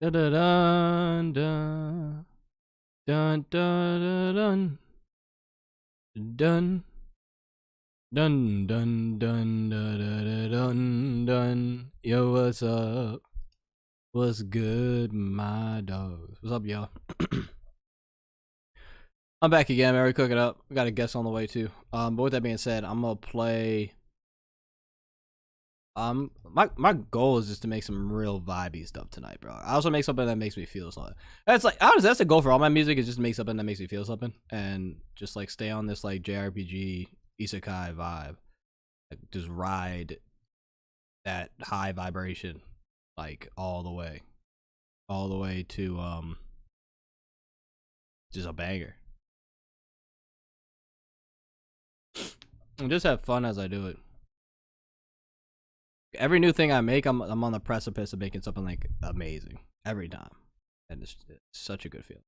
Dun dun dun dun dun dun dun dun dun dun dun dun dun. Yo, what's up? What's good, my dogs? What's up, y'all? I'm back again, Mary. Cook it up. We got a guest on the way too. But with that being said, I'm gonna play. My goal is just to make some real vibey stuff tonight, bro. I also make something that makes me feel something. That's like honestly, that's the goal for all my music is just to make something that makes me feel something, and just like stay on this like JRPG isekai vibe, like, just ride that high vibration, like all the way to just a banger, and just have fun as I do it. Every new thing I make, I'm on the precipice of making something like amazing every time, and it's such a good feeling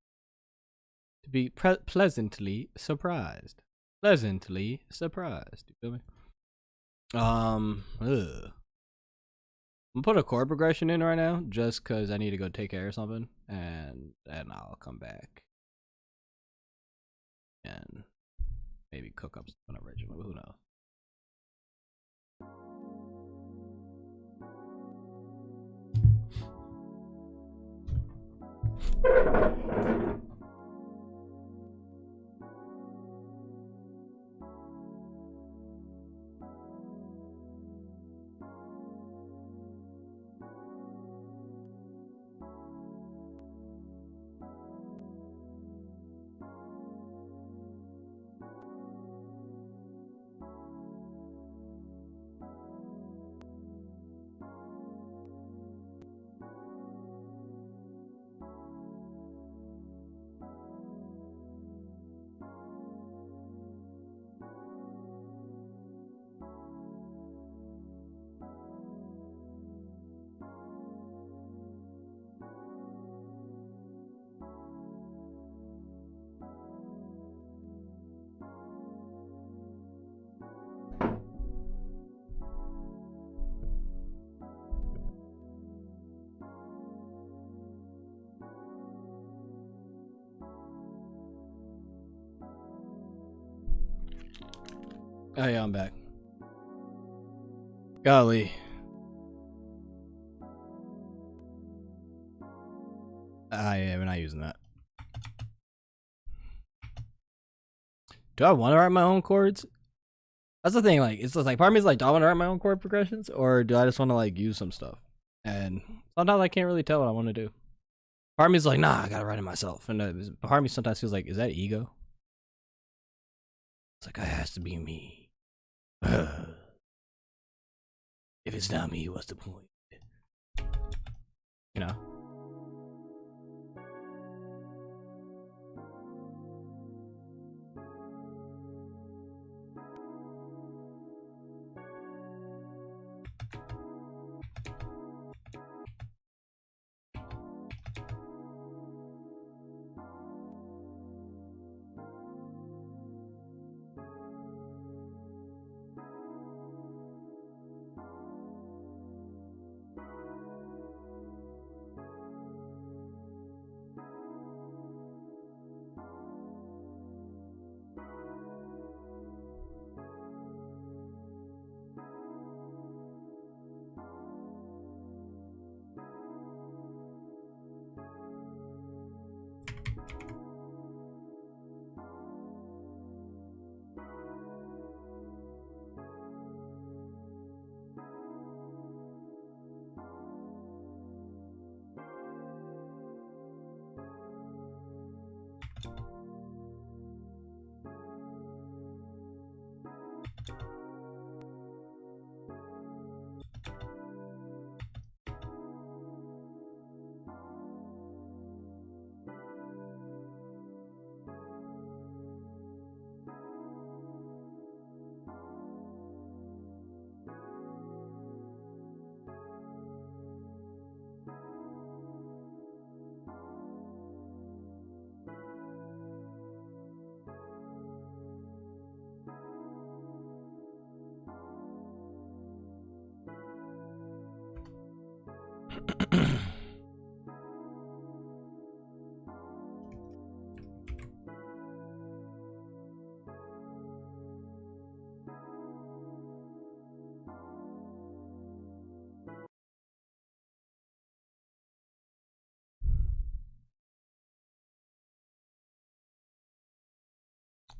to be pleasantly surprised. Pleasantly surprised. You feel me? I'm gonna put a chord progression in right now, just cause I need to go take care of something, and then I'll come back and maybe cook up something original. Who knows? Oh yeah, I'm back. Golly. Yeah, we're not using that. Do I want to write my own chords? That's the thing. Like, it's just like part of me is like, do I want to write my own chord progressions, or do I just want to like use some stuff? And sometimes I can't really tell what I want to do. Part of me is like, nah, I gotta write it myself, and part of me sometimes feels like, is that ego? It's like, it has to be me. If it's not me, what's the point? You know?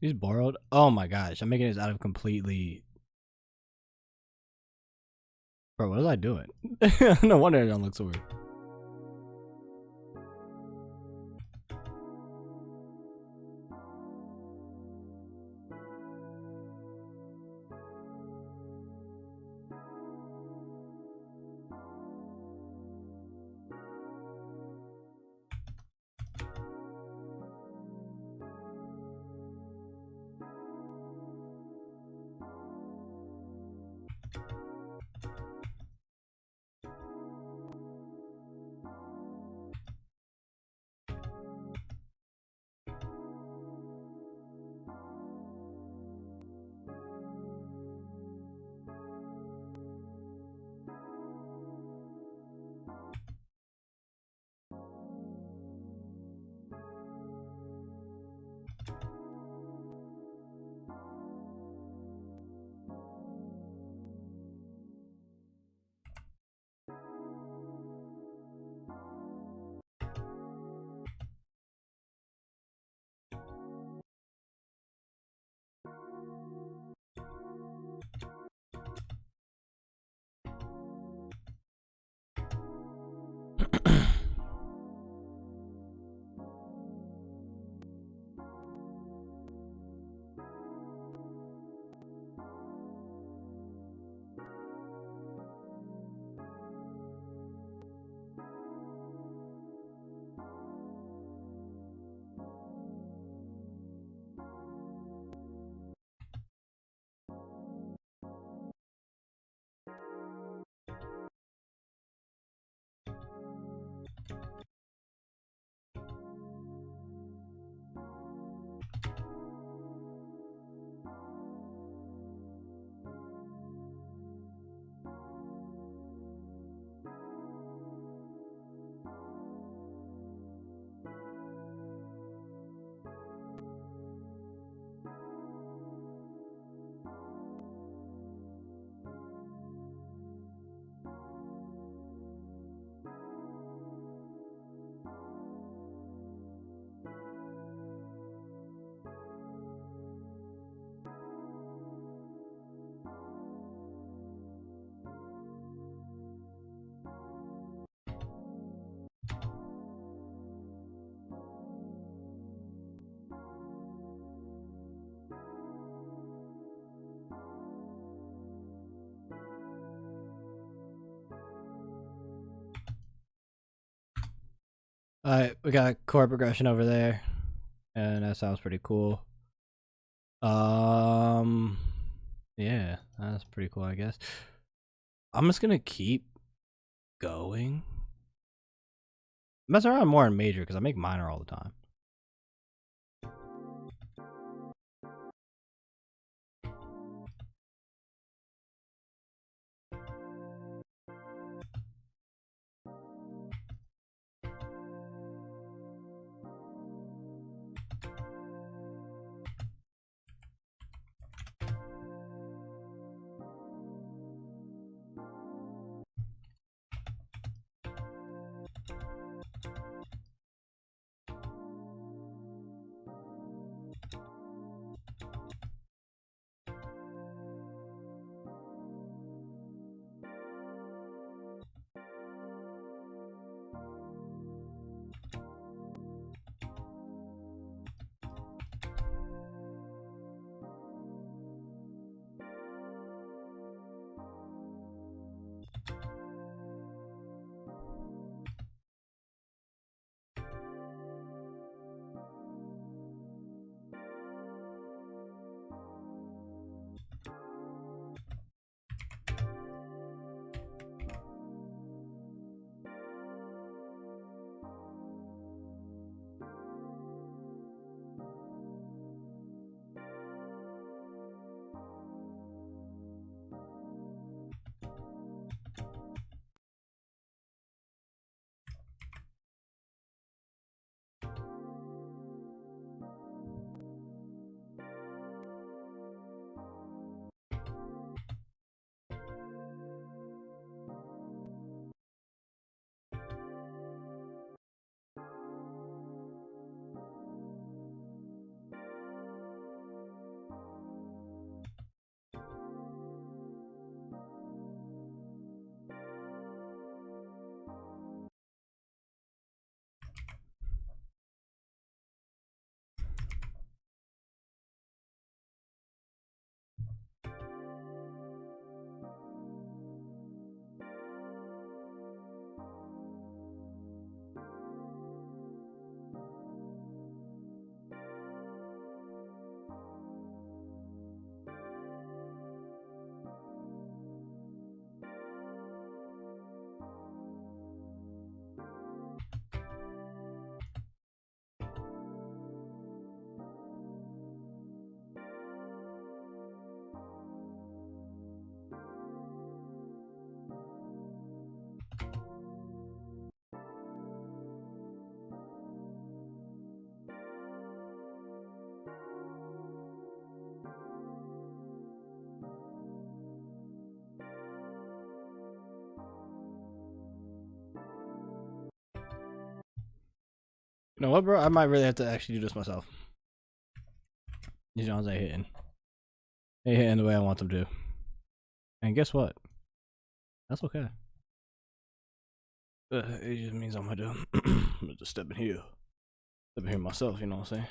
He's borrowed. Oh my gosh, I'm making this out of completely. Bro, what was I doing? No wonder it don't look so weird. Alright, we got chord progression over there. And that sounds pretty cool. Yeah, that's pretty cool, I guess. I'm just gonna keep going. Mess around more in major because I make minor all the time. You know what, bro? I might really have to actually do this myself. These Johns ain't hitting. They hitting the way I want them to. And guess what? That's okay. It just means I'm gonna just step in here. Step in here myself, you know what I'm saying?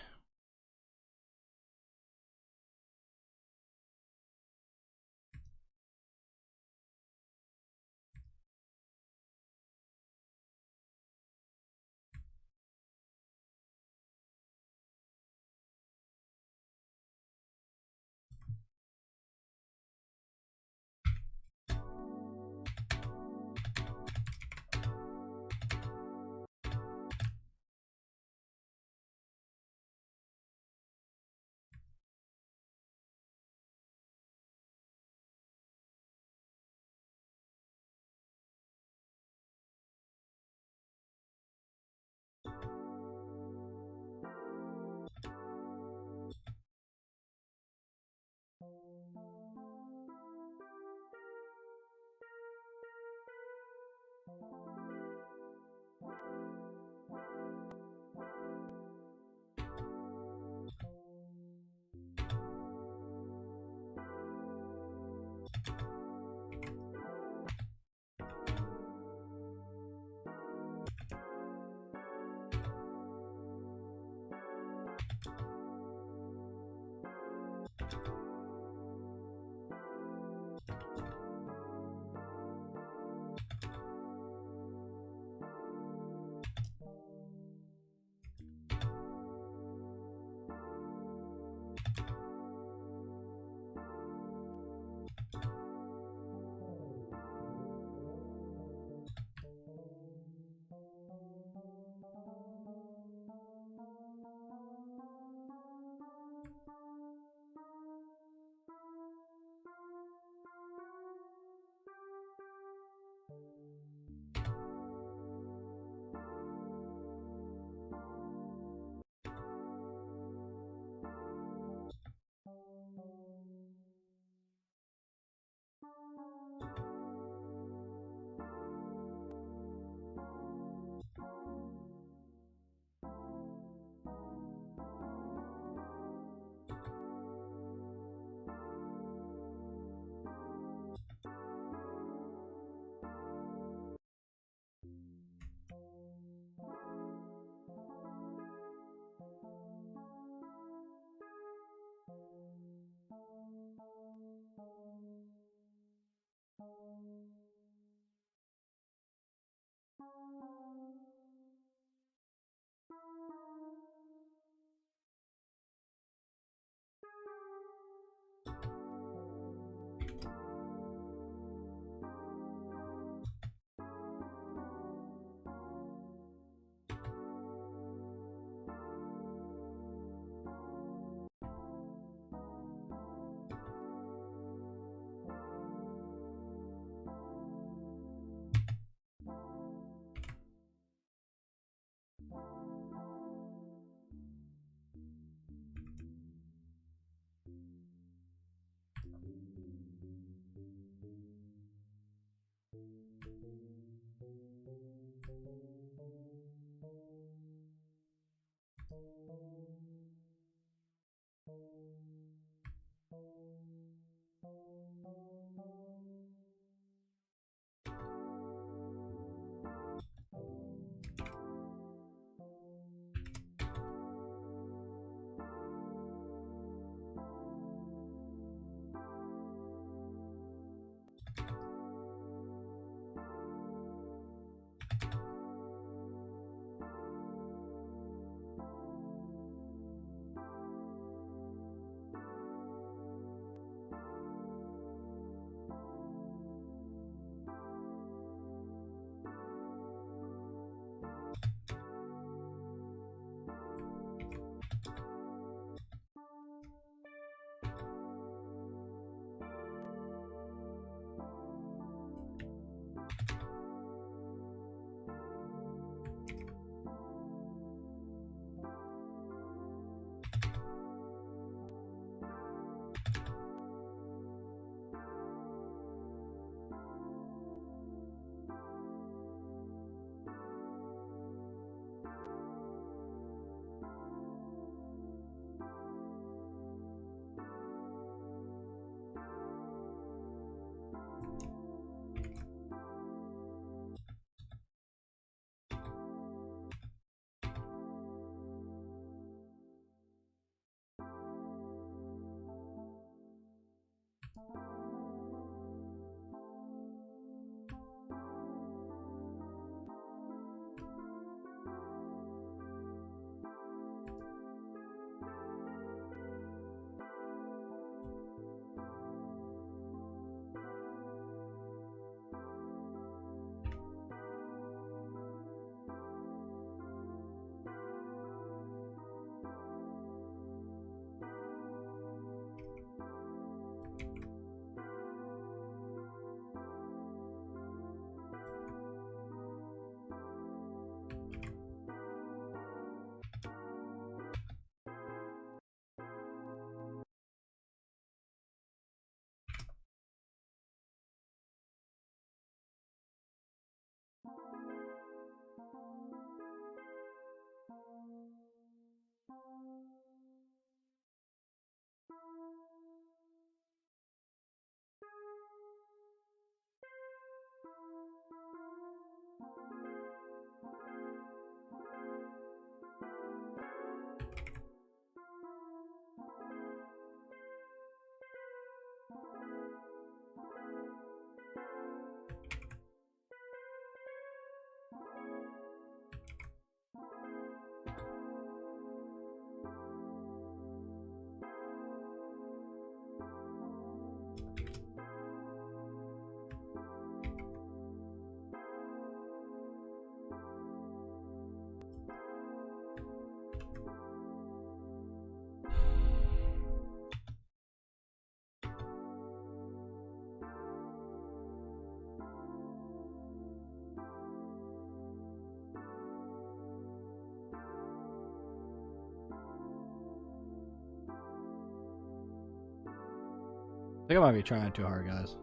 I think I might be trying too hard, guys.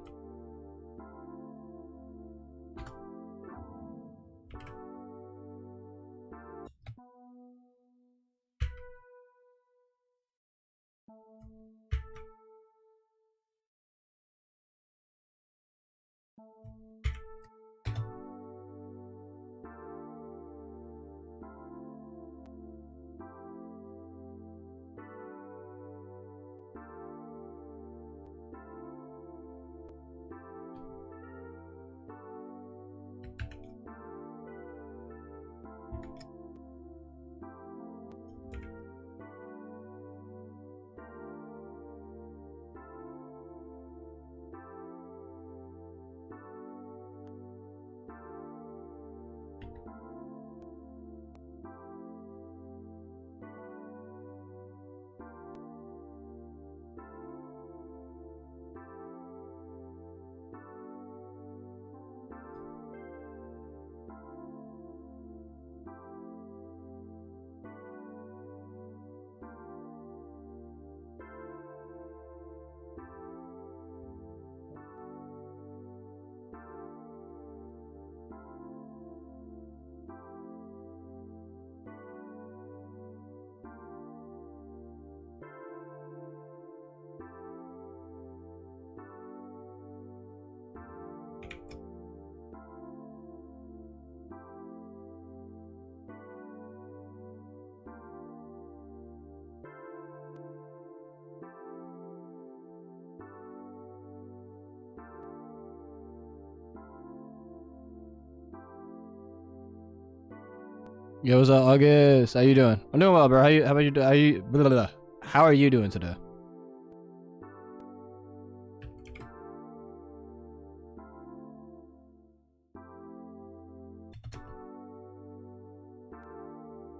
Yo, what's up, August? How you doing? I'm doing well, bro. How about you? Blah, blah, blah. How are you doing today?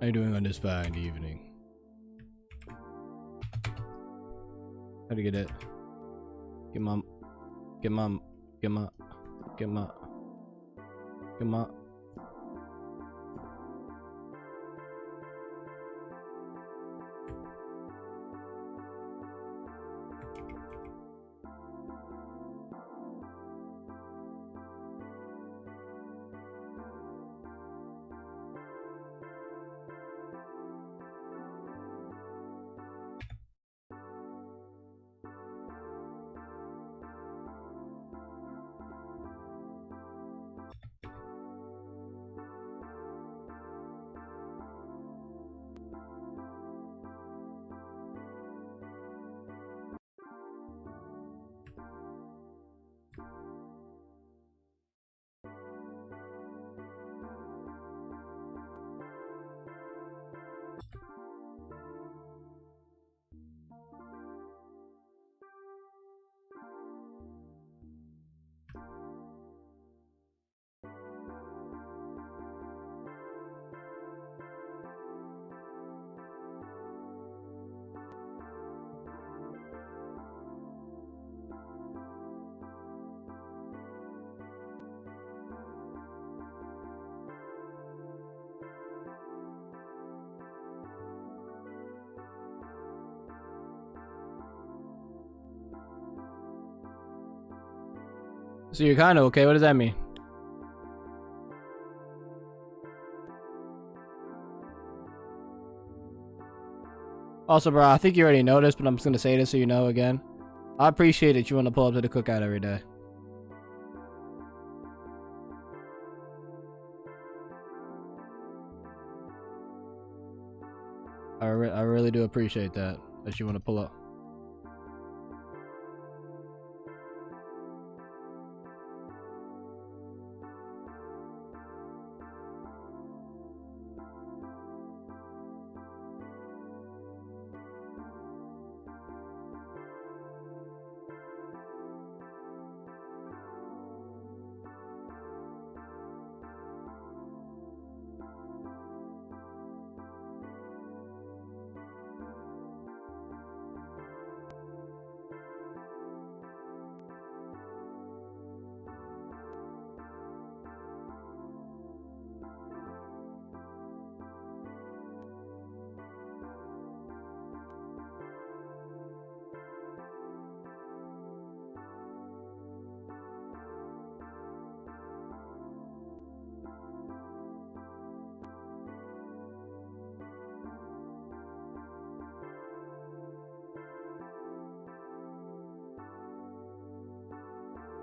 How you doing on this fine evening? How to get it? Get my. So you're kind of okay. What does that mean? Also, bro, I think you already know this, but I'm just gonna say this so you know again. I appreciate that you want to pull up to the cookout every day. I really do appreciate that you want to pull up.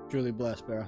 Truly blessed, bro.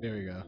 There we go.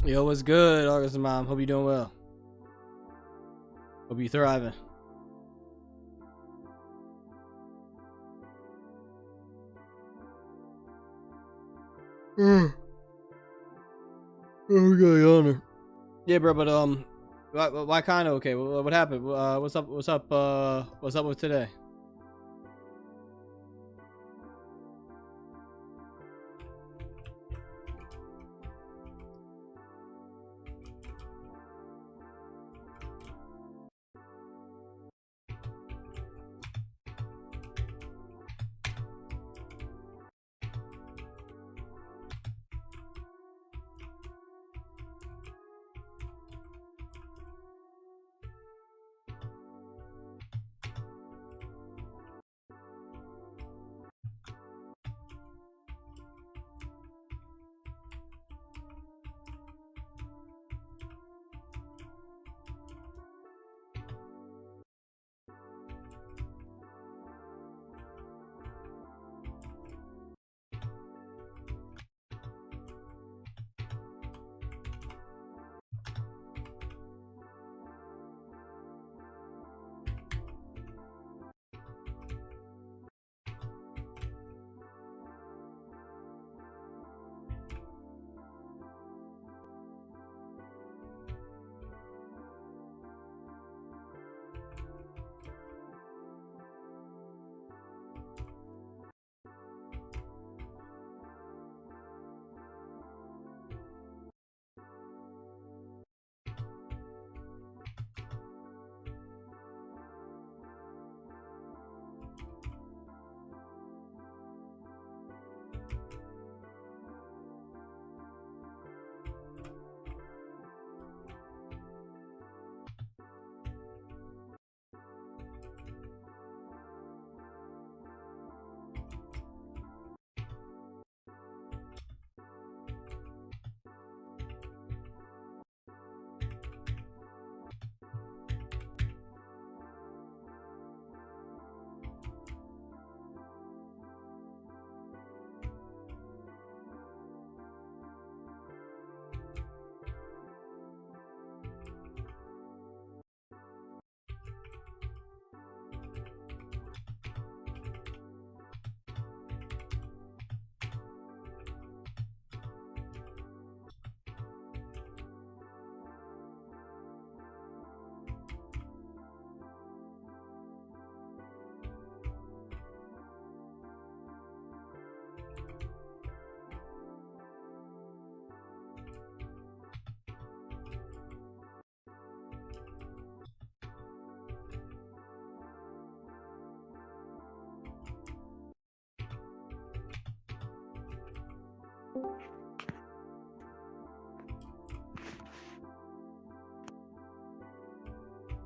Yo, what's good, August mom? Hope you doing well. Hope you thriving. Oh, we got yawner. Yeah, bro, but why kind of okay? What happened? What's up? What's up? What's up with today?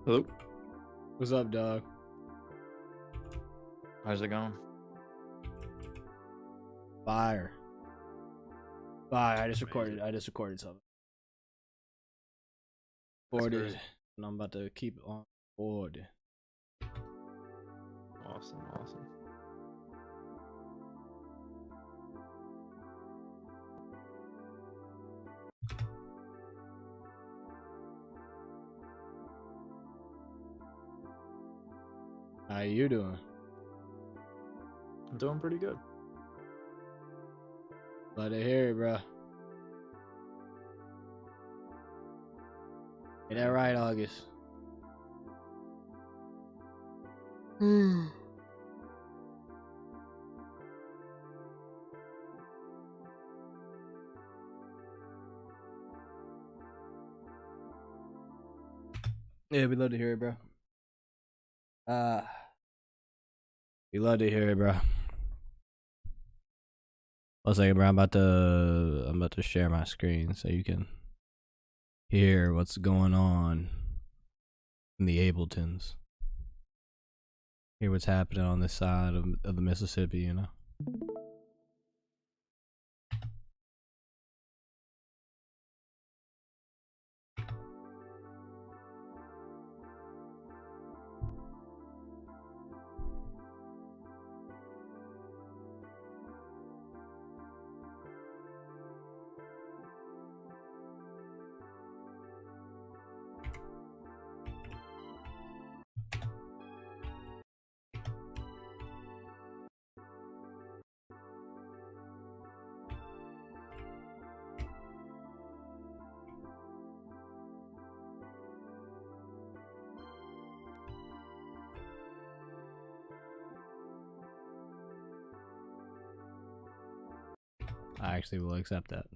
Hello. What's up, dog? How's it going? Fire. I just recorded something. Boarded, and I'm about to keep it on board. Awesome. How you doing? I'm doing pretty good. Glad to hear it, bro. Ain't that right, August? Yeah, we love to hear it, bro. We love to hear it, bro. 1 second, bro. I'm about to share my screen so you can hear what's going on in the Abletons. Hear what's happening on this side of the Mississippi, you know. I actually will accept that.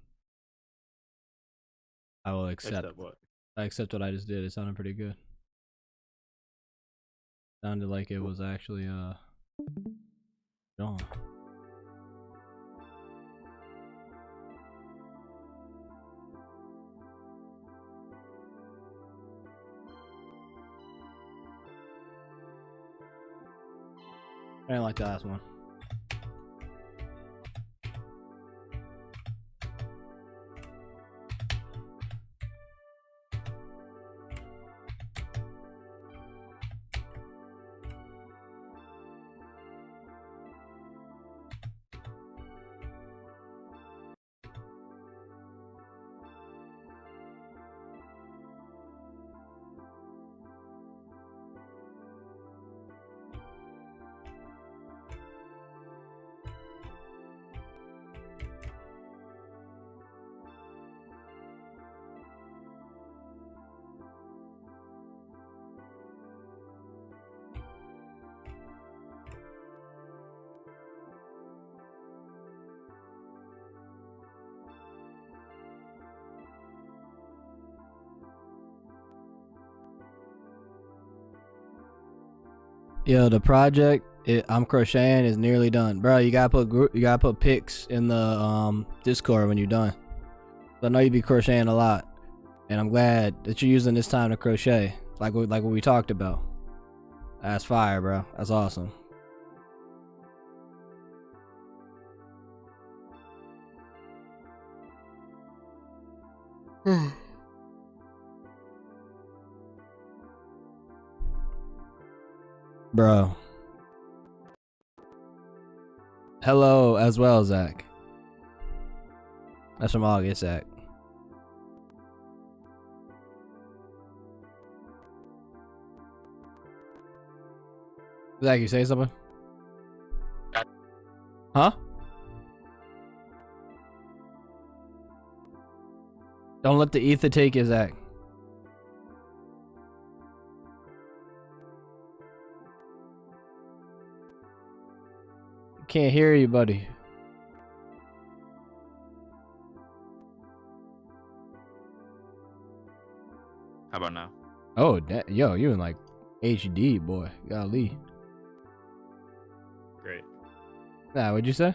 I will accept. Accept what? I accept what I just did. It sounded pretty good. Sounded like it was actually John. I didn't like the last one. Yo, the project I'm crocheting is nearly done, bro. You gotta put pics in the Discord when you're done. I know you be crocheting a lot, and I'm glad that you're using this time to crochet, like what we talked about. That's fire, bro. That's awesome. Bro. Hello as well, Zach. That's from August, Zach. Zach, you say something? Huh? Don't let the ether take you, Zach. Can't hear you, buddy. How about now? Oh, yo, you in like HD, boy. Golly. Great. Nah, what'd you say?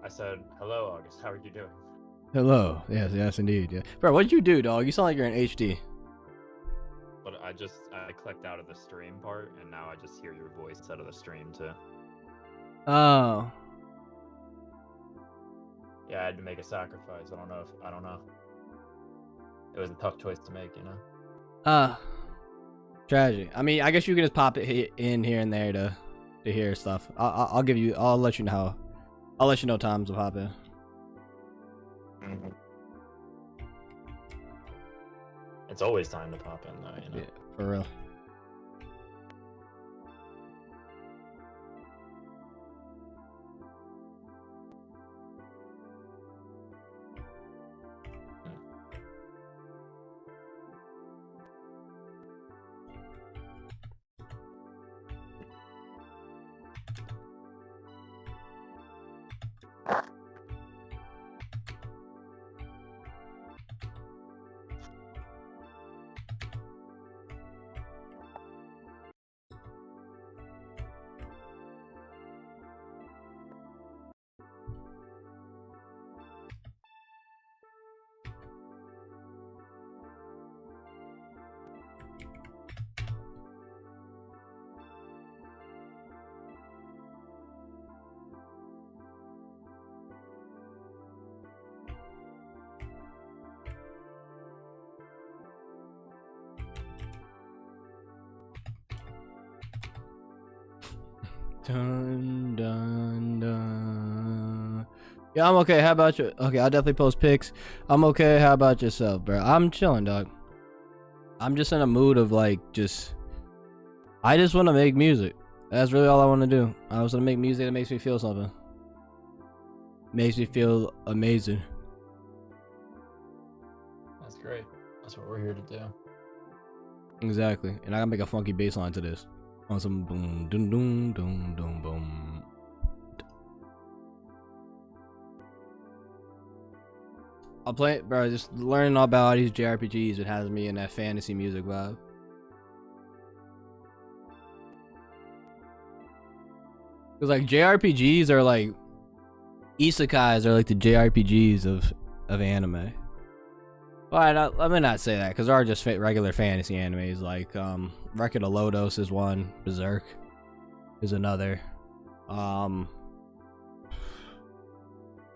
I said, hello, August. How are you doing? Hello. Yes, indeed. Yeah. Bro, what'd you do, dog? You sound like you're in HD. But I clicked out of the stream part, and now I just hear your voice out of the stream too. Oh. Yeah, I had to make a sacrifice. I don't know. It was a tough choice to make, you know? Tragic. I mean, I guess you can just pop it in here and there to hear stuff. I'll let you know. I'll let you know times to pop in. Mm-hmm. It's always time to pop in, though, you know? Yeah, for real. Dun dun dun. Yeah, I'm okay. How about you? Okay, I'll definitely post pics. I'm okay. How about yourself, bro? I'm chilling, dog. I'm just in a mood of like I just want to make music. That's really all I want to do. I just want to make music that makes me feel something. Makes me feel amazing. That's great. That's what we're here to do. Exactly. And I gotta make a funky bass line to this. On some boom, dum, dum, dum, dum, boom. I'll play it, bro. Just learning all about all these JRPGs, it has me in that fantasy music vibe. Cause like JRPGs are like isekais are like the JRPGs of anime. Well, let me not say that, because there are just regular fantasy animes like Record of Lodos is one, Berserk is another.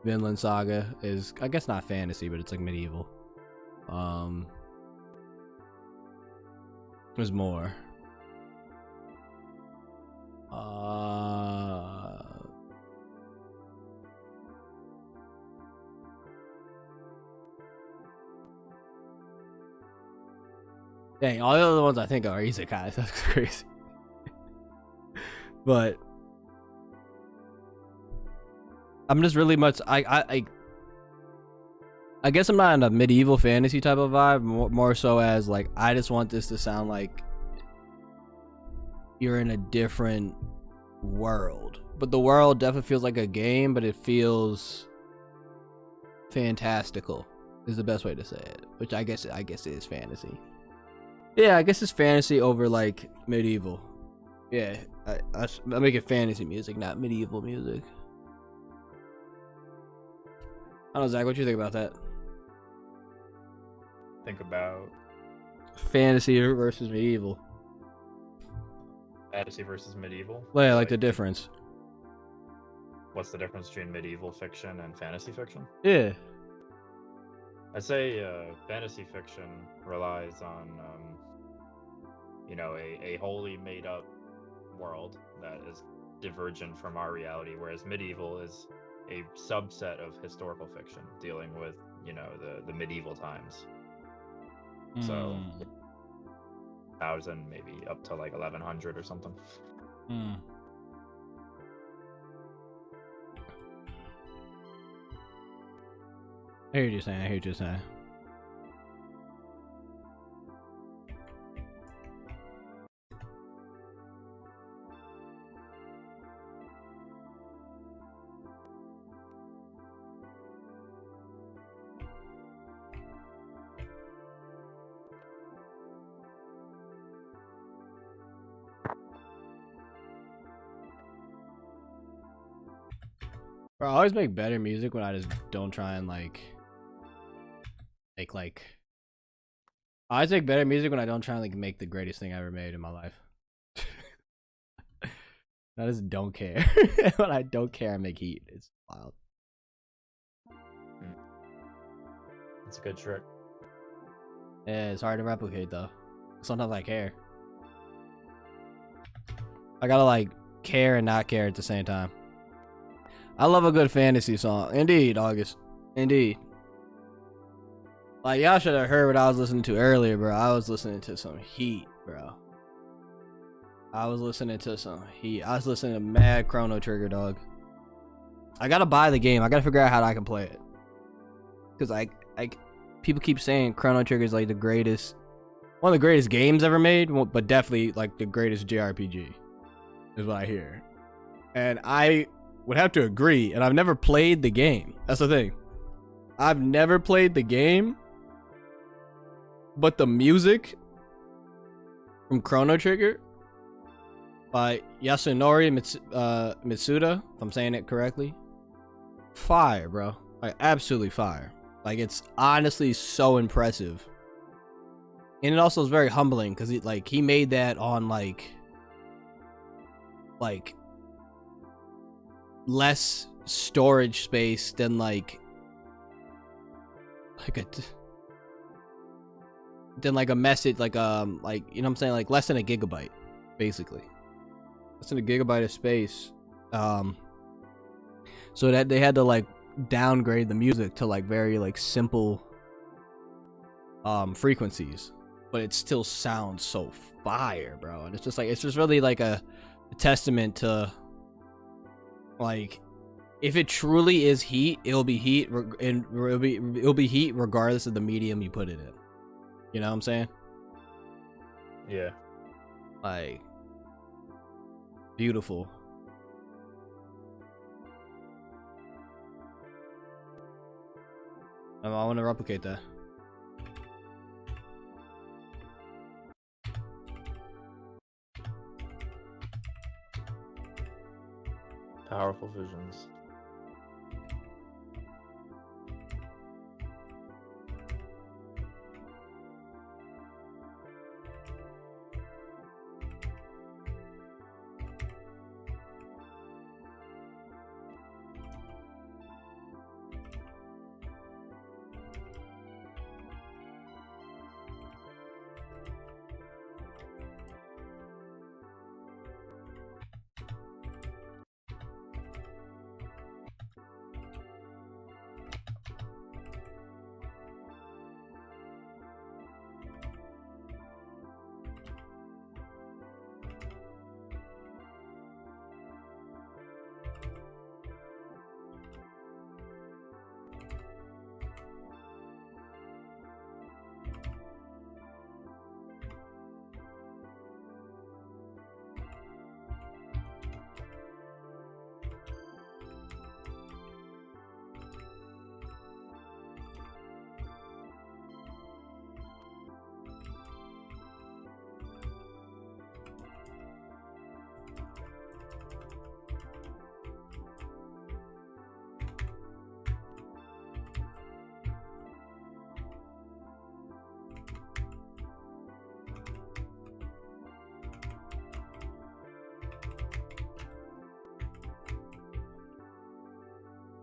Vinland Saga is, I guess, not fantasy, but it's like medieval. There's more. Dang, all the other ones I think are isekais. That's crazy. But I'm just really much I guess I'm not in a medieval fantasy type of vibe, more so as like I just want this to sound like you're in a different world. But the world definitely feels like a game, but it feels fantastical is the best way to say it, which I guess it is fantasy. Yeah, I guess it's fantasy over like medieval. Yeah, I make it fantasy music, not medieval music. I don't know, Zach, what you think about that? Think about Fantasy versus medieval. fantasy versus medieval. Well, yeah, like the difference. What's the difference between medieval fiction and fantasy fiction? Yeah. I'd say fantasy fiction relies on, a wholly made-up world that is divergent from our reality, whereas medieval is a subset of historical fiction dealing with, the medieval times. So, 1,000, maybe up to like 1,100 or something. I hear what you're saying. Bro, I always make better music when I just don't try and make I always make better music when I don't try and make the greatest thing I ever made in my life. I just don't care. When I don't care, I make heat. It's wild. It's a good trick. Yeah, it's hard to replicate though. Sometimes I care. I gotta care and not care at the same time. I love a good fantasy song. Indeed, August. Indeed. Like, y'all should have heard what I was listening to earlier, bro. I was listening to some heat, bro. I was listening to mad Chrono Trigger, dog. I gotta buy the game. I gotta figure out how I can play it. Because, people keep saying Chrono Trigger is, one of the greatest games ever made, but definitely, the greatest JRPG, is what I hear. And I would have to agree, and I've never played the game. That's the thing. I've never played the game, but the music from Chrono Trigger by Yasunori Mitsuda, if I'm saying it correctly, fire, bro. Absolutely fire. It's honestly so impressive. And it also is very humbling because he made that on less storage space than a message, you know what I'm saying, less than a gigabyte, basically. Less than a gigabyte of space. So that they had to downgrade the music to very simple frequencies, but it still sounds so fire, bro. And it's just really a testament to if it truly is heat, it'll be heat, and it'll be heat regardless of the medium you put it in. You know what I'm saying? Yeah. Beautiful. I want to replicate that. Powerful visions.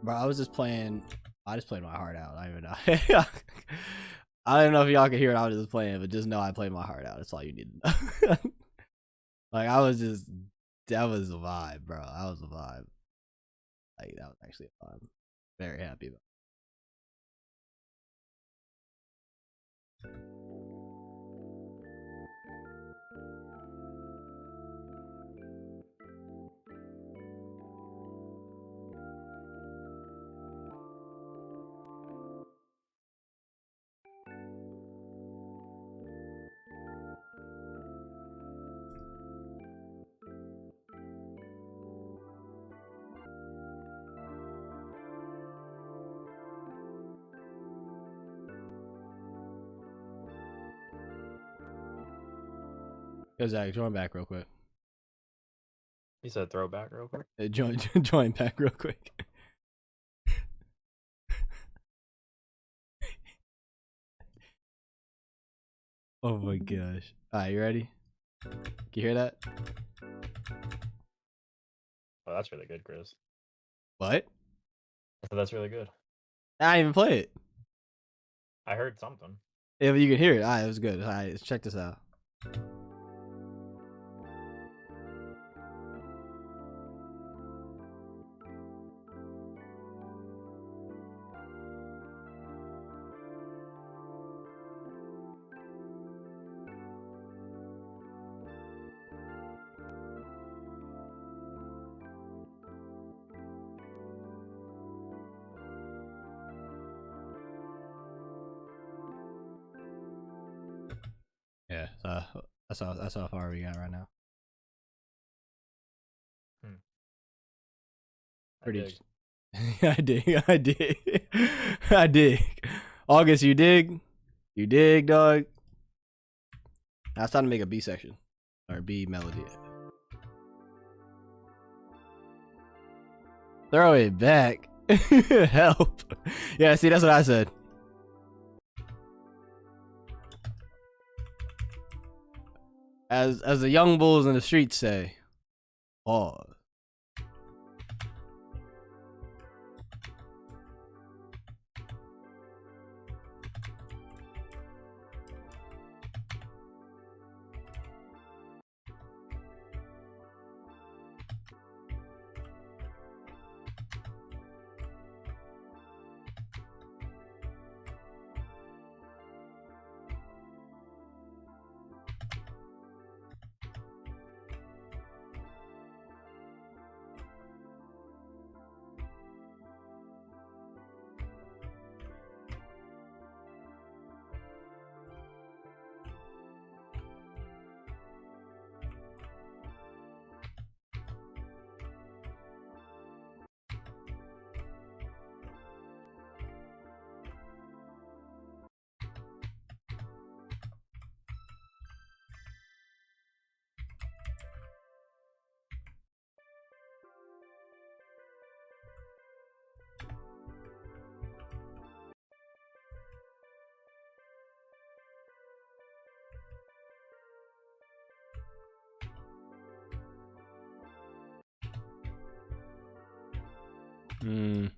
Bro, I just played my heart out. I don't even know. I don't know if y'all can hear it. I was just playing, but just know I played my heart out. That's all you need to know. Like that was a vibe, bro. That was a vibe. Like that was actually a vibe. Very happy about. Yo, Zach, join back real quick. You said throwback real quick? Join back real quick. Oh my gosh. Alright, you ready? Can you hear that? Oh, that's really good, Chris. What? So that's really good. I didn't even play it. I heard something. Yeah, but you can hear it. Alright, it was good. Alright, let's check this out. Yeah, so that's how far we got right now. Pretty. I dig. I dig. August, you dig? You dig, dog? Now it's time to make a B section or B melody. Throw it back. Help. Yeah, see, that's what I said. As the young bulls in the streets say, pause. Hmm.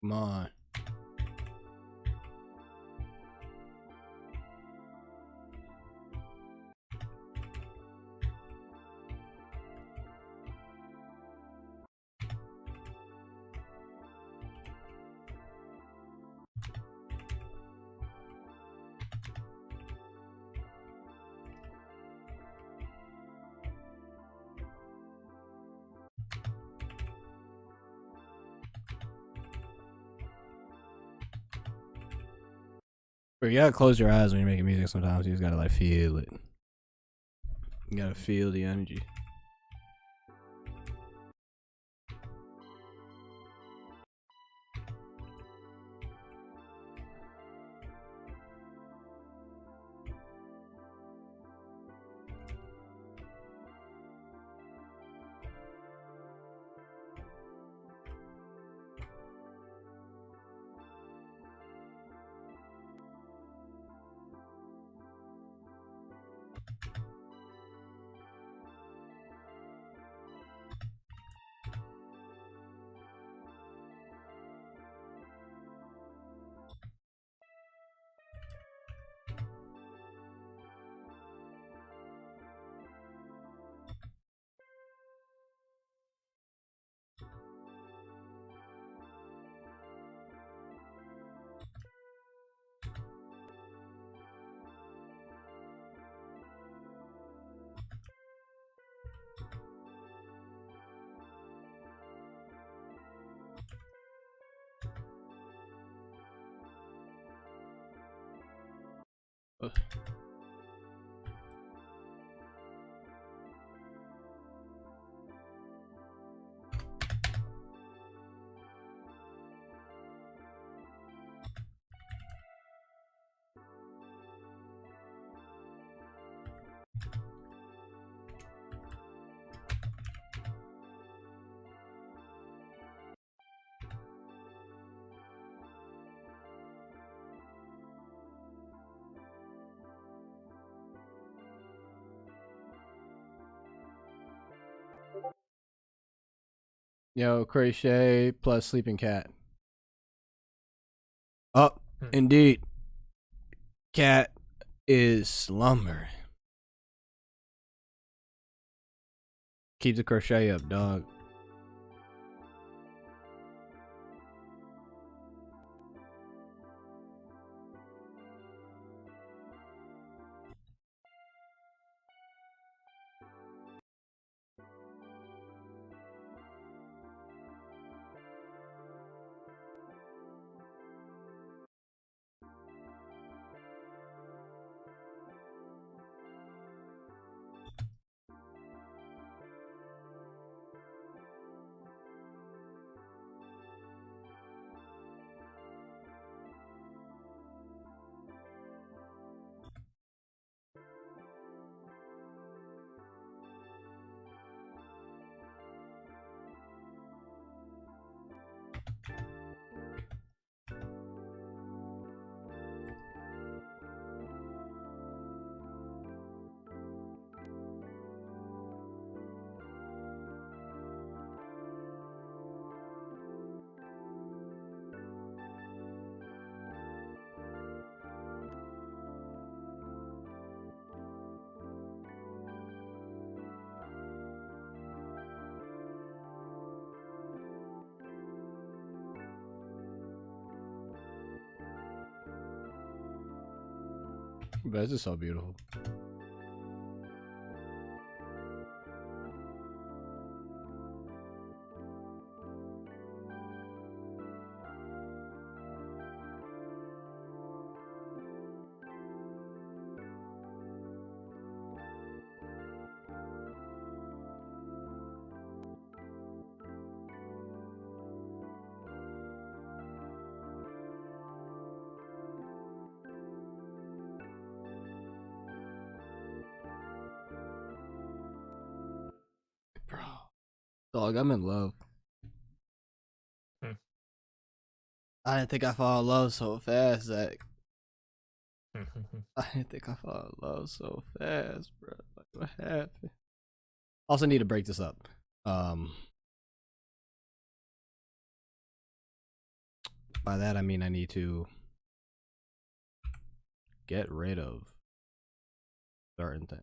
Come on. But you gotta close your eyes when you're making music sometimes. You just gotta like feel it. You gotta feel the energy. Yo, crochet plus sleeping cat. Up, indeed. Cat is slumbering. Keep the crochet up, dog. But it's just so beautiful. Dog, I'm in love. Hmm. I didn't think I fall in love so fast, Zach. I didn't think I fall in love so fast, bro. Like, what happened? Also need to break this up. By that I mean I need to get rid of certain things.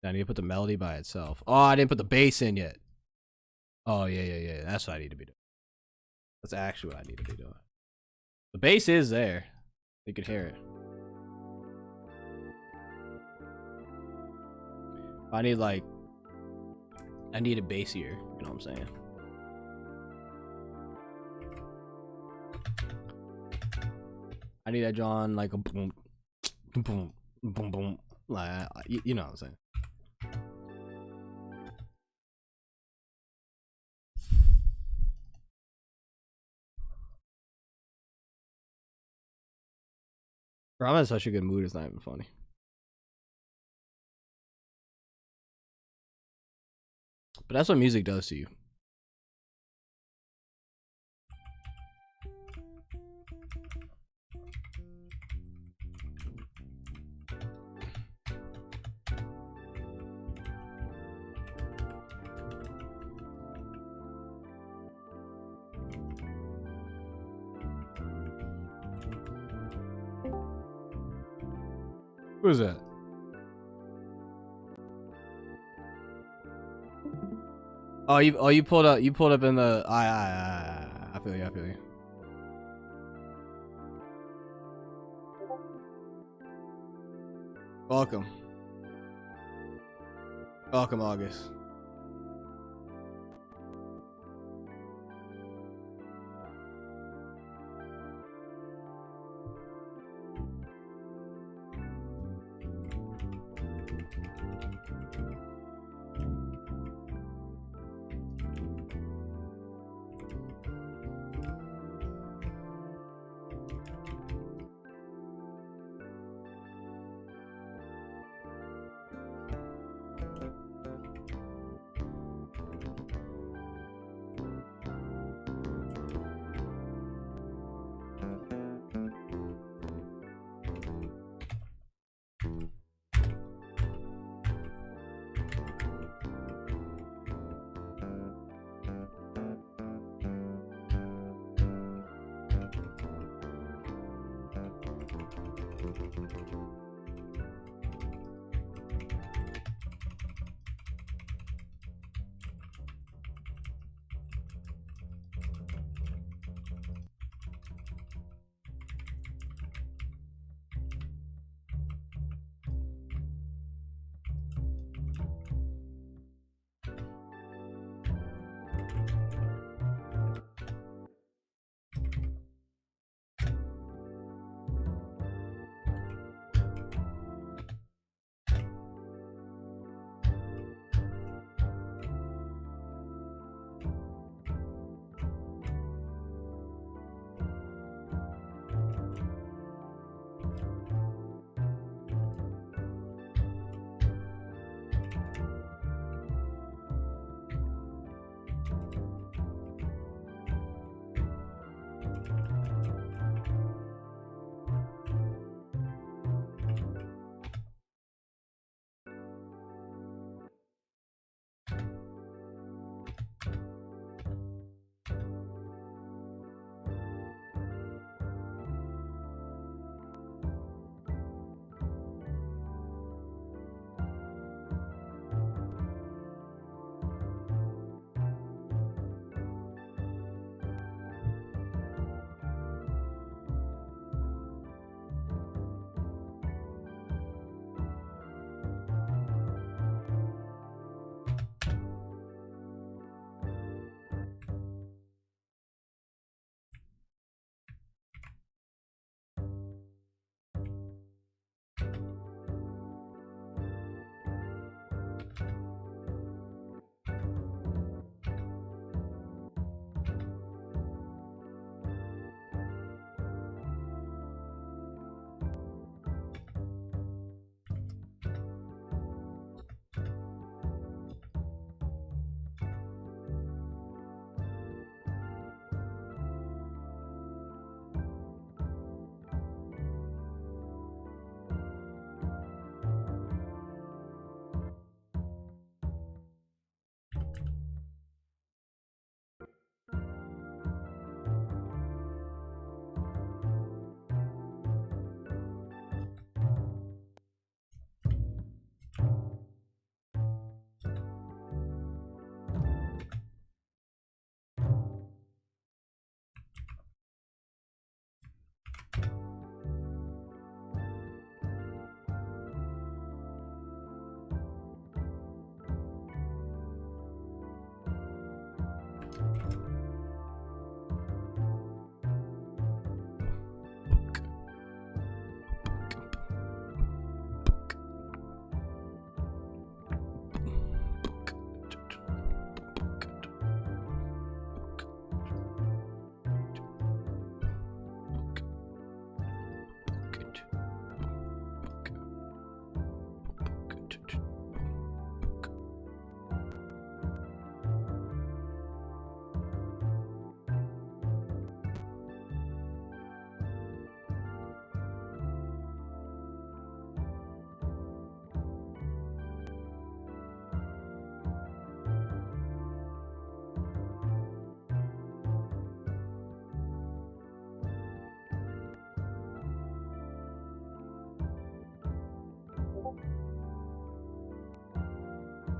I need to put the melody by itself. Oh, I didn't put the bass in yet. Oh, yeah. That's what I need to be doing. That's actually what I need to be doing. The bass is there. You can hear it. I need a bass here. You know what I'm saying? I need that John like a boom, boom, boom, boom. Like you know what I'm saying? Bro, I'm in such a good mood. It's not even funny. But that's what music does to you. Who is that? Oh, you pulled up in the I feel you. Welcome, August.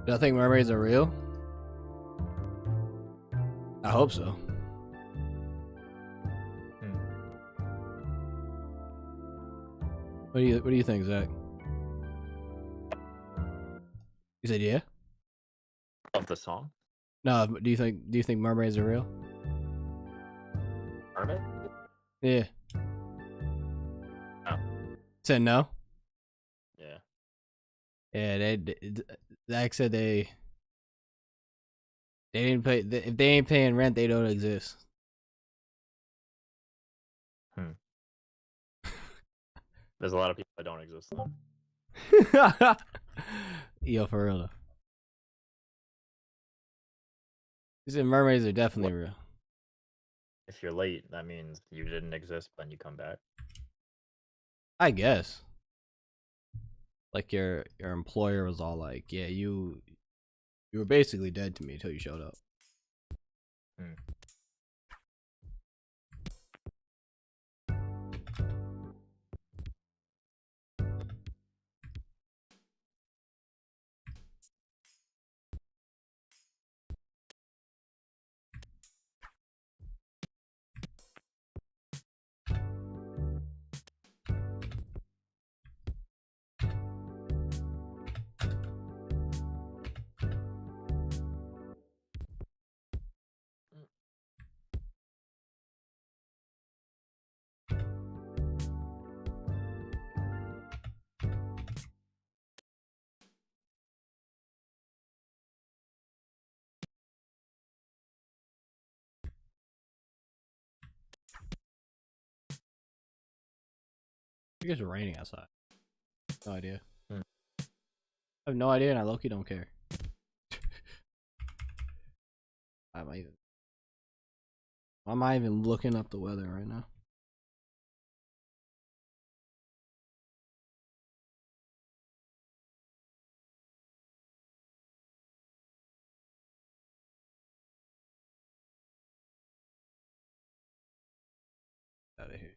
Y'all think mermaids are real? I hope so. What do you think, Zach? You said yeah? Of the song? No, do you think mermaids are real? Mermaid? Yeah. No. Said no? Yeah. Yeah, Zach said they didn't pay. If they ain't paying rent, they don't exist. There's a lot of people that don't exist then. Yo, for real though. He said mermaids are definitely real. If you're late, that means you didn't exist, but then you come back. I guess. Like your employer was all like, "Yeah, you were basically dead to me until you showed up." I think it's raining outside. No idea. I have no idea, and I low-key don't care. Why am I even looking up the weather right now? Out of here.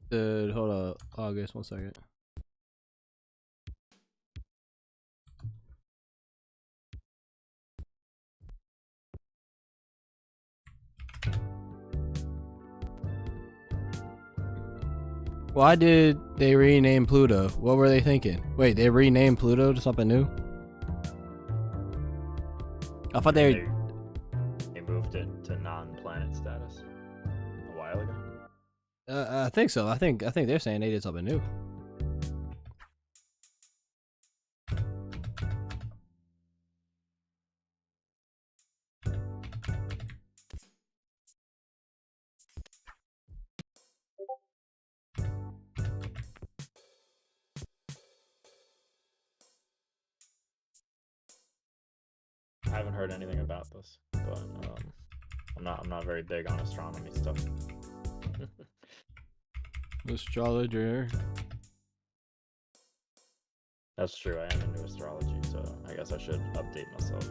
Dude, hold up. August, 1 second. Why did they rename Pluto? What were they thinking? Wait, they renamed Pluto to something new? I thought they moved it to non-planet status a while ago. I think so. I think they're saying they did something new. I haven't heard anything about this, but I'm not very big on astronomy stuff. Astrologer. That's true. I am into astrology, so I guess I should update myself.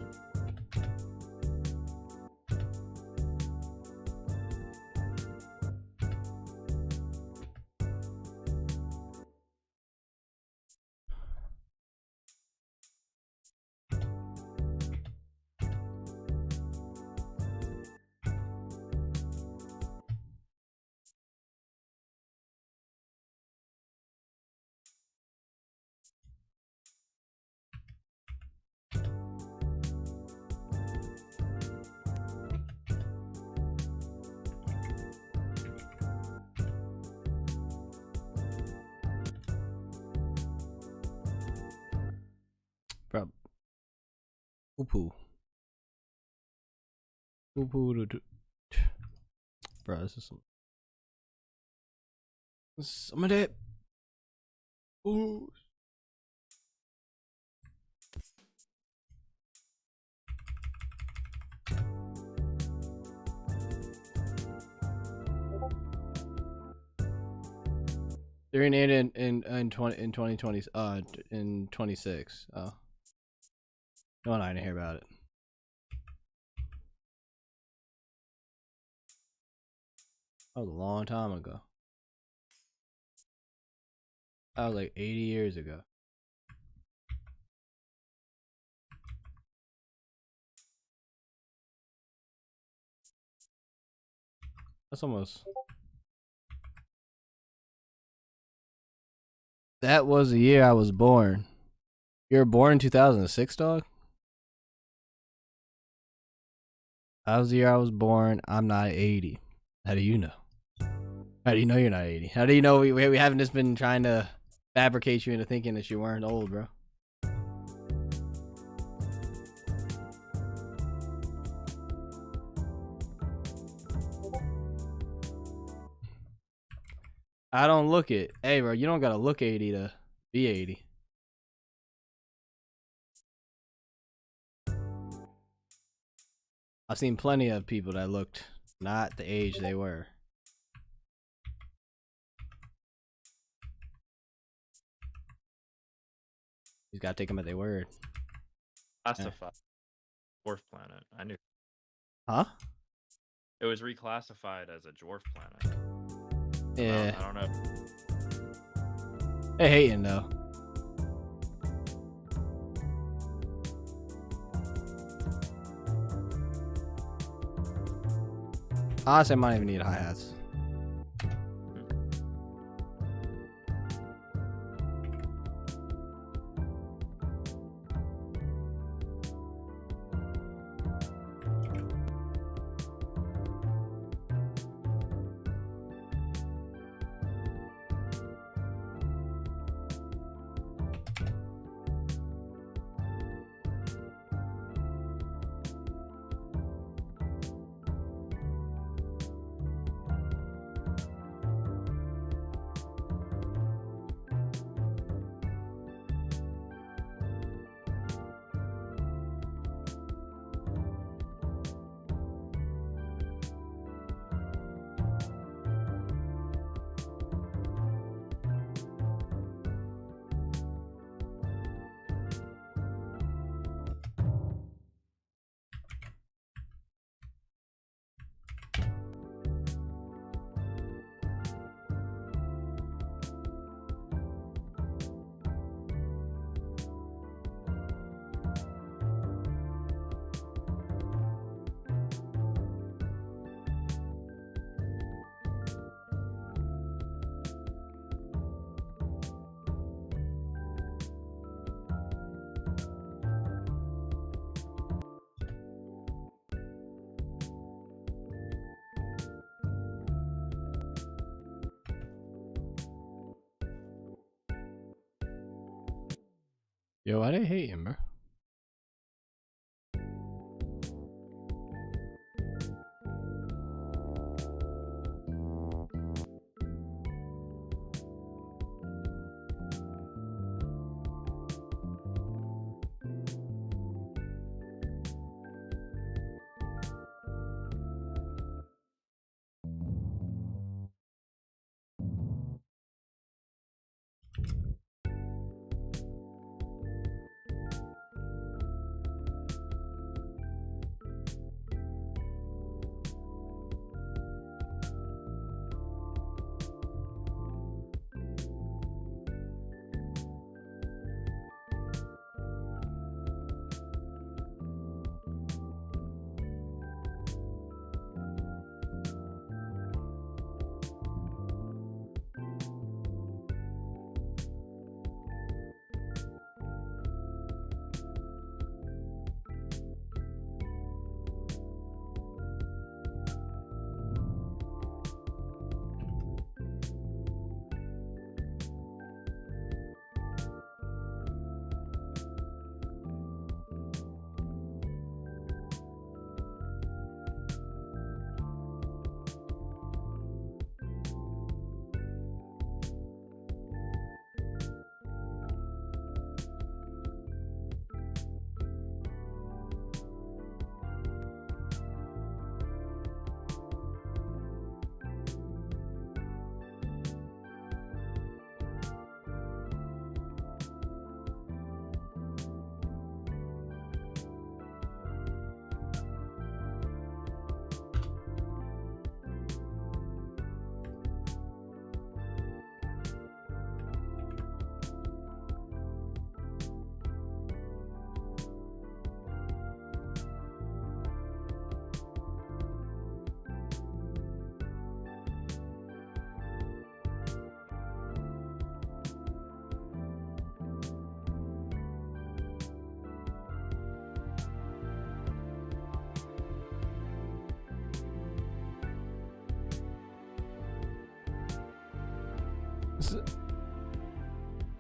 Poo poo. Poo poo. Bro, this is some of that. Ooh. They're in 2020 in 26. Oh. No, I didn't hear about it. That was a long time ago. That was like 80 years ago. That's almost. That was the year I was born. You were born in 2006, dog? That was the year I was born. I'm not 80. How do you know? How do you know you're not 80? How do you know we haven't just been trying to fabricate you into thinking that you weren't old, bro? I don't look it. Hey, bro, you don't gotta look 80 to be 80. I've seen plenty of people that looked not the age they were. You gotta take them at their word. Classified. Dwarf planet. I knew. Huh? It was reclassified as a dwarf planet. Yeah. I don't know. They hating though. Honestly, I might even need hi-hats. Yo, why they hating, bro?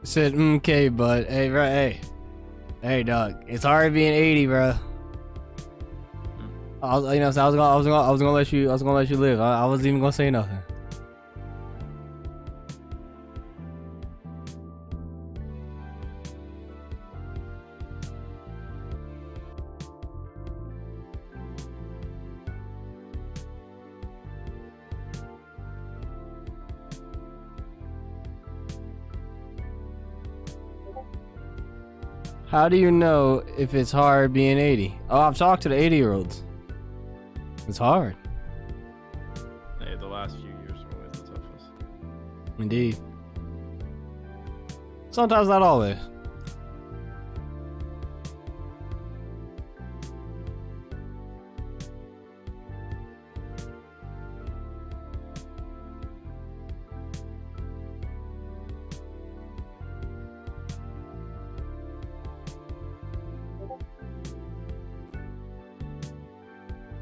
Said, okay, bud. Hey, bro, hey, dog. It's hard being 80, bro. I was, you know, so I was gonna let you live. I wasn't even gonna say nothing. How do you know if it's hard being 80? Oh, I've talked to the 80-year-olds. It's hard. Hey, the last few years are always the toughest. Indeed. Sometimes, not always.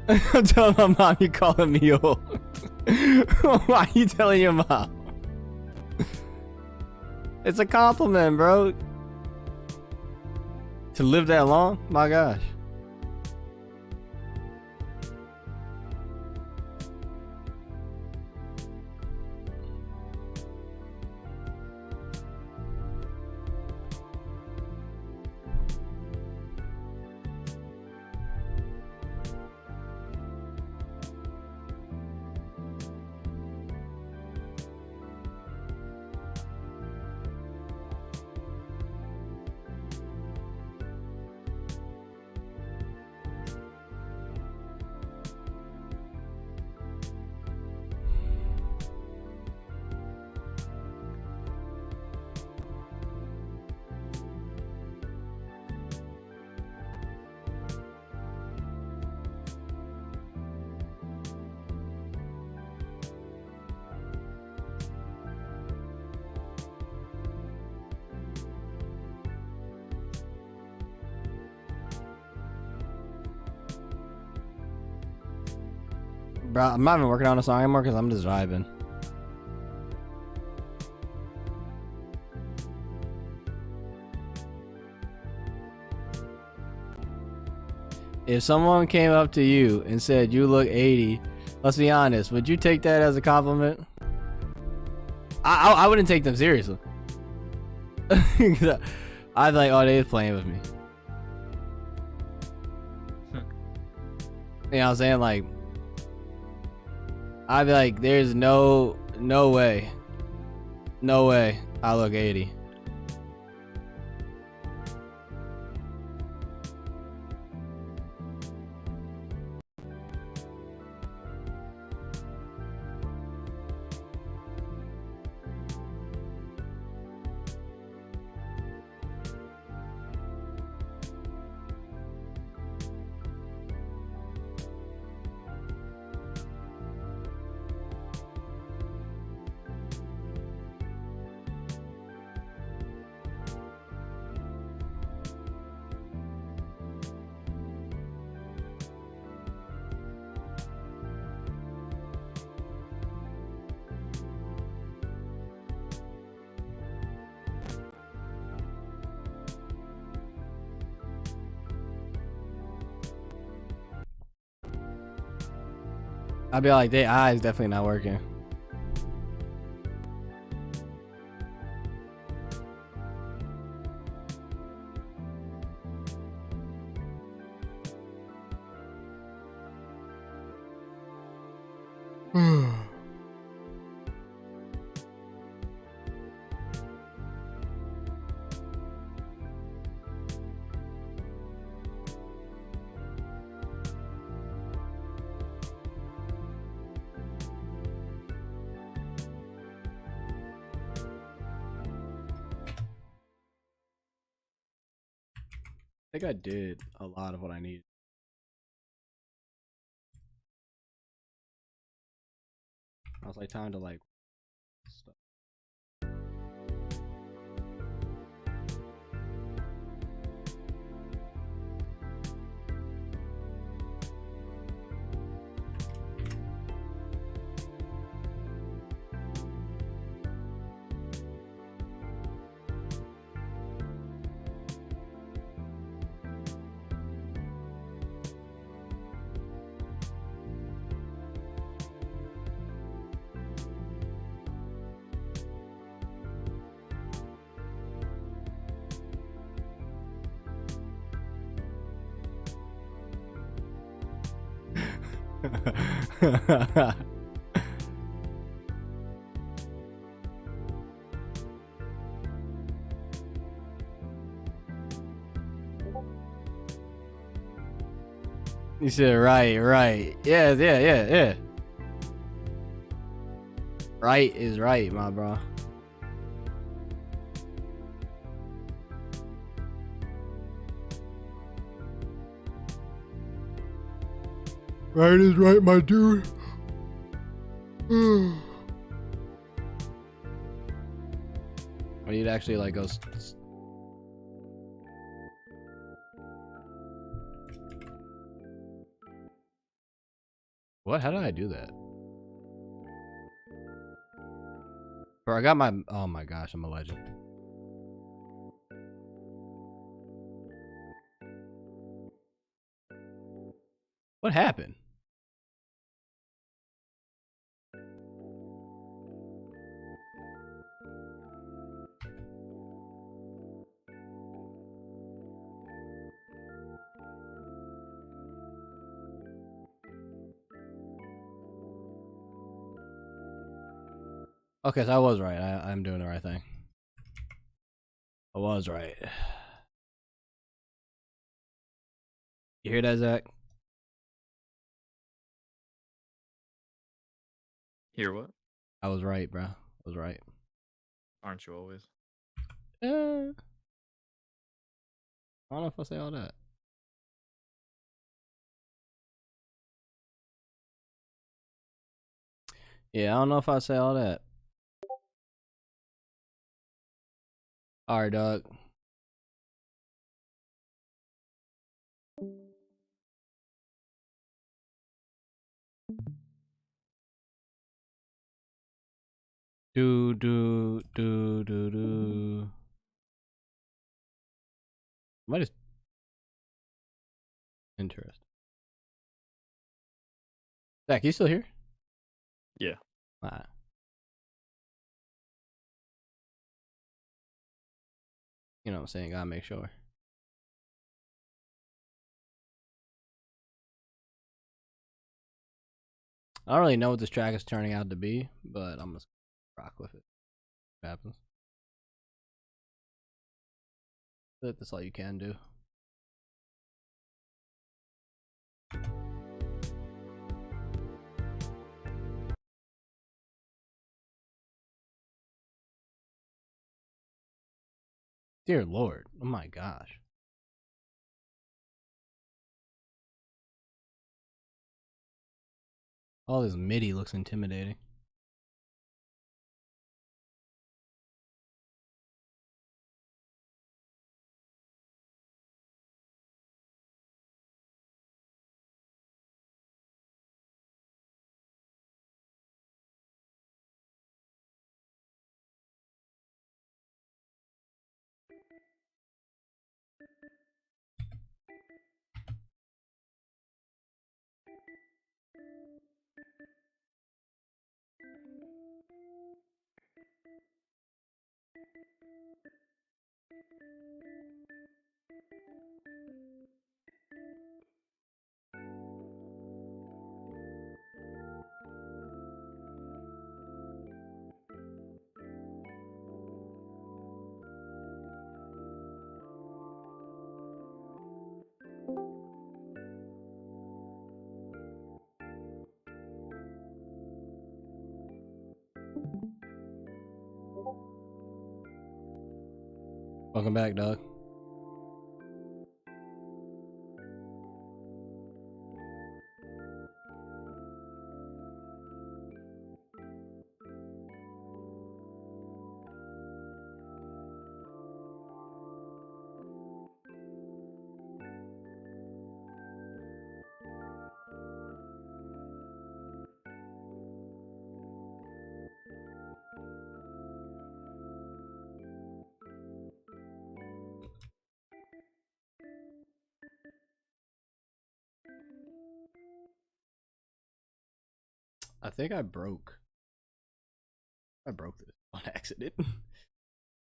I'm telling my mom you calling me old. Why are you telling your mom? It's a compliment, bro. To live that long? My gosh. Bro, I'm not even working on a song anymore because I'm just vibing. If someone came up to you and said you look 80, let's be honest, would you take that as a compliment? I wouldn't take them seriously. I'd be like, oh, they're playing with me. You know what I'm saying? Like, I'd be like, there's no way I look 80. I'd be like, their eyes definitely not working. I think I did a lot of what I needed. I was like, time to like stuff. You said right, right. Yeah, yeah, yeah, yeah. Right is right, my bro. Right is right, my dude. Or you'd actually like go. What? How did I do that? Bro, I got my. Oh my gosh, I'm a legend. What happened? Okay, so I was right. I'm doing the right thing. I was right. You hear that, Zach? Hear what? I was right, bro. I was right. Aren't you always? I don't know if I say all that. Yeah, I don't know if I say all that. All right, dog. Do. What is interesting? Zach, you still here? Yeah. Alright. You know what I'm saying? Gotta make sure. I don't really know what this track is turning out to be, but I'm gonna rock with it. What happens? That's all you can do. Dear Lord. Oh my gosh. All this MIDI looks intimidating. Welcome back, dog. I think I broke this on accident.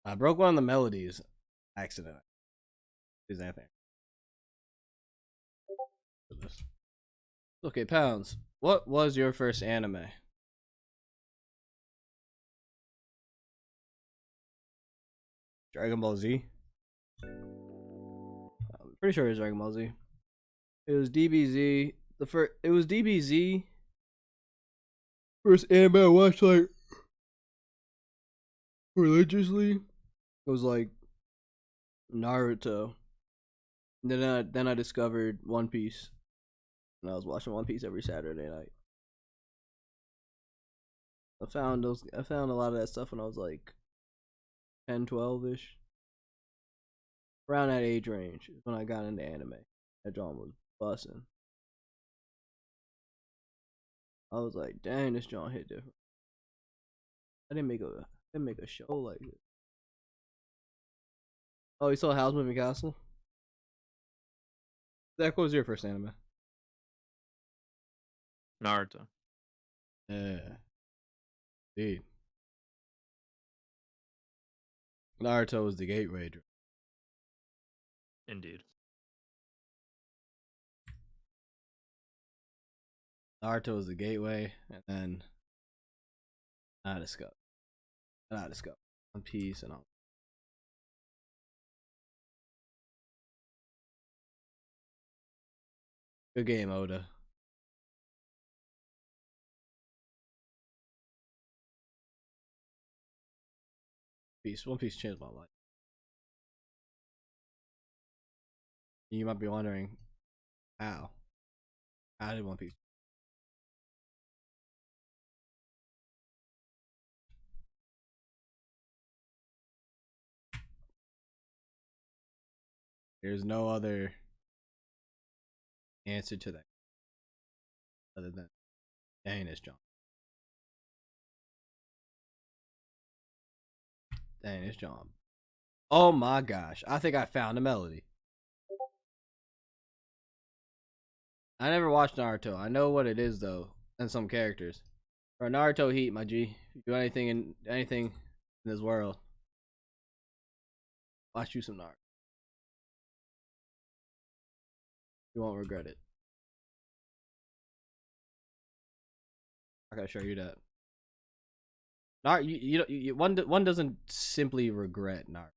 I broke one of the melodies accident. Is that thing? Okay, Pounds. What was your first anime? Dragon Ball Z. I'm pretty sure it was Dragon Ball Z. It was DBZ. The first. It was DBZ. First anime I watched like religiously. It was like Naruto. And then I discovered One Piece. And I was watching One Piece every Saturday night. I found a lot of that stuff when I was like 10, 12 ish. Around that age range is when I got into anime. That John was busting. I was like, dang, this John hit different. I didn't make a show like this. Oh, you saw House Moving Castle? Zach, what was your first anime? Naruto. Yeah. Indeed. Naruto was the gateway drug. Indeed. Naruto was the gateway, and then I discovered One Piece and all. Good game, Oda. One Piece changed my life. You might be wondering how. How did One Piece? There's no other answer to that other than dang this John. Dang this John. Oh my gosh. I think I found a melody. I never watched Naruto. I know what it is though, and some characters. For Naruto Heat, my G. If you do anything in this world, watch you some Naruto. You won't regret it. I gotta show you that. One doesn't simply regret Naruto.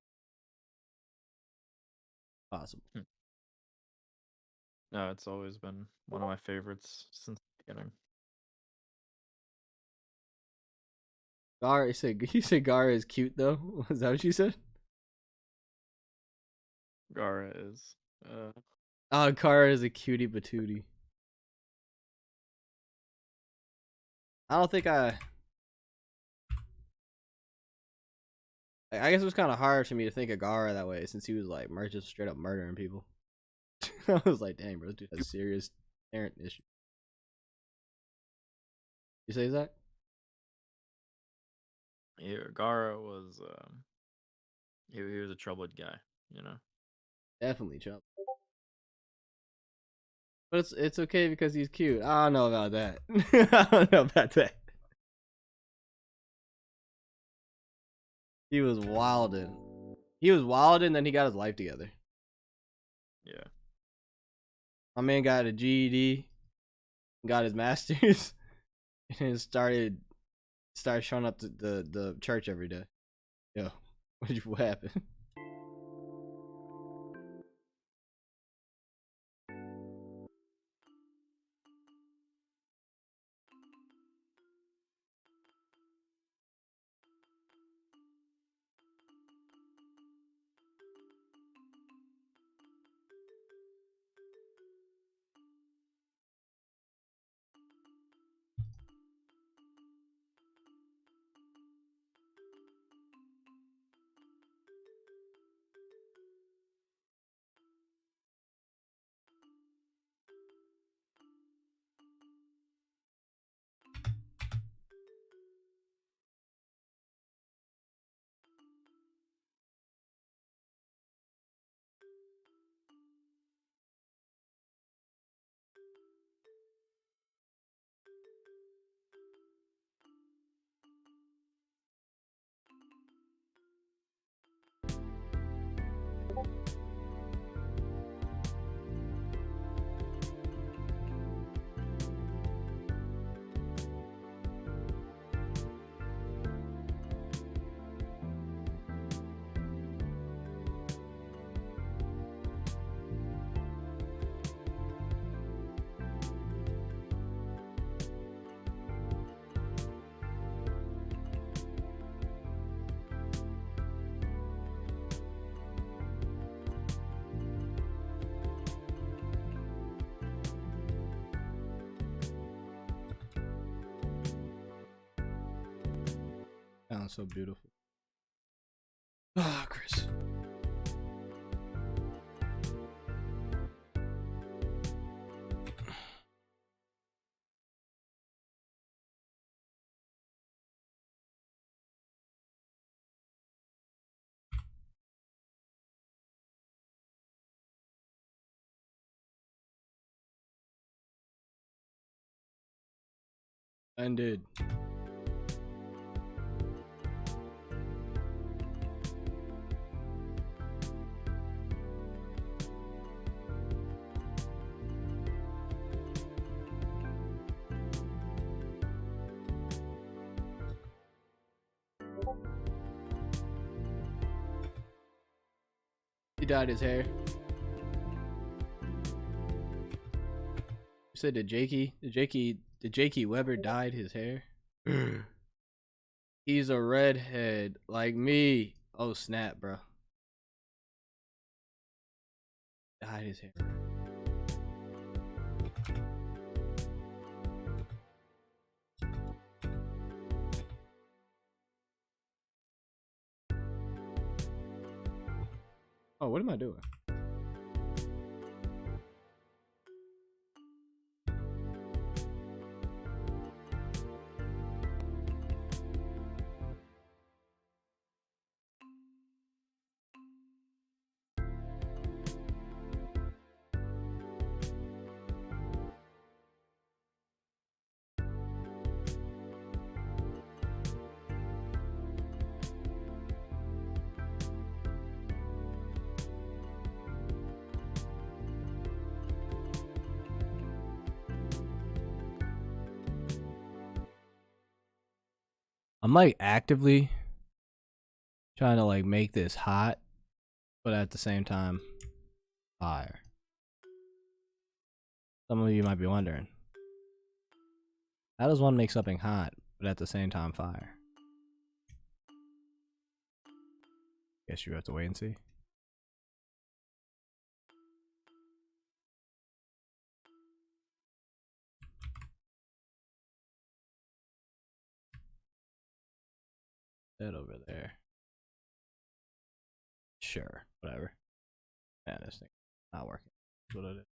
Possible. No, it's always been one of my favorites since the beginning. Gara, you said Gara is cute though. Is that what you said? Gara is. Oh, Gara is a cutie patootie. I don't think I guess it was kind of hard for me to think of Gara that way since he was like just straight up murdering people. I was like, dang, bro, this dude has serious parent issues. You say that? Yeah, Gara was. He was a troubled guy, you know. Definitely Trump. But it's okay because he's cute. I don't know about that. I don't know about that. He was wildin'. He was wildin', then he got his life together. Yeah. My man got a GED, got his master's, and started showing up to the church every day. Yo, what happened? sounds so beautiful. Ah, Chris. Ended. He dyed his hair. You said did Jakey Weber dyed his hair? He's a redhead like me. Oh snap, bro. Dyed his hair. Oh, what am I doing? I'm like actively trying to like make this hot, but at the same time, fire. Some of you might be wondering, how does one make something hot, but at the same time fire? Guess you have to wait and see. That over there. Sure, whatever. Yeah, this thing not working. That's what it is.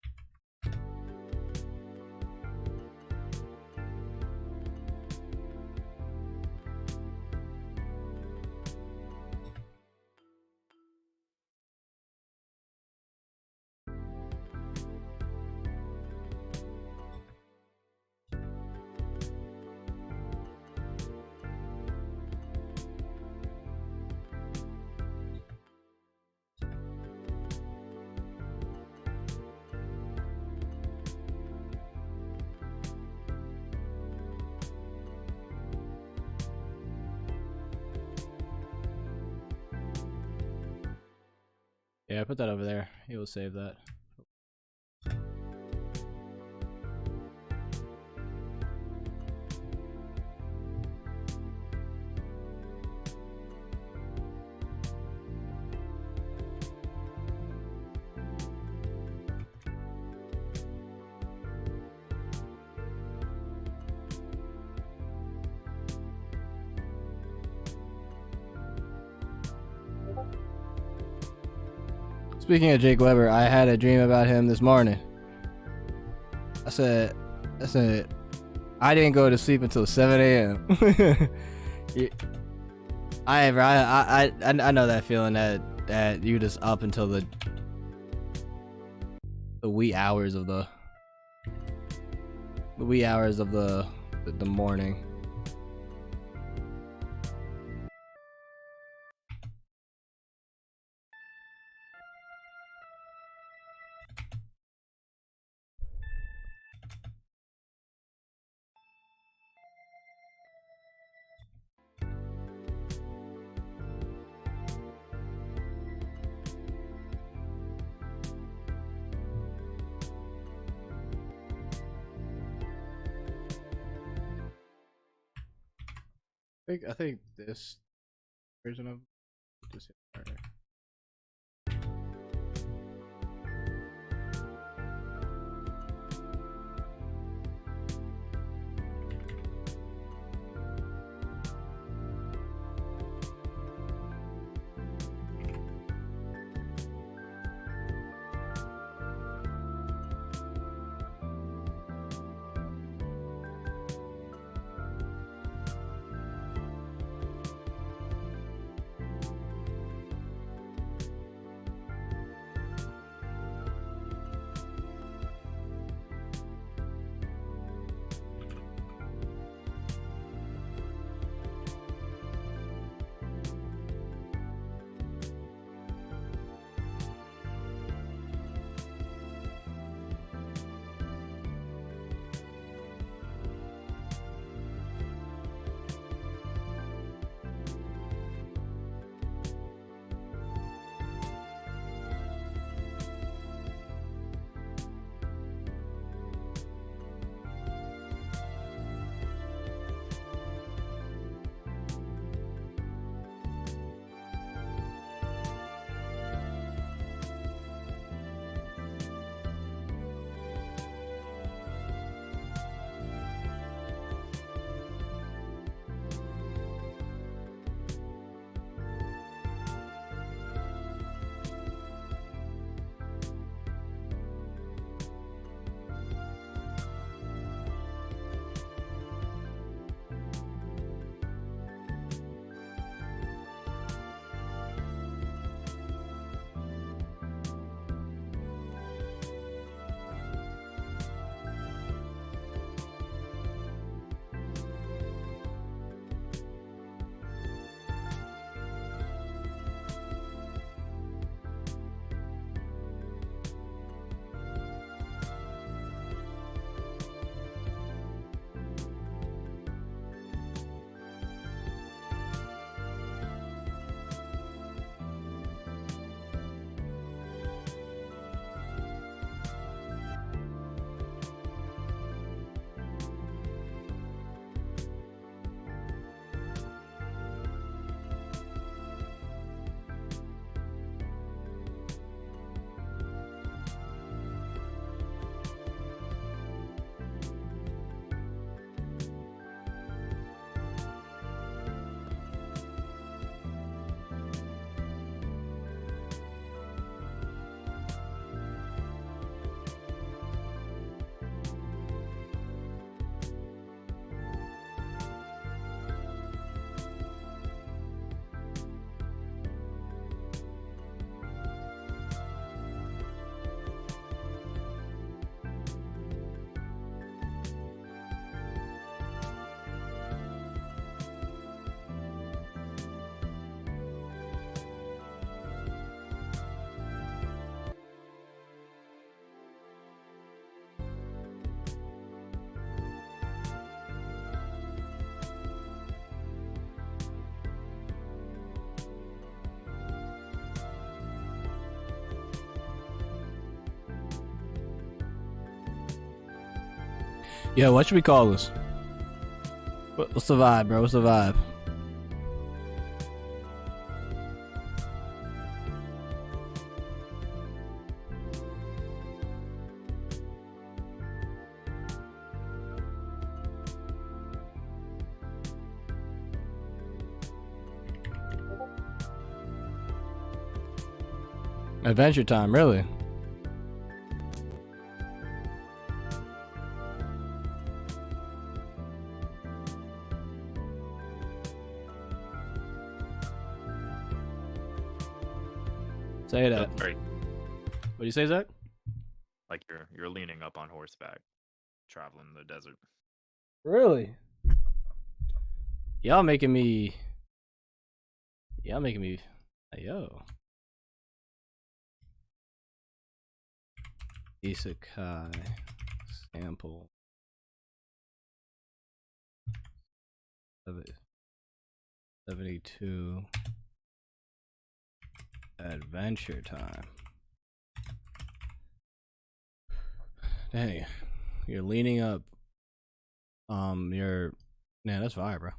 Yeah, put that over there. He will save that. Speaking of Jake Weber, I had a dream about him this morning. I said, I didn't go to sleep until 7 a.m. I know that feeling that you just up until the wee hours of the morning. I think this version of just hit harder. Yeah, what should we call this? What's the vibe, bro? What's the vibe? Adventure Time, really? Say that. That's very What do you say, Zach? like you're leaning up on horseback, traveling the desert. Really? Y'all making me. Y'all making me. Yo. Isekai sample. 72. Adventure Time. Dang, you're leaning up. You're. Yeah, that's fire, bro.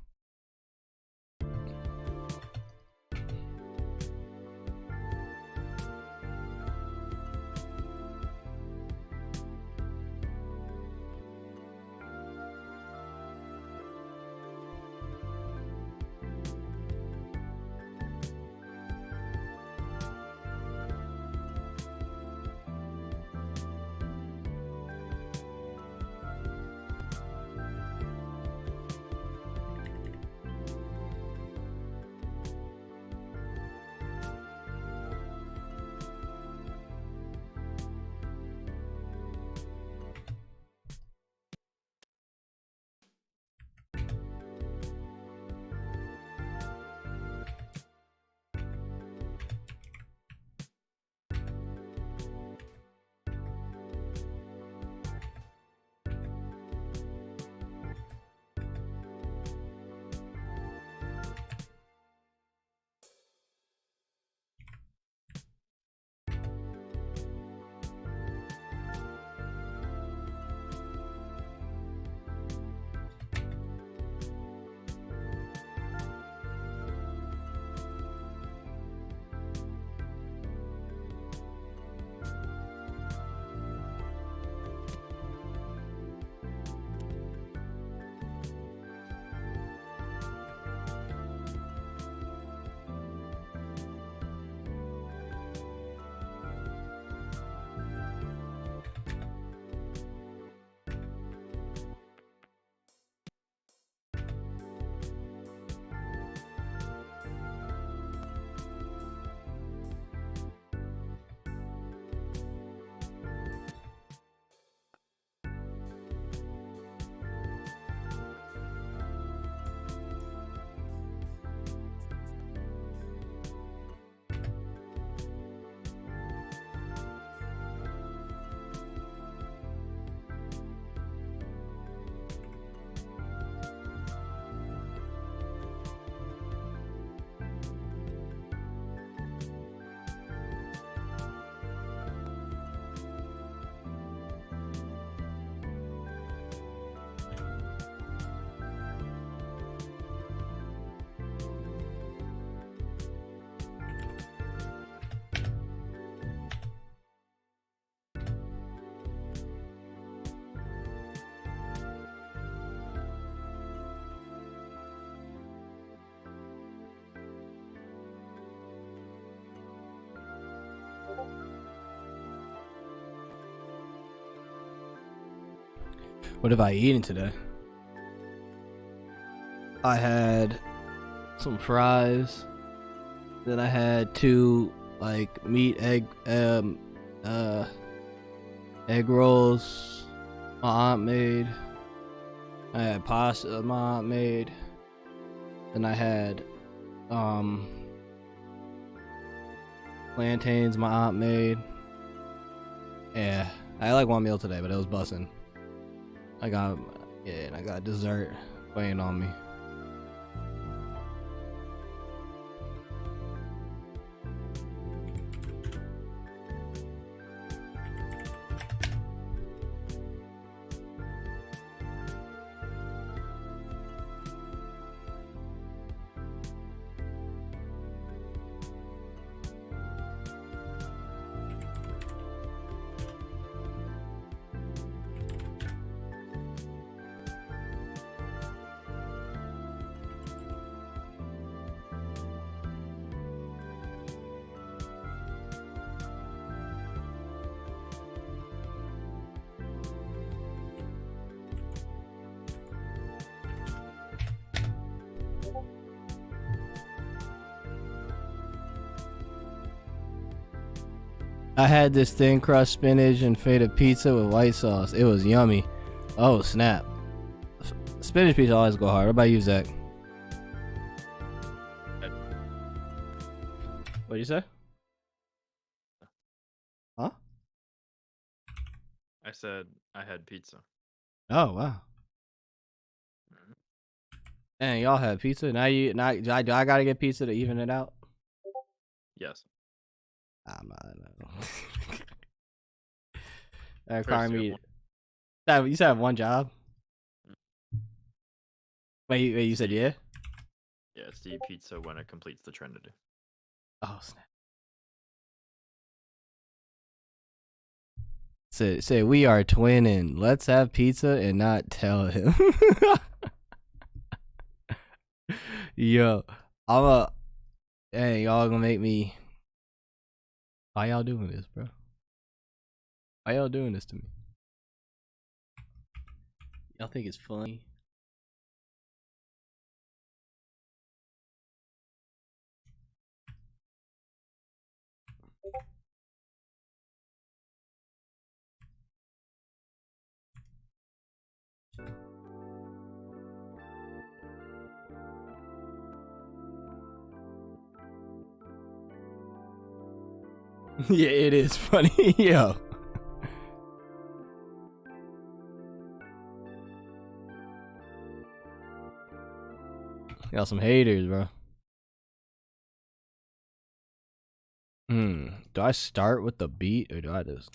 What have I eaten today? I had some fries. Then I had two like meat egg rolls my aunt made. I had pasta my aunt made. Then I had plantains my aunt made. Yeah, I had like one meal today, but it was bussin'. And I got dessert waiting on me. I had this thin crust spinach and feta pizza with white sauce. It was yummy. Oh snap! Spinach pizza always go hard. What about you, Zach? What'd you say? Huh? I said I had pizza. Oh wow. Mhm. And y'all had pizza. Now I gotta get pizza to even it out. Yes. I'm not. That Chris, require you have me. one. You said I have one job. Wait, you said Steve. yeah? Yeah, it's the pizza when it completes the Trinity. Oh snap! Say we are twinning. Let's have pizza and not tell him. Yo, I'm a. Hey, y'all gonna make me. Why y'all doing this, bro? Why y'all doing this to me? Y'all think it's funny? Yeah, it is funny. Yo. Y'all some haters, bro. Do I start with the beat or do I just?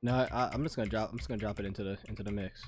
No, I'm just gonna drop. I'm just gonna drop it into the mix.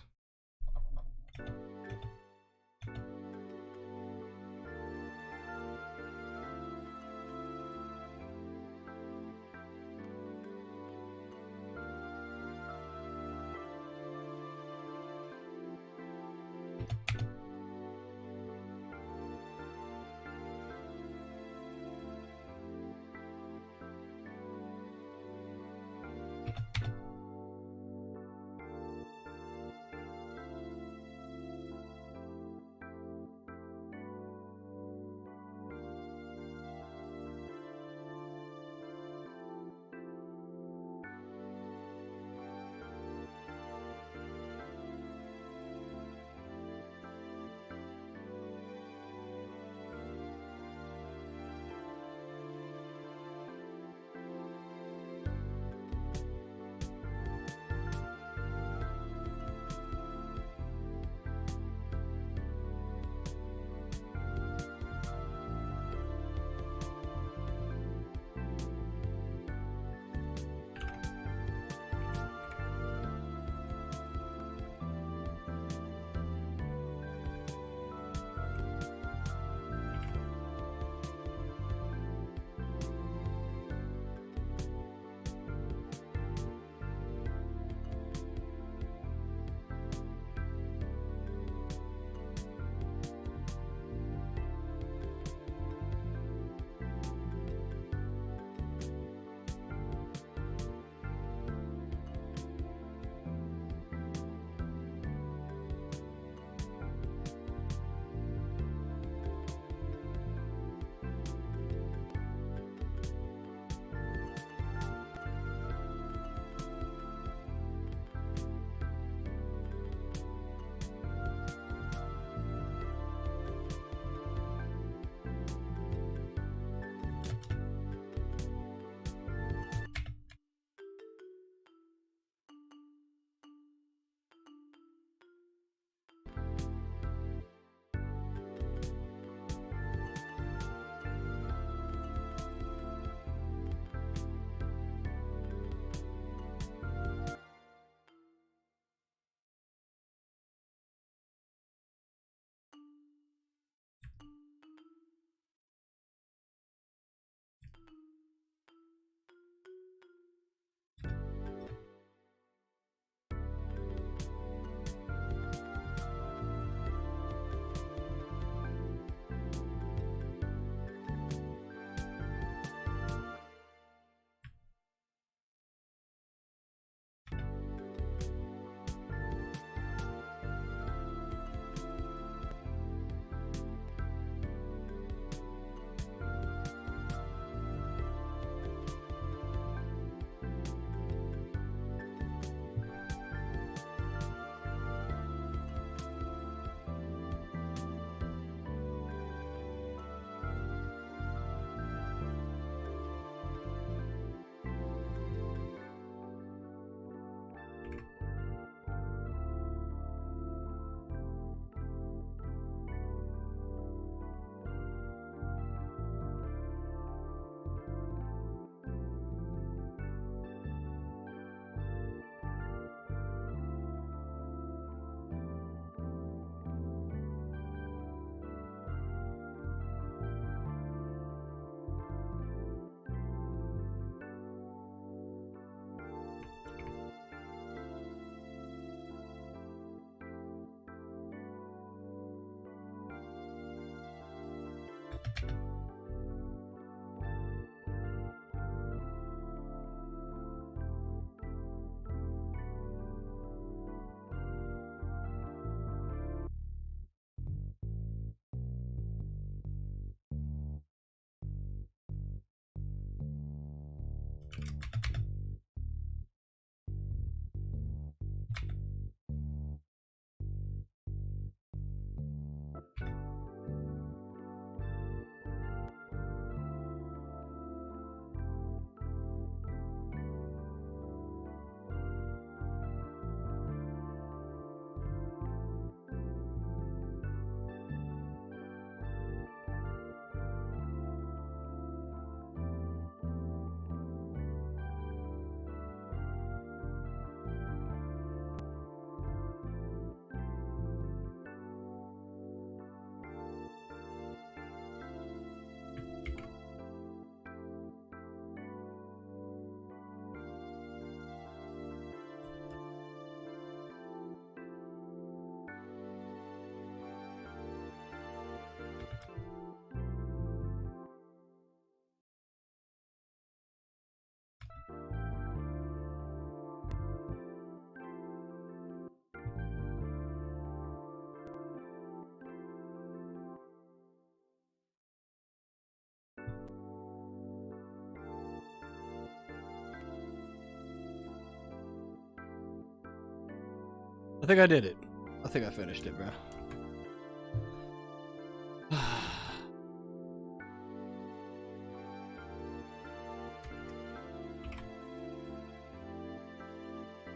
I think I did it. I think I finished it, bro.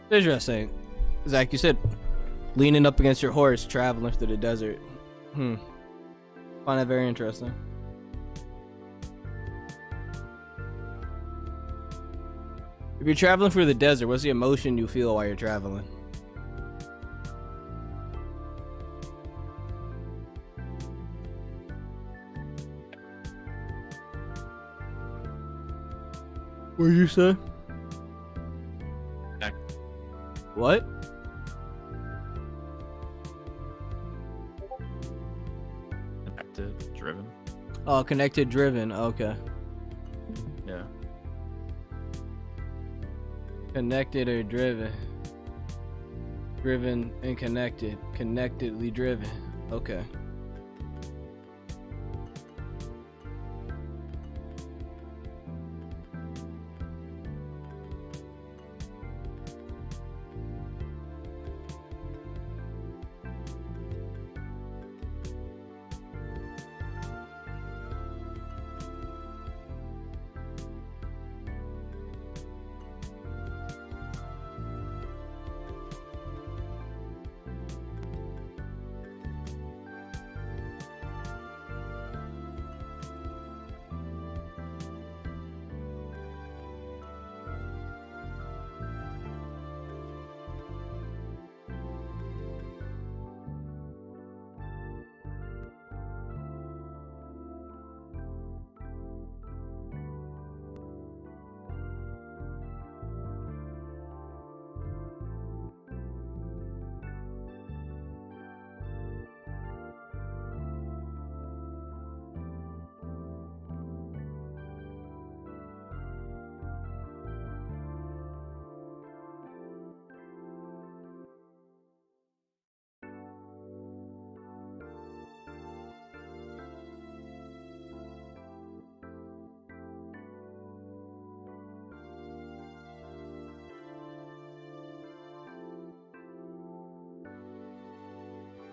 Interesting. Zach, you said leaning up against your horse, traveling through the desert. Find that very interesting. If you're traveling through the desert, what's the emotion you feel while you're traveling? What did you say? What? Connected, driven. Oh, connected, driven. Okay. Yeah. Connected or driven? Driven and connected. Connectedly driven. Okay.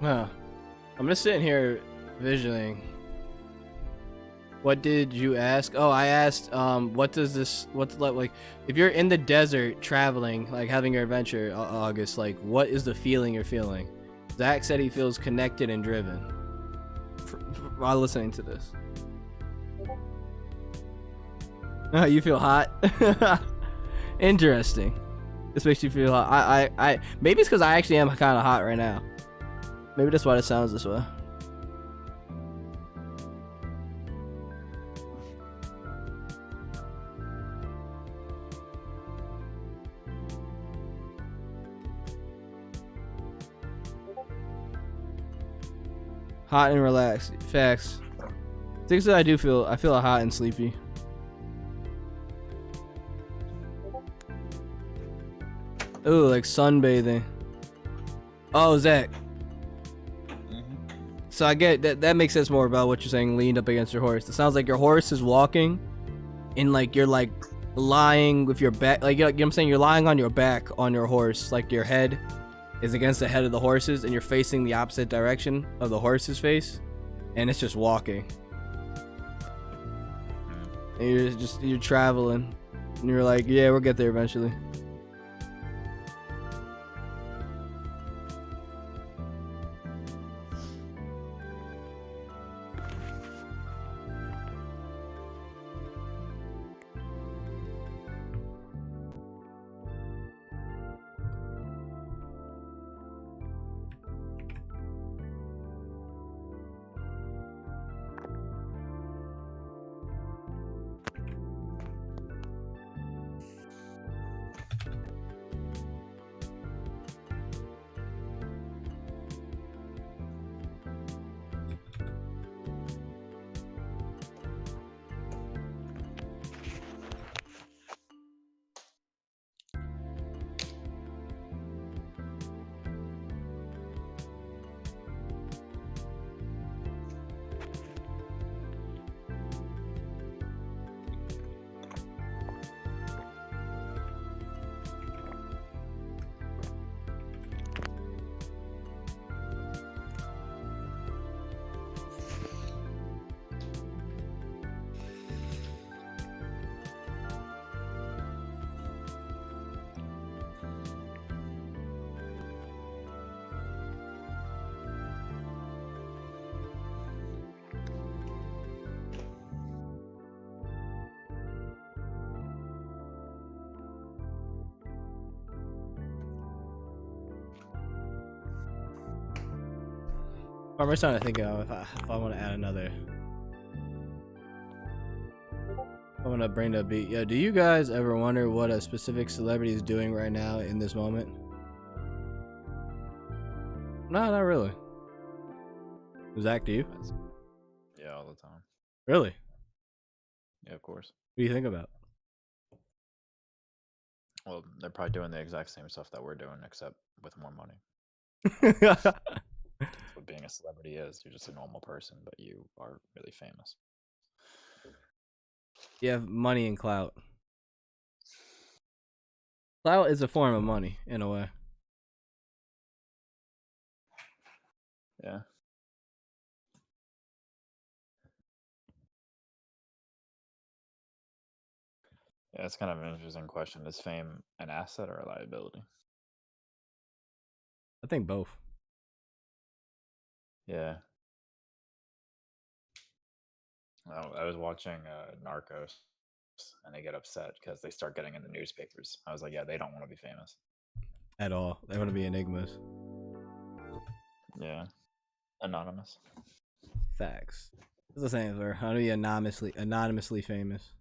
Huh. I'm just sitting here visioning. What did you ask? Oh, I asked, what does this, what's like, if you're in the desert traveling, like having your adventure, August, like, what is the feeling you're feeling? Zach said he feels connected and driven while listening to this. You feel hot? Interesting. This makes you feel hot. I maybe it's because I actually am kind of hot right now. Maybe that's why it sounds this way. Hot and relaxed. Facts. Seriously, I feel hot and sleepy. Ooh, like sunbathing. Oh, Zach. So I get that. That makes sense more about what you're saying. Leaned up against your horse. It sounds like your horse is walking, and like you're like lying with your back. Like you know what I'm saying, you're lying on your back on your horse. Like your head is against the head of the horse's, and you're facing the opposite direction of the horse's face, and it's just walking. And you're traveling, and you're like, yeah, we'll get there eventually. I'm just trying to think of if I want to add another. I want to bring the beat. Yeah, do you guys ever wonder what a specific celebrity is doing right now in this moment? No, not really. Zach, do you? Yeah, all the time. Really? Yeah, of course. What do you think about? Well, they're probably doing the exact same stuff that we're doing, except with more money. That's what being a celebrity is. You're just a normal person, but you are really famous. You have money and clout. Clout is a form of money, in a way. Yeah. Yeah, it's kind of an interesting question. Is fame an asset or a liability? I think both. Yeah. I was watching Narcos, and they get upset because they start getting in the newspapers. I was like, yeah, they don't want to be famous. At all. They want to be enigmas. Yeah. Anonymous. Facts. That's the same for how to be anonymously famous.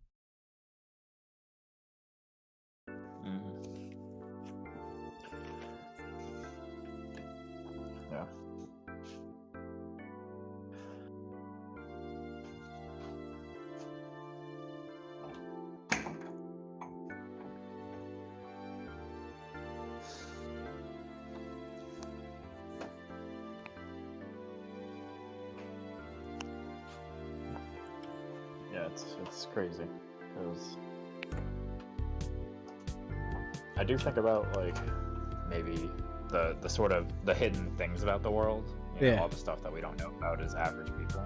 Yeah. Yeah, it's crazy because I do think about like maybe the sort of the hidden things about the world. You know, Yeah. all the stuff that we don't know about as average people.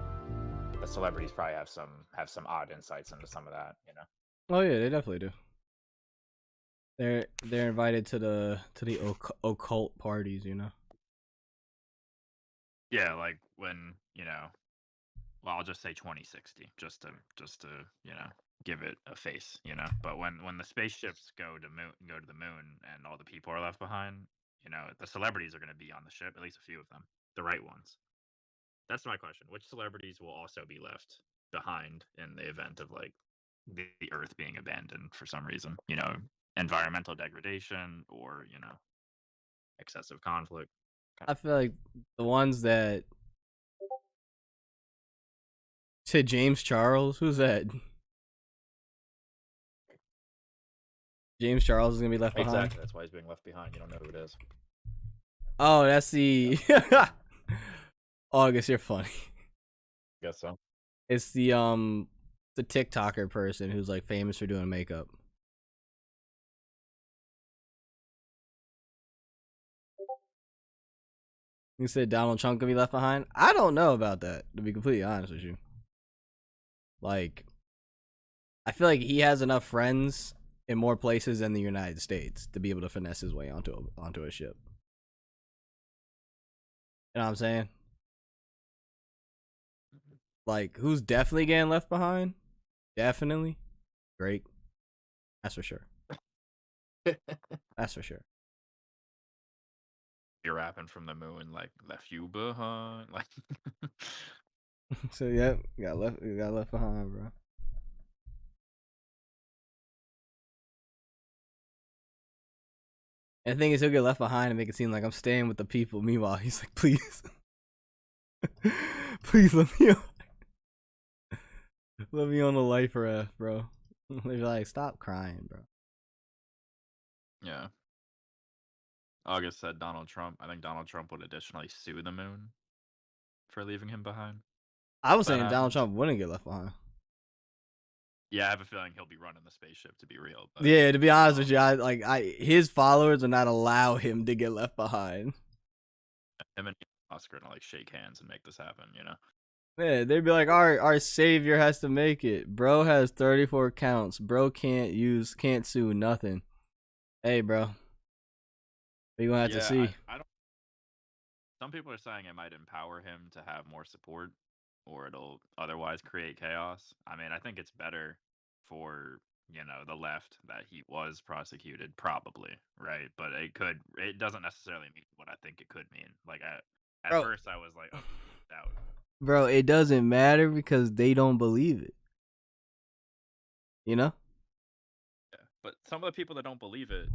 The celebrities probably have some odd insights into some of that. You know. Oh yeah, they definitely do. They're invited to the occult parties, you know. Yeah, like when well, I'll just say 2060, just to give it a face, But when the spaceships go to the moon and all the people are left behind, the celebrities are going to be on the ship, at least a few of them, the right ones. That's my question. Which celebrities will also be left behind in the event of like the Earth being abandoned for some reason? Environmental degradation or excessive conflict. I feel like the ones that To James Charles, who's that? James Charles is gonna be left behind. Exactly. That's why he's being left behind. You don't know who it is. Oh, that's the. August, you're funny. Guess so. It's the TikToker person who's like famous for doing makeup. You said Donald Trump could be left behind? I don't know about that, to be completely honest with you. Like, I feel like he has enough friends in more places than the United States to be able to finesse his way onto a ship. You know what I'm saying? Like, who's definitely getting left behind? Definitely Drake. That's for sure. That's for sure. You're rapping from the moon, like left you behind, like. So yeah, got left behind, bro. And the thing is, he'll get left behind and make it seem like I'm staying with the people. Meanwhile, he's like, please, please let me on. Let me on the life raft, bro. They're like, stop crying, bro. Yeah. August said Donald Trump. I think Donald Trump would additionally sue the moon for leaving him behind. I was That saying Donald happens. Trump wouldn't get left behind. Yeah, I have a feeling he'll be running the spaceship, to be real. But, Yeah, to be honest with you, his followers would not allow him to get left behind. him and Oscar gonna like shake hands and make this happen, you know? Yeah, they'd be like, our savior has to make it. Bro has 34 counts. Bro can't sue nothing. Hey, bro. We gonna have to see. I don't. Some people are saying it might empower him to have more support, or it'll otherwise create chaos. I mean, I think it's better for the left that he was prosecuted, probably, right? But it doesn't necessarily mean what I think it could mean. Like at Bro. first, I was like, oh, doubt. Bro, it doesn't matter because they don't believe it. You know? Yeah. But some of the people that don't believe it,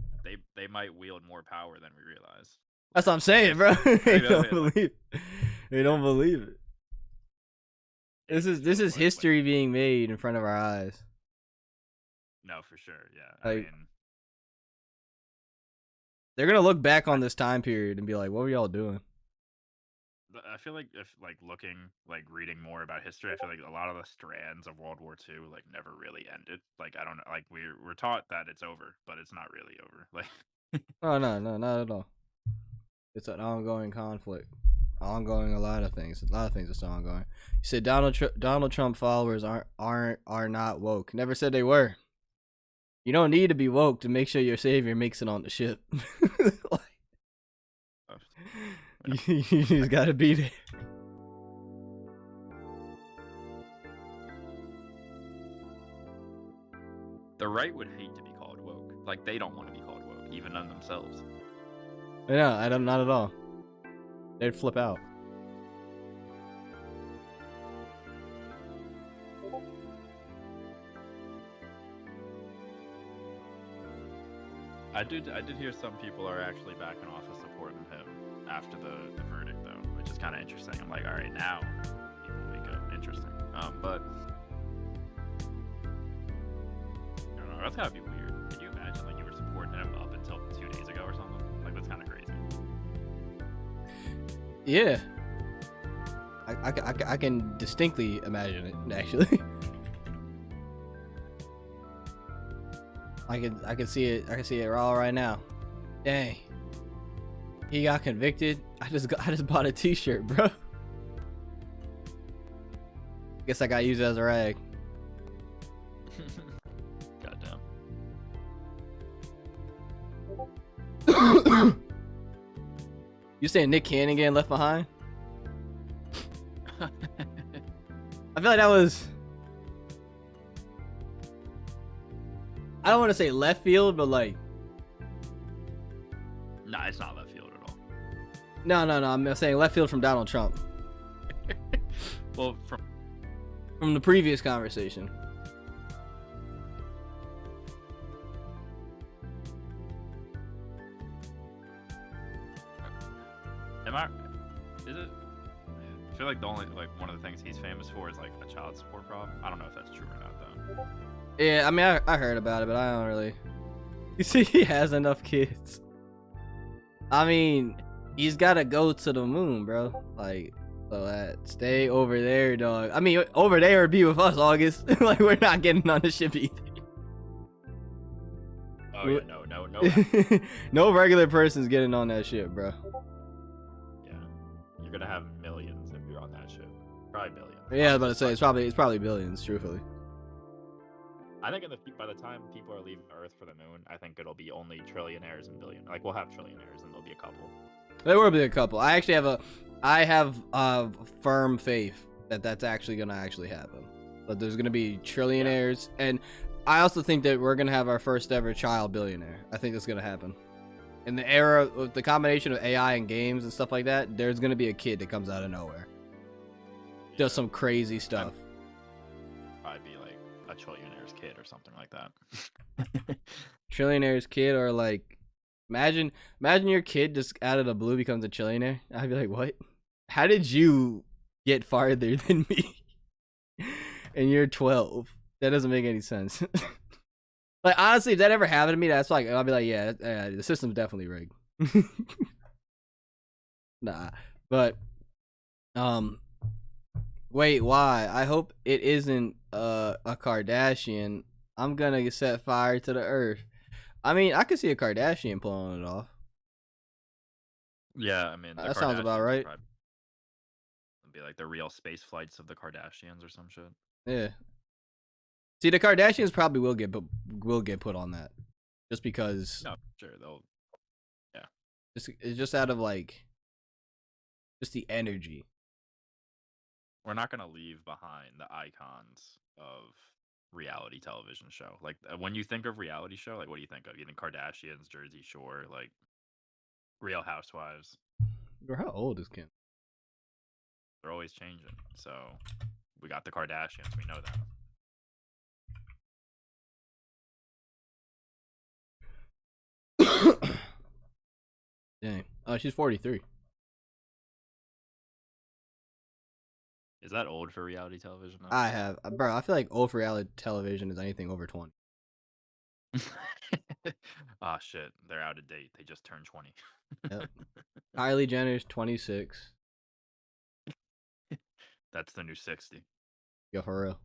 they might wield more power than we realize. That's what I'm saying, bro. They don't Like, believe it. They don't believe it. This is history being made in front of our eyes. No, for sure. Yeah. Like, I mean, they're gonna look back on this time period and be like, "What were y'all doing?" I feel like if reading more about history, I feel like a lot of the strands of World War II like never really ended. Like I don't know, like we're taught that it's over, but it's not really over. Like Oh no, not at all. It's an ongoing conflict, ongoing a lot of things are still ongoing. You said Donald Trump followers are not woke. Never said they were. You don't need to be woke to make sure your savior makes it on the ship. You just gotta be there. the right would hate to be called woke. Like they don't want to be called woke, even on themselves. Yeah, I don't, not at all. They'd flip out. I did hear some people are actually backing off of supporting him after the verdict though, which is kind of interesting. I'm like, all right, now people wake up. Interesting. But I don't know. That's gotta be weird. Can you imagine like you were supporting him up until 2 days ago or something? Like that's kind of crazy. Yeah. I can distinctly imagine it, actually. I can see it. I can see it all right now. Dang. He got convicted. I just bought a t-shirt, bro. Guess I got used as a rag. Goddamn. You saying Nick Cannon getting left behind? I feel like that was, I don't want to say left field, but like, Nah, it's not left field at all. no, I'm saying left field from Donald Trump. Well, From the previous conversation. is it I feel like the only one of the things he's famous for is like a child support problem. I don't know if that's true or not though. Yeah, I mean, I heard about it, but I don't really. You see, he has enough kids. I mean, he's gotta go to the moon, bro. Like, so that stay over there, dog. I mean, over there or be with us, August. Like, we're not getting on the ship either. Oh yeah, no. No regular person's getting on that ship, bro. Yeah, you're gonna have millions if you're on that ship. Probably billions. Yeah, I was about to say it's probably billions, truthfully. I think by the time people are leaving Earth for the moon, I think it'll be only trillionaires and billionaires. Like we'll have trillionaires and there'll be a couple. There will be a couple. I have firm faith that that's actually gonna happen. But there's gonna be trillionaires, and I also think that we're gonna have our first ever child billionaire. I think that's gonna happen. In the era with the combination of AI and games and stuff like that, there's gonna be a kid that comes out of nowhere. Does some crazy stuff. Probably be like a trillionaire's kid or something like that. Trillionaire's kid, or like, imagine your kid just out of the blue becomes a trillionaire. I'd be like, what? How did you get farther than me? And you're 12. That doesn't make any sense. Like, honestly, if that ever happened to me, that's like, I'll be like, yeah, the system's definitely rigged. Nah, but wait, why? I hope it isn't a Kardashian. I'm gonna set fire to the earth. I mean, I could see a Kardashian pulling it off. Yeah, I mean That sounds about right. It'd be like the real space flights of the Kardashians or some shit. Yeah. See, the Kardashians probably will get put on that, just because. No, sure they'll. Yeah. It's just out of like, just the energy. We're not gonna leave behind the icons of reality television show. Like when you think of reality show, like what do you think of? You think Kardashians, Jersey Shore, like Real Housewives? Bro, how old is Kim? They're always changing. So we got the Kardashians. We know that. Dang. Oh, she's 43. Is that old for reality television? Bro, I feel like old for reality television is anything over 20. Ah, shit. They're out of date. They just turned 20. Yep. Kylie Jenner's 26. That's the new 60. Yo, for real.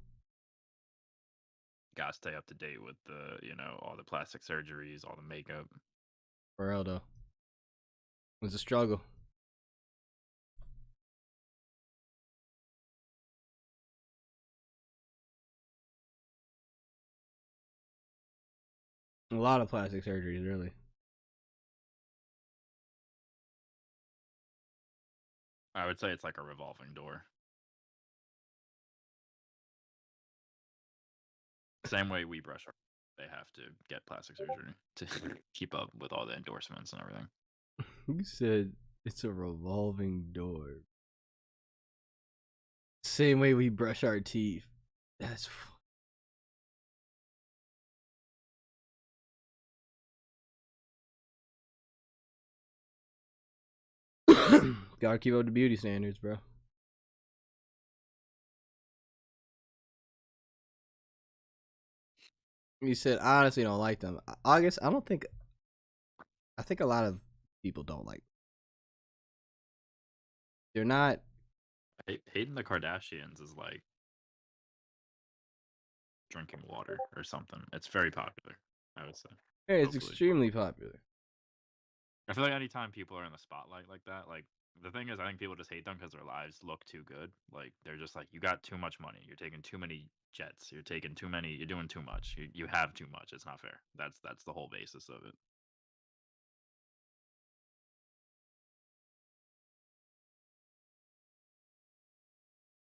Gotta stay up to date with all the plastic surgeries, all the makeup. For real, though. It's a struggle. A lot of plastic surgeries, really. I would say it's like a revolving door. Same way we brush our, they have to get plastic surgery to keep up with all the endorsements and everything. You said it's a revolving door. Same way we brush our teeth. That's gotta keep up the beauty standards, bro. You said I honestly don't like them. August, I think a lot of people don't like them. They're not. Hating the Kardashians is like drinking water or something. It's very popular, I would say. It's extremely popular. I feel like anytime people are in the spotlight like that, like the thing is, I think people just hate them because their lives look too good. Like they're just like, you got too much money, you're taking too many jets, you're taking too many, you're doing too much, you have too much. It's not fair. That's the whole basis of it.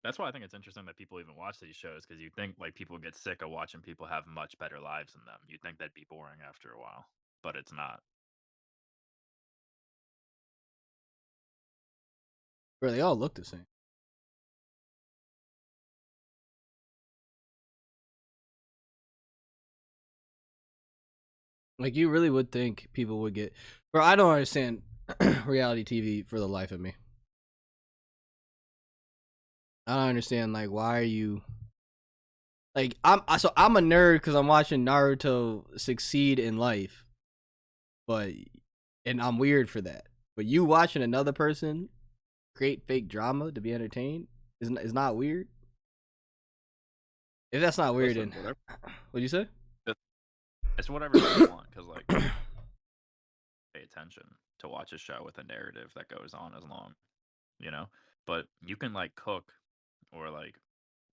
That's why I think it's interesting that people even watch these shows, because you think like people get sick of watching people have much better lives than them. You think that'd be boring after a while, but it's not. Bro, they all look the same. Like, you really would think people would get. Bro, I don't understand reality TV for the life of me. I don't understand. Like, why are you like? I'm a nerd because I'm watching Naruto succeed in life, but and I'm weird for that. But you watching another person create fake drama to be entertained is not weird. If that's not weird, Listen, then whatever. what'd you say? It's whatever you want, because like pay attention to watch a show with a narrative that goes on as long, you know. But you can like cook or like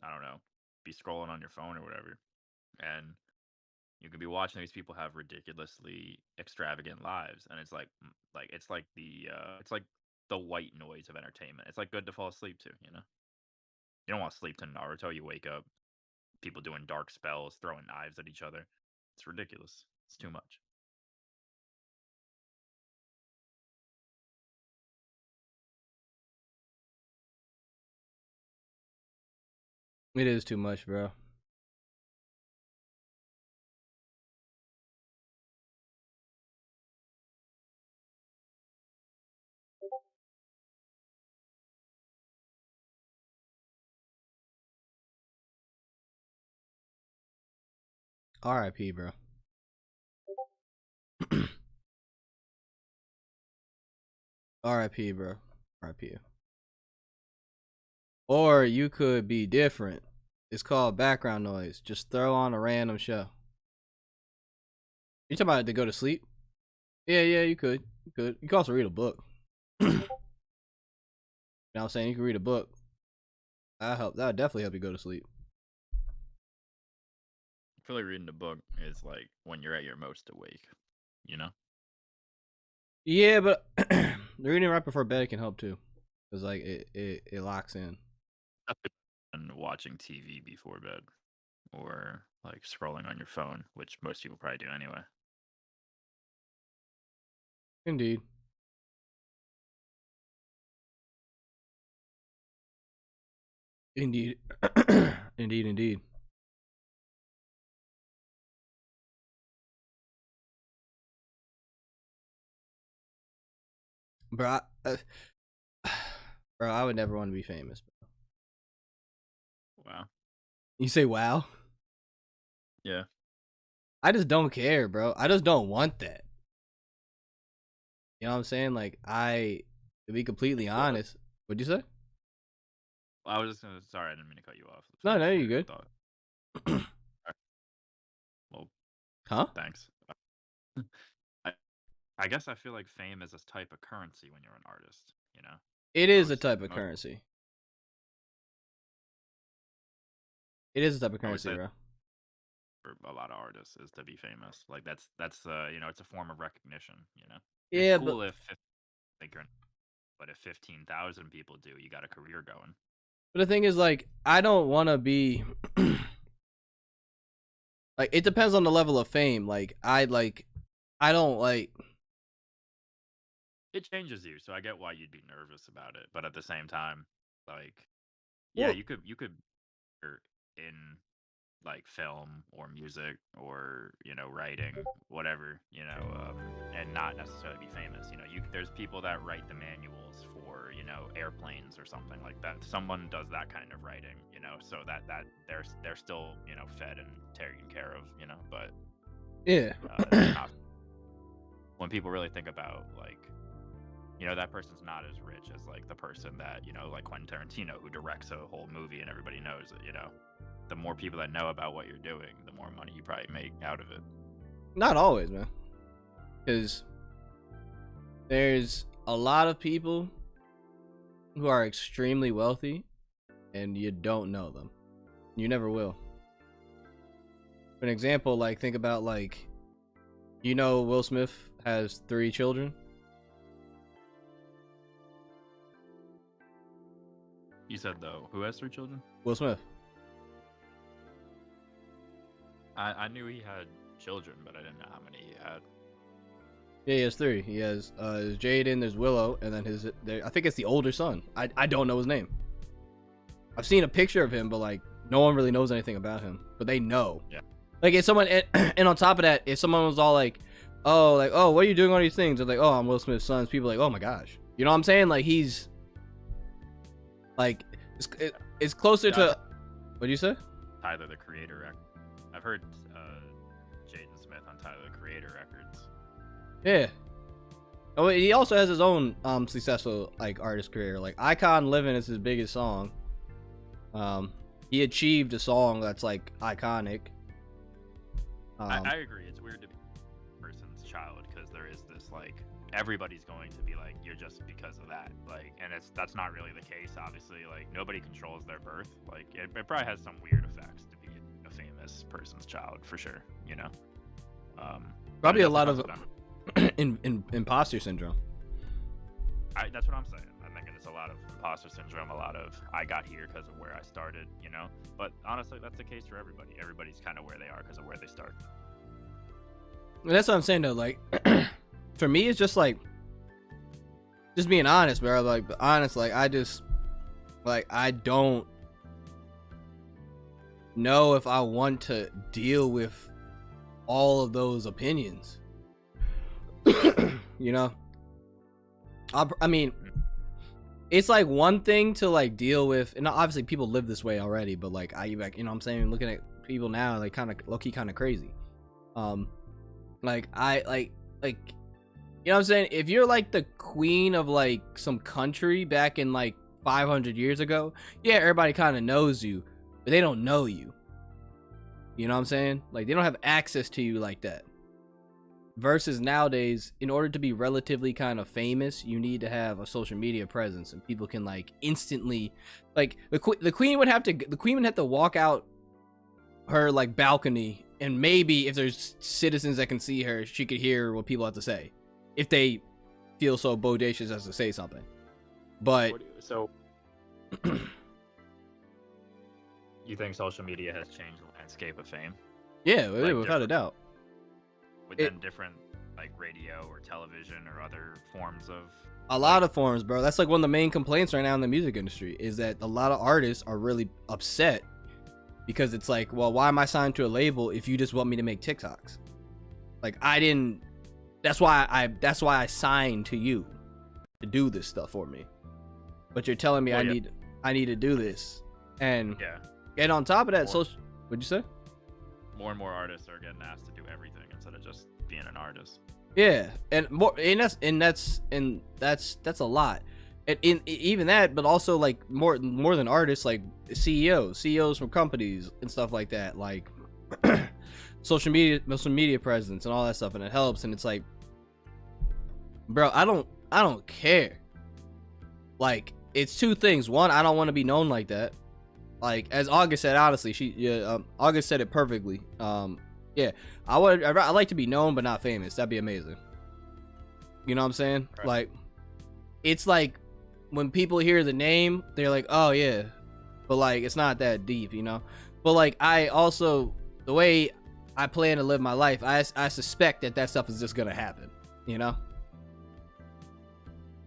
I don't know, be scrolling on your phone or whatever, and you can be watching these people have ridiculously extravagant lives, and it's like the white noise of entertainment. It's like good to fall asleep to, you know. You don't want to sleep to Naruto. You wake up, people doing dark spells, throwing knives at each other. It's ridiculous. It's too much. It is too much, bro. R.I.P., bro. R.I.P., bro. R.I.P. Or you could be different. It's called background noise. Just throw on a random show. You talking about to go to sleep? Yeah, you could. You could. You could also read a book. You know what I'm saying? You can read a book. That would definitely help you go to sleep. I feel like reading a book is like when you're at your most awake, you know? Yeah, but reading right before bed can help too. Cause like it locks in. And watching TV before bed or like scrolling on your phone, which most people probably do anyway. Indeed. Indeed. Indeed. Bro, bro, I would never want to be famous. Bro. Wow. You say wow? Yeah. I just don't care, bro. I just don't want that. You know what I'm saying? Like, to be completely honest, what'd you say? Well, I was just gonna. Sorry, I didn't mean to cut you off. No, Finish you your good. thought. Well, Huh? thanks. I, I guess I feel like fame is a type of currency when you're an artist. You know, It is a most type of most currency. It is a type of I would currency, say bro. for a lot of artists is to be famous. Like that's you know, it's a form of recognition. You know, it's Yeah, but cool if like you're, but if 15,000 people do, you got a career going. the thing is, like, I don't want to be like. It depends on the level of fame. Like, I don't like. It changes you, so I get why you'd be nervous about it. But at the same time, like, yeah, Well, you could in like film or music or writing, whatever, and not necessarily be famous. There's people that write the manuals for airplanes or something like that. Someone does that kind of writing, so that they're still fed and taken care of, but yeah. not, when people really think about like that person's not as rich as like the person that like Quentin Tarantino, who directs a whole movie and everybody knows it. The more people that know about what you're doing, the more money you probably make out of it. Not always, man. Because there's a lot of people who are extremely wealthy and you don't know them. You never will. For an example, like, think about, like, Will Smith has 3 children. You said, though, who has 3 children? Will Smith. I knew he had children, but I didn't know how many he had. Yeah, he has 3. He has Jaden, there's Willow, and then I think it's the older son. I don't know his name. I've seen a picture of him, but like no one really knows anything about him. But they know. Yeah. Like if someone and on top of that, if someone was all like, oh, what are you doing all these things? They're like, oh, I'm Will Smith's son. People are like, oh my gosh. You know what I'm saying? Like he's like it's closer Yeah, to. What do you say? Tyler the Creator record. I've heard Jaden Smith on Tyler the Creator records. Yeah. Oh, he also has his own successful like artist career. Like Icon Living is his biggest song. He achieved a song that's like iconic. I agree. It's weird to be a person's child because there is this like everybody's going to be like you're just because of that. Like, and that's not really the case. Obviously, like nobody controls their birth. Like it probably has some weird effects to be a famous person's child for sure. You know. Probably a lot that's of what I'm- imposter syndrome. that's what I'm saying. I'm thinking it's a lot of imposter syndrome, a lot of I got here because of where I started, you know. But honestly, that's the case for everybody. Everybody's kind of where they are because of where they start. And that's what I'm saying though. Like, for me, it's just like, just being honest, bro. Like, honest. Like, I just, like, I don't know if I want to deal with all of those opinions. You know, I mean, it's like one thing to like deal with, and obviously people live this way already, but like you know what I'm saying, looking at people now, like kind of low-key kind of crazy. Like I like you know what I'm saying, if you're like the queen of like some country back in like 500 years ago, yeah, everybody kind of knows you, but they don't know you. You know what I'm saying? Like they don't have access to you like that. Versus nowadays, in order to be relatively kind of famous, you need to have a social media presence, and people can like instantly, like the queen would have to walk out her like balcony, and maybe if there's citizens that can see her, she could hear what people have to say, if they feel so bodacious as to say something. But So, you think social media has changed the landscape of fame? yeah, Like without a doubt. Within different like radio or television or other forms of A lot of forms, bro. That's like one of the main complaints right now in the music industry, is that a lot of artists are really upset because it's like, well, why am I signed to a label if you just want me to make TikToks? Like I didn't. That's why I signed to you to do this stuff for me. But you're telling me Well, I need to do this, and yeah. and on top of that, More- social. What'd you say? More and more artists are getting asked to do everything instead of just being an artist. Yeah, and more, and that's a lot, and even that, but also like more than artists, like CEOs from companies and stuff like that, like social media presence and all that stuff, and it helps. And it's like, bro, I don't care. Like, it's two things. One, I don't want to be known like that. Like, as August said, honestly, August said it perfectly. Yeah, I'd like to be known but not famous. That'd be amazing. You know what I'm saying? Right. Like, it's like when people hear the name, they're like, oh yeah, but like it's not that deep, you know. But like, I also, the way I plan to live my life, I suspect that stuff is just gonna happen, you know.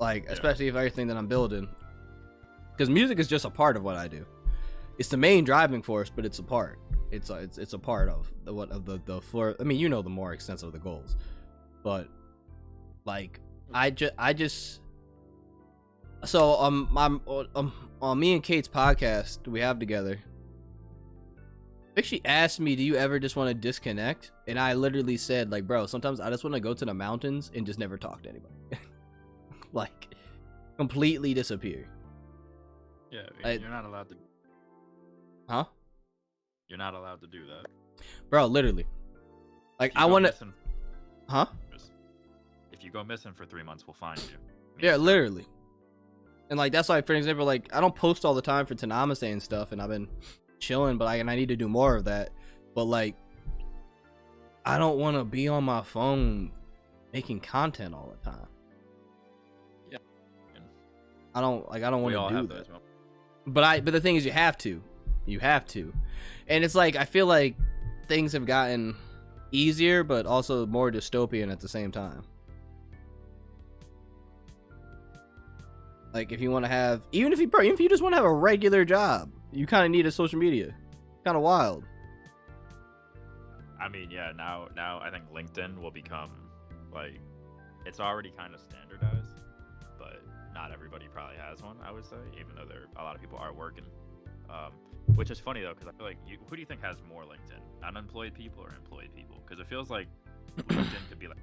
Like, especially if everything that I'm building, because music is just a part of what I do. It's the main driving force, but it's a part. It's a part of the floor. I mean, you know, the more extensive the goals, but like I just so on me and Kate's podcast we have together, I think she asked me, do you ever just want to disconnect? And I literally said, like, bro, sometimes I just want to go to the mountains and just never talk to anybody. Like, completely disappear. Yeah, you're not allowed to. Huh? You're not allowed to do that. Bro, literally. Like, If you I go want to. missing- Huh? If you go missing for 3 months, we'll find you. Yeah, literally. And like, that's why, for example, like, I don't post all the time for Tanamase and stuff, and I've been chilling, but I need to do more of that. But like, I don't want to be on my phone making content all the time. Yeah. I don't want We all to do have that. those moments. But the thing is, you have to, and it's like, I feel like things have gotten easier, but also more dystopian at the same time. Like, if you want to have, even if you just want to have a regular job, you kind of need a social media. Kind of wild. I mean, yeah. Now I think LinkedIn will become like, it's already kind of standardized, but not everybody probably has one. I would say, even though a lot of people are working. Which is funny though, because I feel like who do you think has more LinkedIn? Unemployed people or employed people? Because it feels like LinkedIn could be like,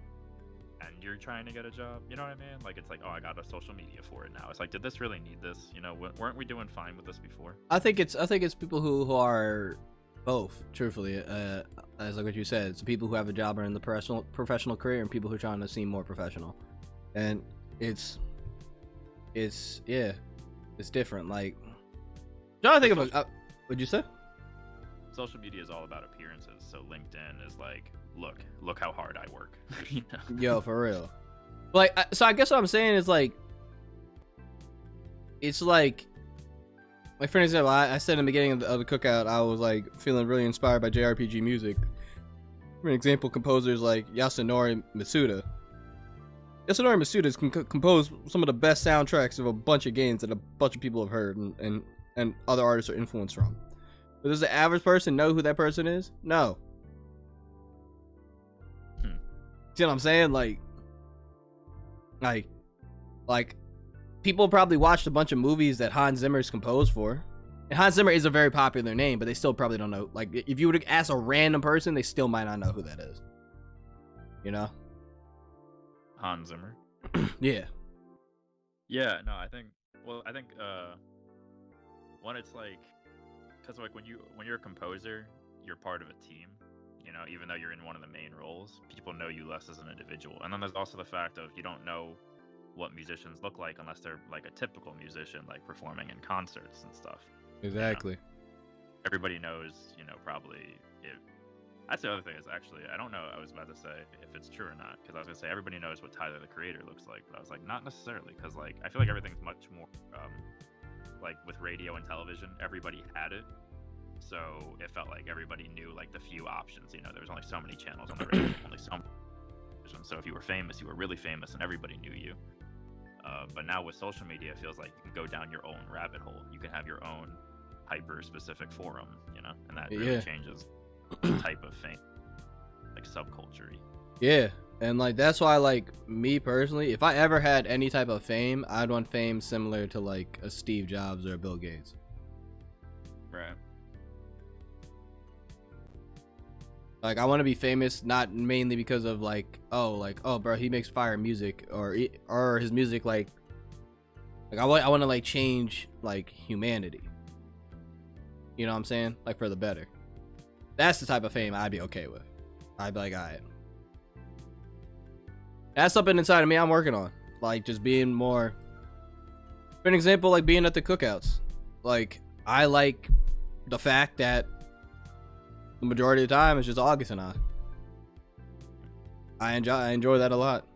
and you're trying to get a job. You know what I mean? Like it's like, oh, I got a social media for it now. It's like, did this really need this? You know, weren't we doing fine with this before? I think it's people who are both. Truthfully, as like what you said, it's people who have a job or in the professional career, and people who are trying to seem more professional. And it's different. Like, trying to think of what'd you say? Social media is all about appearances. So LinkedIn is like, look how hard I work. You know? Yo, for real. Like, so I guess what I'm saying is like, it's like for example, I said in the beginning of the cookout, I was like feeling really inspired by JRPG music. For example, composers like Yasunori Mitsuda. Yasunori Mitsuda can compose some of the best soundtracks of a bunch of games that a bunch of people have heard and other artists are influenced from. But does the average person know who that person is? No. See what I'm saying? Like people probably watched a bunch of movies that Hans Zimmer's composed for. And Hans Zimmer is a very popular name, but they still probably don't know. Like, if you would ask a random person, they still might not know who that is. You know? Hans Zimmer. Yeah. Yeah, no, I think one, it's like, because like when you're a composer, you're part of a team. You know, even though you're in one of the main roles, people know you less as an individual. And then there's also the fact of you don't know what musicians look like unless they're like a typical musician, like performing in concerts and stuff. Exactly. You know? Everybody knows, you know, probably if that's the other thing is actually, I don't know, I was about to say if it's true or not, because I was gonna say everybody knows what Tyler the Creator looks like, but I was like, not necessarily, because like I feel like everything's much more like with radio and television, everybody had it. So it felt like everybody knew like the few options. You know, there was only so many channels on the radio, only so many. So if you were famous, you were really famous, and everybody knew you. But now with social media, it feels like you can go down your own rabbit hole. You can have your own hyper-specific forum, you know, and that really changes the type of fame, like subculture-y. Yeah, and like that's why, like me personally, if I ever had any type of fame, I'd want fame similar to like a Steve Jobs or a Bill Gates. Right. Like, I want to be famous not mainly because of like, oh bro, he makes fire music, or his music like I want to like change like humanity. You know what I'm saying? Like for the better. That's the type of fame I'd be okay with. I'd be like, all right. That's something inside of me I'm working on. Like just being more. For an example, like being at the cookouts. Like I like the fact that the majority of the time it's just August and I enjoy that a lot.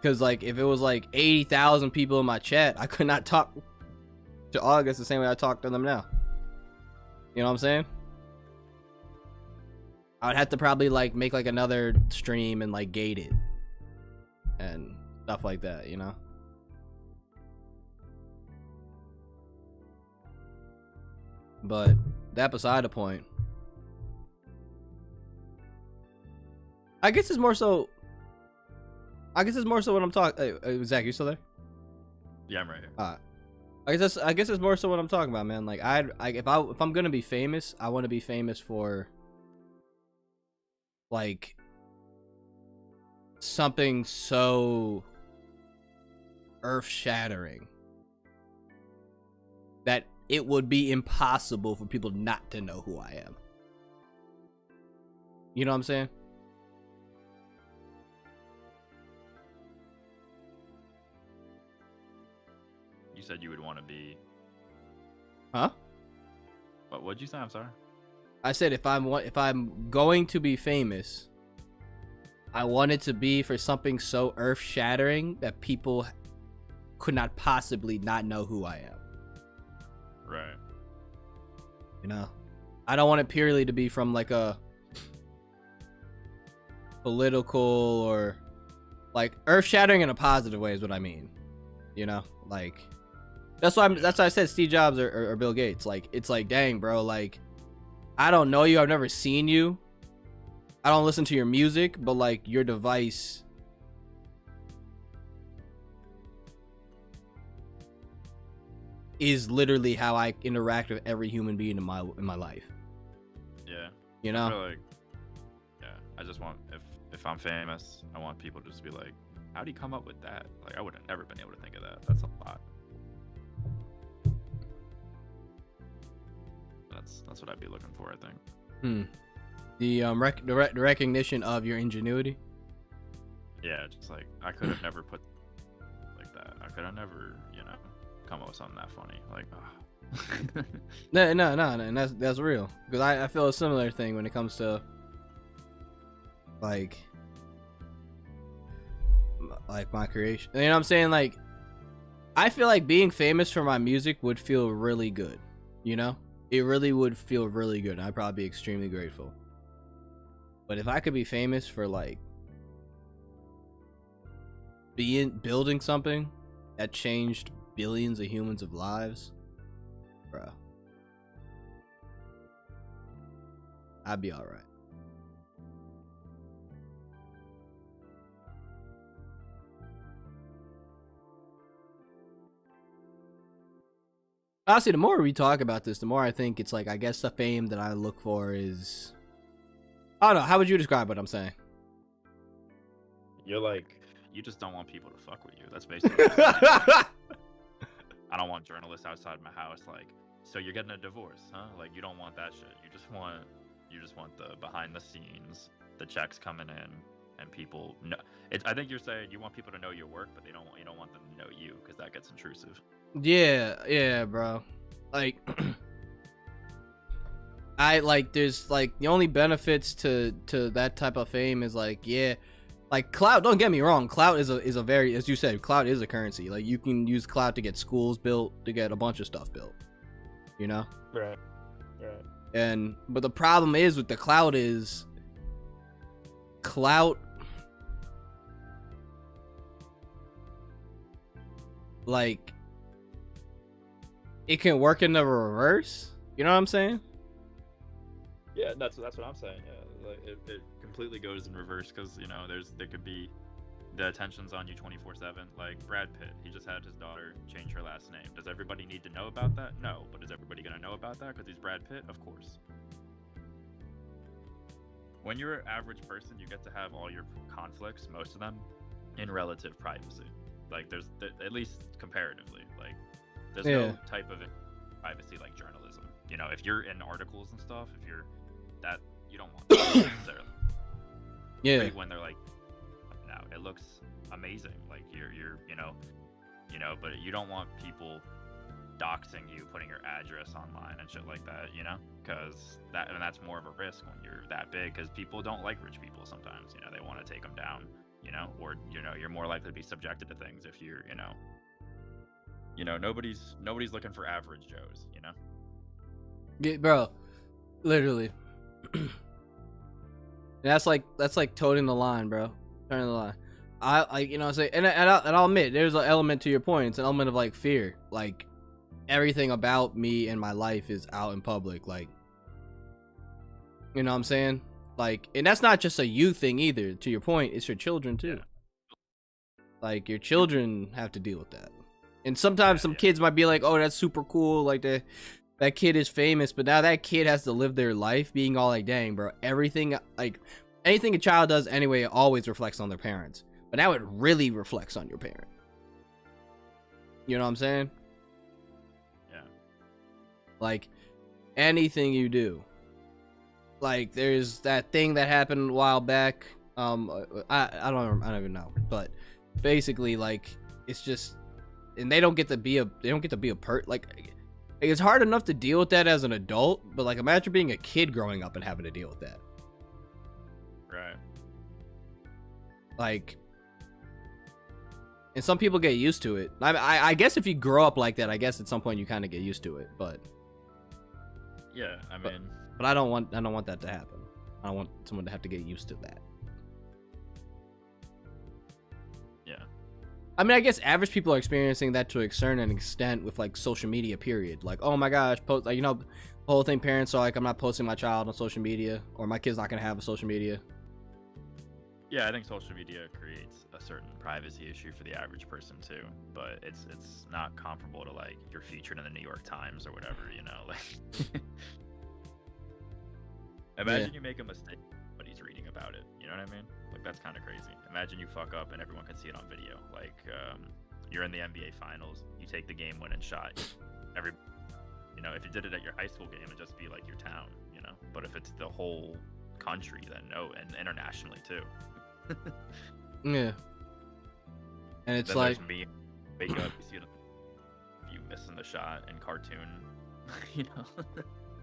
Cause like if it was like 80,000 people in my chat, I could not talk to August the same way I talk to them now. You know what I'm saying? I would have to probably like make like another stream and like gate it and stuff like that, you know? But that beside the point. I guess it's more so when I'm talking. Hey, Zach, you still there? Yeah, I'm right here. I guess it's more so what I'm talking about, man. Like if I'm gonna be famous, I want to be famous for like something so earth-shattering that it would be impossible for people not to know who I am. You know what I'm saying? You said you would want to be. Huh? What'd you say? I'm sorry. I said if I'm going to be famous, I want it to be for something so earth-shattering that people could not possibly not know who I am. Right. You know, I don't want it purely to be from like a political or like earth-shattering in a positive way is what I mean. You know, like that's why I said Steve Jobs or Bill Gates. Like it's like, dang, bro, like I don't know you, I've never seen you, I don't listen to your music, but like your device is literally how I interact with every human being in my life. Yeah. You I know? feel like, yeah, I just want, if I'm famous, I want people to just be like, how do you come up with that? Like, I would have never been able to think of that. That's a lot. That's what I'd be looking for, I think. The the recognition of your ingenuity. Yeah, just like I could have never put like that. I could have never, come up with something that funny. Like, No, and that's real. Because I feel a similar thing when it comes to like my creation. You know what I'm saying? Like, I feel like being famous for my music would feel really good. You know? It really would feel really good. I'd probably be extremely grateful. But if I could be famous for like building something that changed billions of humans of lives, bro, I'd be all right. Honestly, the more we talk about this, the more I think it's like, I guess the fame that I look for is, I don't know. How would you describe what I'm saying? You're like, you just don't want people to fuck with you. That's basically what you're saying. I don't want journalists outside my house like, so you're getting a divorce, huh? Like, you don't want that shit. You just want the behind the scenes, the checks coming in, and people know. I think you're saying you want people to know your work, but you don't want them to know you, because that gets intrusive. Yeah, bro. Like, I like, there's like, the only benefits to that type of fame is like, yeah, like clout. Don't get me wrong, clout is a very, as you said, clout is a currency. Like, you can use clout to get schools built, to get a bunch of stuff built, you know? right. But the problem is with the clout is clout, like, it can work in the reverse. You know what I'm saying? Yeah, that's what I'm saying. Yeah, like It completely goes in reverse, because there could be the attention's on you 24/7. Like Brad Pitt, he just had his daughter change her last name. Does everybody need to know about that? No, but is everybody gonna know about that because he's Brad Pitt? Of course. When you're an average person, you get to have all your conflicts, most of them, in relative privacy. Like, there's at least comparatively, like, there's no type of privacy like journalism. If you're in articles and stuff, if you're that, you don't want that necessarily. Yeah. Great when they're like, now it looks amazing, like you're but you don't want people doxing you, putting your address online and shit like that, because that's more of a risk when you're that big, because people don't like rich people sometimes. They want to take them down, or you're more likely to be subjected to things if you're nobody's looking for average Joes, Yeah, bro, literally. that's like toting the line, bro. Turning the line. I say, and I'll admit, there's an element to your point. It's an element of like fear. Like, everything about me and my life is out in public. Like, you know what I'm saying? Like, and that's not just a you thing either. To your point, it's your children too. Like, your children have to deal with that. And sometimes some kids might be like, oh, that's super cool. Like, that kid is famous, but now that kid has to live their life being all like, dang, bro, everything, like, anything a child does anyway, it always reflects on their parents. But now it really reflects on your parent. You know what I'm saying? Yeah. Like, anything you do. Like, there's that thing that happened a while back. I don't even know. But basically, like, it's just, and they don't get to be a like, it's hard enough to deal with that as an adult, but like, imagine being a kid growing up and having to deal with that. Right. Like, and some people get used to it. I guess if you grow up like that, I guess at some point you kind of get used to it. But yeah, I mean, but I don't want that to happen. I don't want someone to have to get used to that. Yeah. I mean, I guess average people are experiencing that to a certain extent with like social media, period. Like, oh my gosh, post, like, the whole thing parents are like, I'm not posting my child on social media, or my kid's not gonna have a social media. Yeah, I think social media creates a certain privacy issue for the average person too, but it's not comparable to like you're featured in the New York Times or whatever, you know. Like, imagine you make a mistake, but he's reading about it. You know what I mean? Like that's kind of crazy. Imagine you fuck up and everyone can see it on video. Like, you're in the NBA Finals, you take the game-winning shot. Every, you know, if you did it at your high school game, it'd just be like your town, you know. But if it's the whole country, then no, and internationally too. Yeah. And it's Then like, there's me, wake up, you see you missing the shot in cartoon, you know.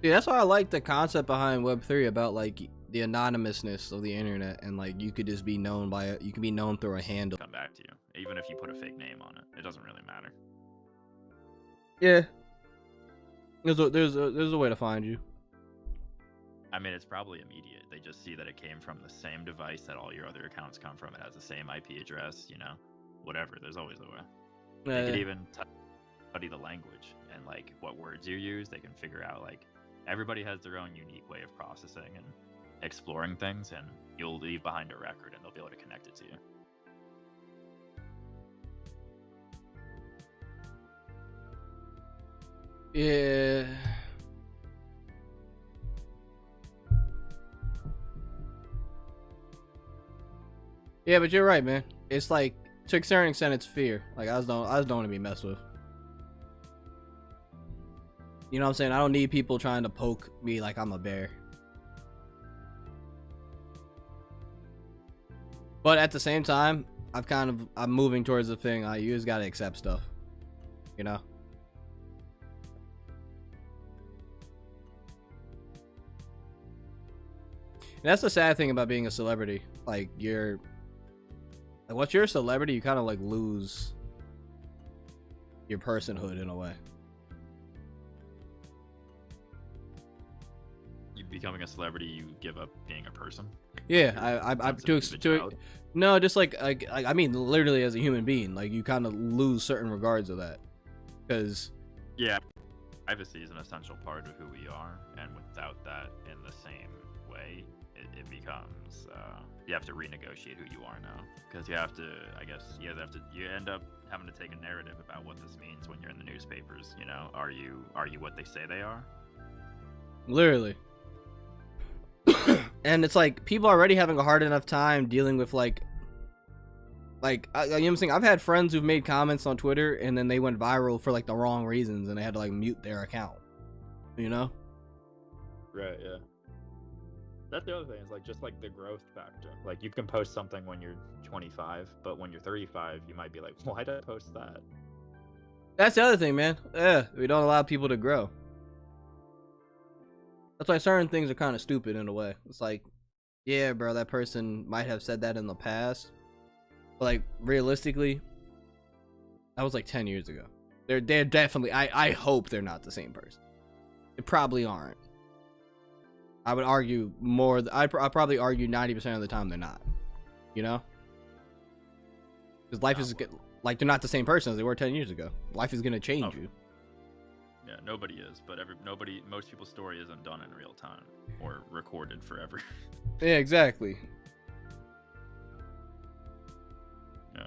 yeah, that's why I like the concept behind Web3 about like the anonymousness of the internet, and like you could just be known by it. You can be known through a handle. Come back to you, even if you put a fake name on it. It doesn't really matter. Yeah. There's a way to find you. I mean, it's probably immediate. They just see that it came from the same device that all your other accounts come from. It has the same IP address, you know, whatever. There's always a way. They could even study the language and like what words you use. They can figure out like everybody has their own unique way of processing and exploring things, and you'll leave behind a record and they'll be able to connect it to you. Yeah. Yeah, but you're right, man. It's like to a certain extent, it's fear. Like I just don't want to be messed with. You know what I'm saying? I don't need people trying to poke me like I'm a bear. But at the same time, I'm moving towards the thing. You just gotta accept stuff. You know. And that's the sad thing about being a celebrity. Like once you're a celebrity, you kind of like lose your personhood in a way. You becoming a celebrity, you give up being a person. Yeah, no, just like I mean, literally as a human being, like you kind of lose certain regards of that, because yeah, privacy is an essential part of who we are, and without that in the same way, it becomes you have to renegotiate who you are now, because you have to, I guess, you end up having to take a narrative about what this means when you're in the newspapers. You know, are you what they say they are? literally. And it's like people are already having a hard enough time dealing with you know what I'm saying? I've had friends who've made comments on Twitter and then they went viral for like the wrong reasons and they had to like mute their account. You know? Right, yeah. That's the other thing, is like just like the growth factor. Like you can post something when you're 25, but when you're 35, you might be like, why did I post that? That's the other thing, man. Yeah, we don't allow people to grow. That's why certain things are kind of stupid in a way. It's like, yeah, bro, that person might have said that in the past, but like realistically, that was like 10 years ago. They're definitely. I hope they're not the same person. They probably aren't. I would argue more. I probably argue 90% of the time they're not. You know, because life is like they're not the same person as they were 10 years ago. Life is gonna change you. Yeah, nobody is, but most people's story isn't done in real time or recorded forever. Yeah, exactly. Yeah.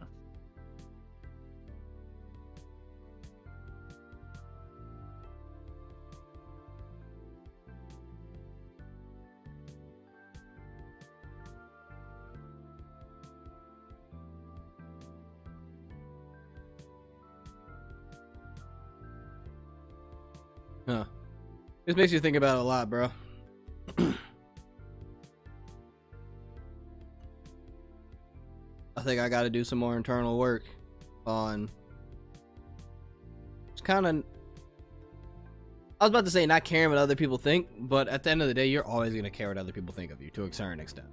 Huh. This makes you think about it a lot, bro. I think I got to do some more internal work on. It's kind of. I was about to say not caring what other people think, but at the end of the day, you're always going to care what other people think of you to a certain extent.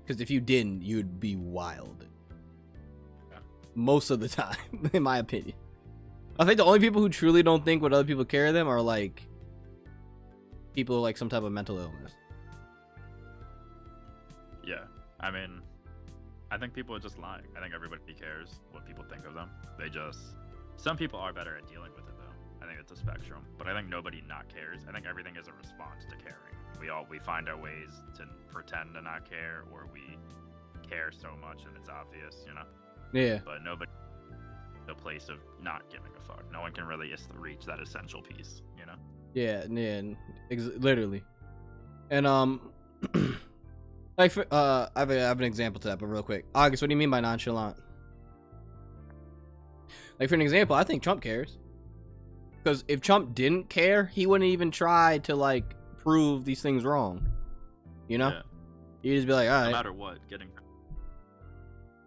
Because if you didn't, you'd be wild. Yeah. Most of the time, in my opinion. I think the only people who truly don't think what other people care of them are like people with like some type of mental illness. Yeah, I mean, I think people are just lying. I think everybody cares what people think of them. Some people are better at dealing with it though. I think it's a spectrum, but I think nobody not cares. I think everything is a response to caring. We find our ways to pretend to not care, or we care so much and it's obvious, you know. Yeah. But nobody, the place of not giving a fuck. No one can really reach that essential piece, you know. Yeah, literally. And like for, I have an example to that, but real quick, August, what do you mean by nonchalant? Like for an example, I think Trump cares, because if Trump didn't care, he wouldn't even try to like prove these things wrong. You know, he'd just be like, all right. No matter what, getting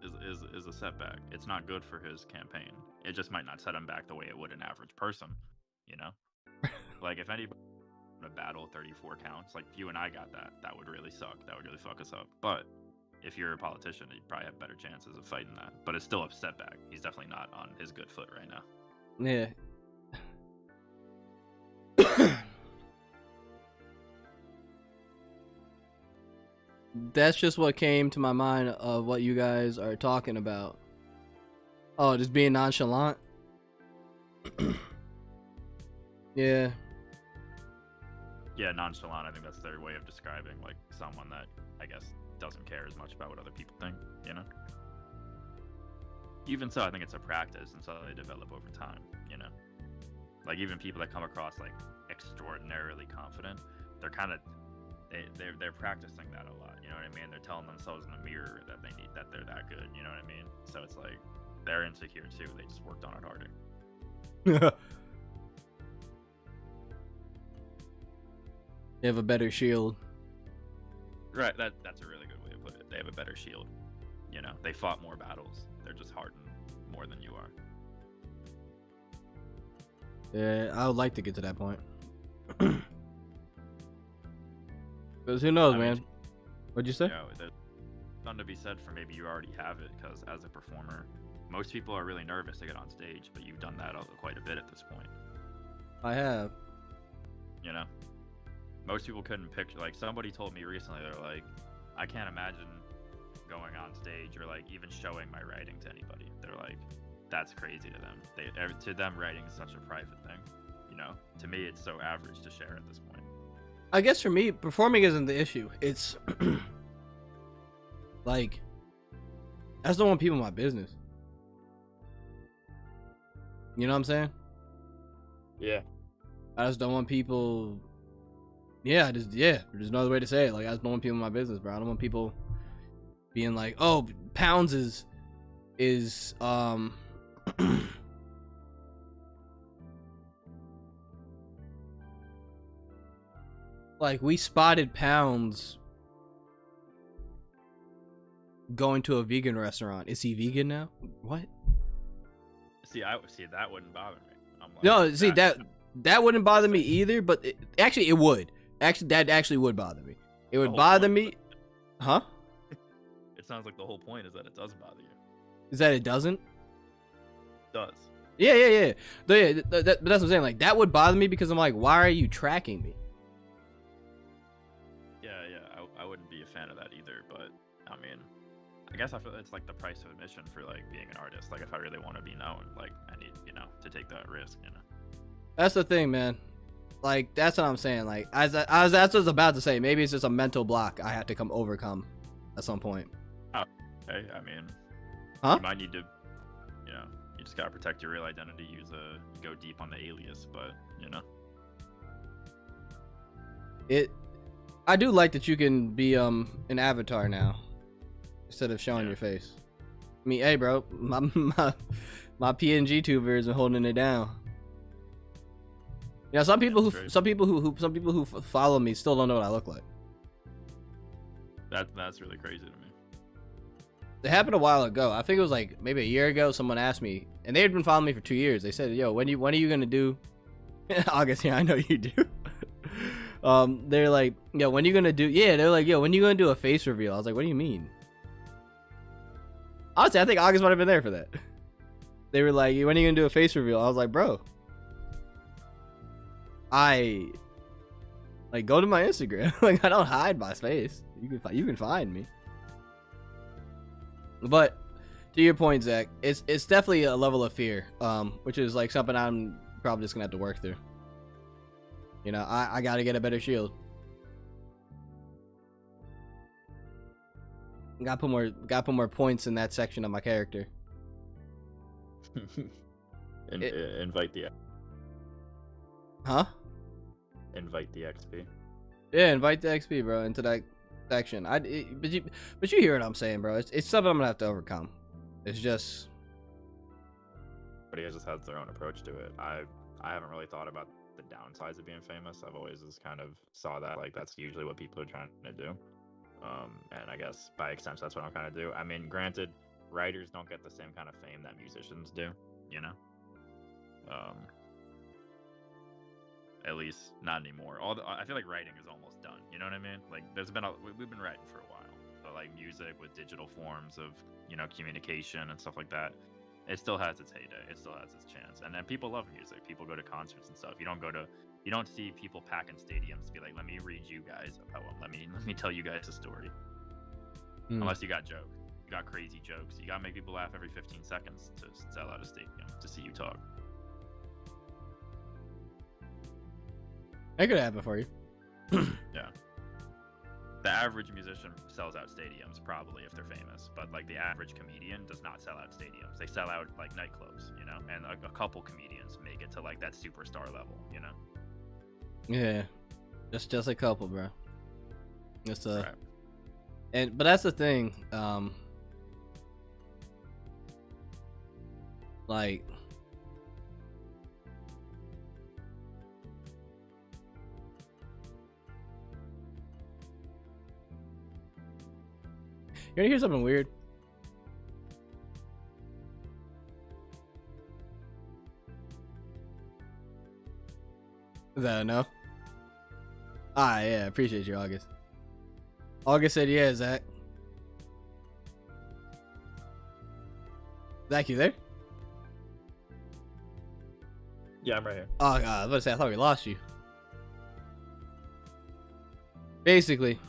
is a setback. It's not good for his campaign. It just might not set him back the way it would an average person, you know. Like if anybody a battle 34 counts, like if you and I got that would really suck. That would really fuck us up. But if you're a politician, you probably have better chances of fighting that. But it's still a setback. He's definitely not on his good foot right now. Yeah. That's just what came to my mind of what you guys are talking about. Oh, just being nonchalant. Yeah. Yeah, nonchalant. I think that's their way of describing like someone that I guess doesn't care as much about what other people think, you know. Even so, I think it's a practice, and so they develop over time, you know. Like even people that come across like extraordinarily confident, they're kind of they're practicing that a lot, you know what I mean? They're telling themselves in the mirror that they're that good, you know what I mean? So it's like they're insecure too. They just worked on it harder. They have a better shield. Right, that's a really good way to put it. They have a better shield. You know, they fought more battles. They're just hardened more than you are. Yeah, I would like to get to that point. Because who knows, man? What'd you say? You know, there's something to be said for maybe you already have it, because as a performer, most people are really nervous to get on stage, but you've done that quite a bit at this point. I have. You know? Most people couldn't picture, like somebody told me recently, they're like, I can't imagine going on stage or like even showing my writing to anybody. They're like, that's crazy to them. To them, writing is such a private thing. You know, to me, it's so average to share at this point. I guess for me, performing isn't the issue. It's like, I just don't want people in my business. You know what I'm saying? Yeah. I just don't want people. Yeah, there's no other way to say it. Like, I just don't want people in my business, bro. I don't want people being like, oh, Pounds is like, we spotted Pounds going to a vegan restaurant. Is he vegan now? What? See, that wouldn't bother me. I'm like, No, see that wouldn't bother me either, but it would. Actually, that actually would bother me. It would bother me. Huh? It sounds like the whole point is that it does bother you. Is that it doesn't? It does. Yeah. But that's what I'm saying. Like, that would bother me because I'm like, why are you tracking me? Yeah. I wouldn't be a fan of that either, but I mean, I guess I feel it's like the price of admission for like being an artist. Like if I really want to be known, like I need, you know, to take that risk, you know. That's the thing, man. Like, that's what I'm saying. Like, that's what I was about to say. Maybe it's just a mental block I have to overcome at some point. Oh, okay. I mean, huh? You might need to, you know, you just gotta protect your real identity. Go deep on the alias, but you know. I do like that you can be an avatar now instead of showing your face. I mean, hey, bro, my PNG tubers are holding it down. Yeah, some people who follow me still don't know what I look like. That's really crazy to me. It happened a while ago. I think it was like maybe a year ago. Someone asked me, and they had been following me for 2 years. They said, "Yo, when are you gonna do?" August, yeah, I know you do. They're like, "Yo, when are you gonna do?" Yeah, they're like, "Yo, when are you gonna do a face reveal?" I was like, "What do you mean?" Honestly, I think August might have been there for that. They were like, "When are you gonna do a face reveal?" I was like, "Bro, I like go to my Instagram. Like, I don't hide my face. You can find me." But to your point, Zach, it's definitely a level of fear, which is like something I'm probably just gonna have to work through. You know, I gotta get a better shield. Got put more points in that section of my character. Invite the Huh? invite the XP. Yeah, invite the XP, bro, into that section. But you hear what I'm saying, bro. It's something I'm gonna have to overcome. It's just. Everybody just has their own approach to it. I haven't really thought about the downsides of being famous. I've always just kind of saw that like that's usually what people are trying to do. And I guess by extension that's what I'm kind of do. I mean, granted, writers don't get the same kind of fame that musicians do, you know. At least not anymore. I feel like writing is almost done. You know what I mean? Like we've been writing for a while, but like music with digital forms of communication and stuff like that, it still has its heyday. It still has its chance. And then people love music. People go to concerts and stuff. You don't see people packing stadiums to be like, let me read you guys a poem. Let me tell you guys a story. Unless you got jokes. You got crazy jokes. You gotta make people laugh every 15 seconds to sell out a stadium to see you talk. That could happen for you. Yeah. The average musician sells out stadiums probably if they're famous, but like the average comedian does not sell out stadiums. They sell out like nightclubs, and a couple comedians make it to like that superstar level, Yeah, just a couple, bro. It's Right. but that's the thing. Like. You wanna hear something weird? Is that enough? Yeah, appreciate you, August. August said, yeah, Zach. Zach, you there? Yeah, I'm right here. Oh, God, I was about to say, I thought we lost you. Basically.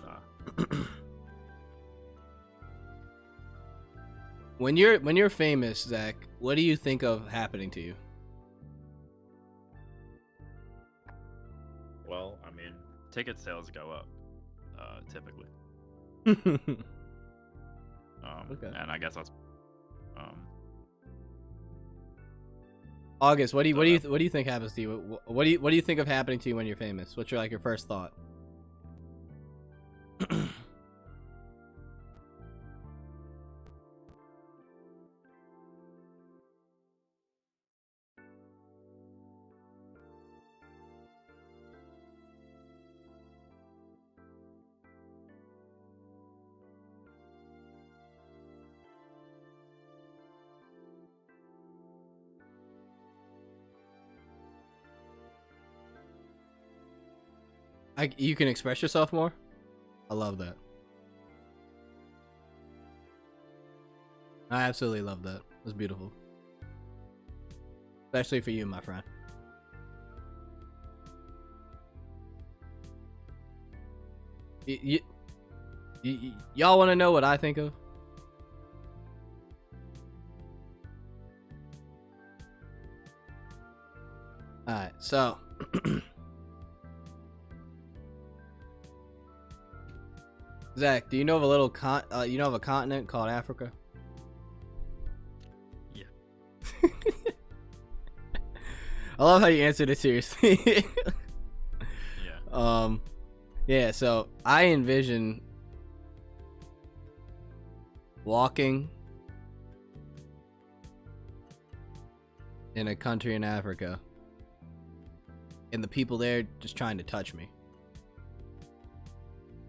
When you're famous, Zach, what do you think of happening to you? Well, I mean, ticket sales go up, typically. Okay. And I guess that's. August, what do you think happens to you? What do you think of happening to you when you're famous? What's your first thought? You can express yourself more? I love that. I absolutely love that. It's beautiful. Especially for you, my friend. Y'all want to know what I think of? Alright, so... Zach, do you know of a continent called Africa? Yeah. I love how you answered it seriously. Yeah. Yeah, so I envision walking in a country in Africa and the people there just trying to touch me.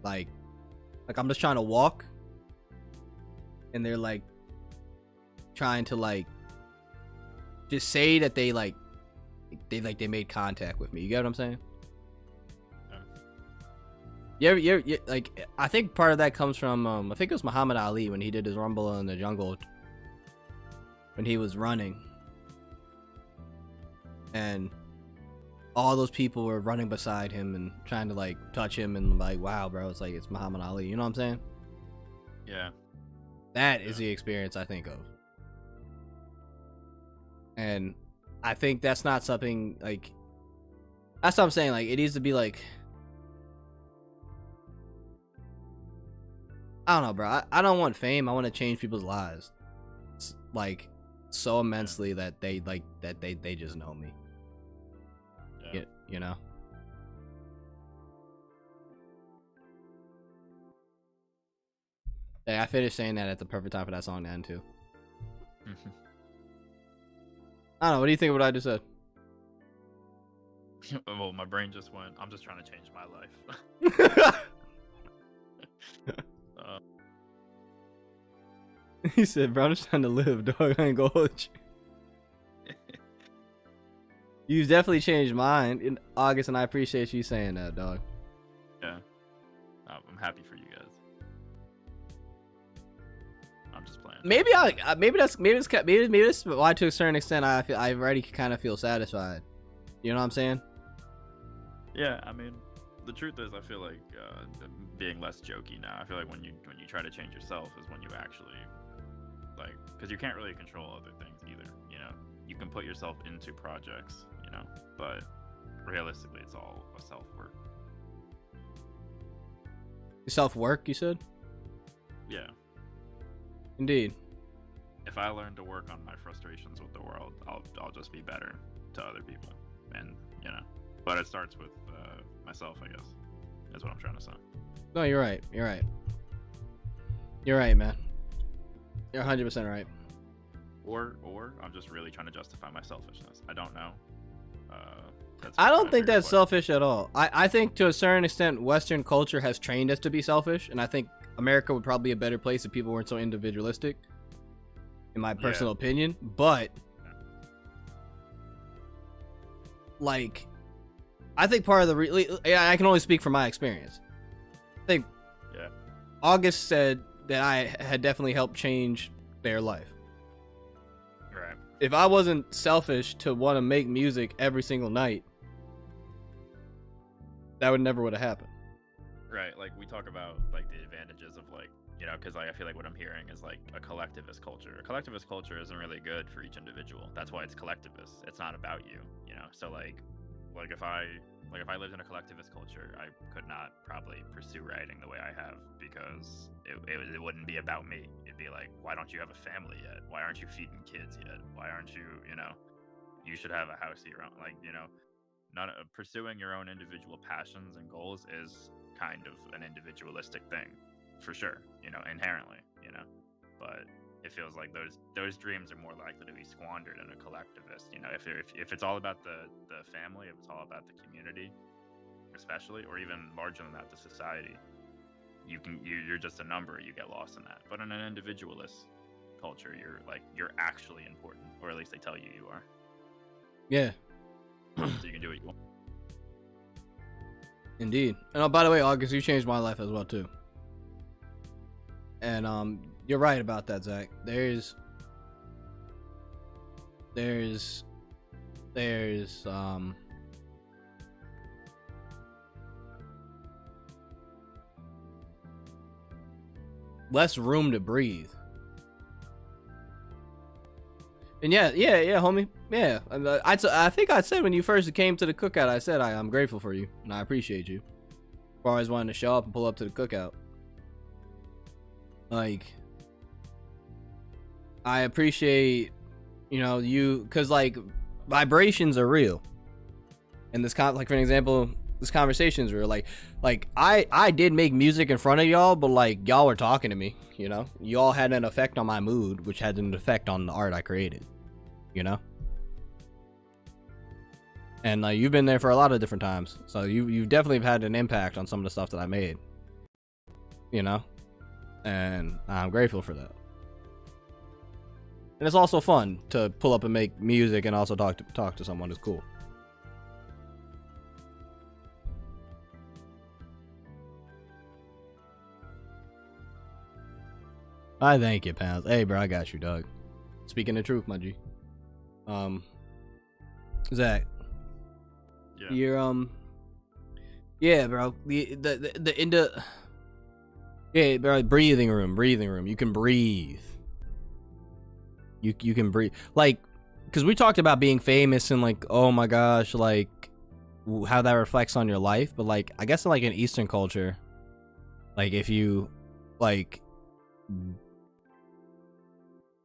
Like I'm just trying to walk and they're like trying to like just say that they made contact with me. You get what I'm saying? Yeah, like I think part of that comes from I think it was Muhammad Ali when he did his Rumble in the Jungle when he was running. And all those people were running beside him and trying to like touch him and like, wow, bro, it's like it's Muhammad Ali. You know what I'm saying? Yeah. That is the experience I think of. And I think that's not something like, that's what I'm saying. Like it needs to be like, I don't know, bro. I don't want fame. I want to change people's lives, like so immensely that they they just know me. Yeah. You know. Hey, I finished saying that at the perfect time for that song to end too. I don't know. What do you think of what I just said? Well, my brain just went. I'm just trying to change my life. He said, "Bro, I'm just trying to live, dog. I ain't gonna hold you." You've definitely changed mine in August, and I appreciate you saying that, dog. Yeah, I'm happy for you guys. I'm just playing. Maybe that's why, to a certain extent, I already kind of feel satisfied. You know what I'm saying? Yeah, I mean, the truth is, I feel like being less jokey now. I feel like when you try to change yourself is when you actually like, because you can't really control other things either. You know, you can put yourself into projects, you know, but realistically, it's all a self work. Self work, you said? Yeah. Indeed. If I learn to work on my frustrations with the world, I'll just be better to other people, and you know. But it starts with myself, I guess. Is what I'm trying to say. No, you're right. You're right. You're right, man. You're 100% right. Or I'm just really trying to justify my selfishness. I don't know. I don't think that's selfish at all. I think to a certain extent, Western culture has trained us to be selfish, and I think America would probably be a better place if people weren't so individualistic, in my personal opinion. But like, I think part of the I can only speak from my experience. I think August said that I had definitely helped change their life. Right. If I wasn't selfish to want to make music every single night, that would never would have happened. Right. Like, we talk about like the advantages of, like, you know, because like I feel like what I'm hearing is like a collectivist culture. A collectivist culture isn't really good for each individual. That's why it's collectivist. It's not about you, you know. So like if I lived in a collectivist culture, I could not probably pursue writing the way I have, because it wouldn't be about me. It'd be like, why don't you have a family yet? Why aren't you feeding kids yet? Why aren't you, you know, you should have a house of your own. Like, you know, pursuing your own individual passions and goals is kind of an individualistic thing, for sure, you know, inherently, you know. But it feels like those dreams are more likely to be squandered in a collectivist, you know. If it's all about the family, if it's all about the community, especially, or even larger than that, the society, you're just a number. You get lost in that. But in an individualist culture, you're actually important, or at least they tell you you are. Yeah. So you can do what you want. Indeed. And oh, by the way, August, you changed my life as well too. And you're right about that, Zach. There's less room to breathe. And yeah, homie. Yeah, I think I said when you first came to the cookout, I said I'm grateful for you and I appreciate you for always wanting to show up and pull up to the cookout. Like, I appreciate, you know, you, because like vibrations are real. And this like, for an example, this conversation is real. Like I did make music in front of y'all, but like y'all were talking to me, you know. Y'all had an effect on my mood, which had an effect on the art I created, you know. And you've been there for a lot of different times, so you've definitely had an impact on some of the stuff that I made, you know. And I'm grateful for that. And it's also fun to pull up and make music and also talk to someone. Is cool. I thank you, pals. Hey, bro, I got you, dog. Speaking the truth, my G. Zach. Yeah. You're yeah, bro. Yeah, bro. Breathing room. You can breathe. You can breathe. Like, because we talked about being famous and like, oh my gosh, like how that reflects on your life. But like, I guess like in Eastern culture, like if you like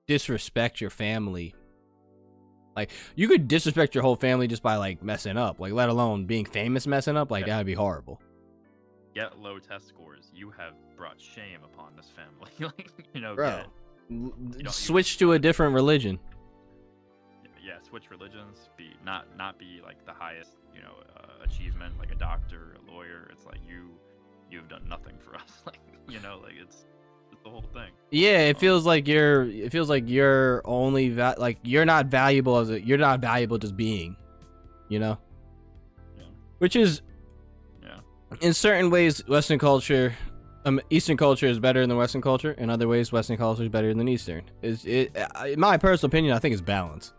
disrespect your family. Like, you could disrespect your whole family just by like messing up, like let alone being famous messing up. Like Yeah. that'd be horrible. Get low test scores. You have brought shame upon this family. Like, you know, Bro, you switch to a different religion. yeah, switch religions. Not be like the highest, you know, achievement, like a doctor, a lawyer. It's like you've done nothing for us. Like, you know, like it's the whole thing. Yeah, it feels like you're only like you're not valuable you're not valuable just being, you know. Yeah. Which is, yeah, in certain ways, Western culture, Eastern culture is better than Western culture. In other ways, Western culture is better than Eastern. In my personal opinion, I think it's balance.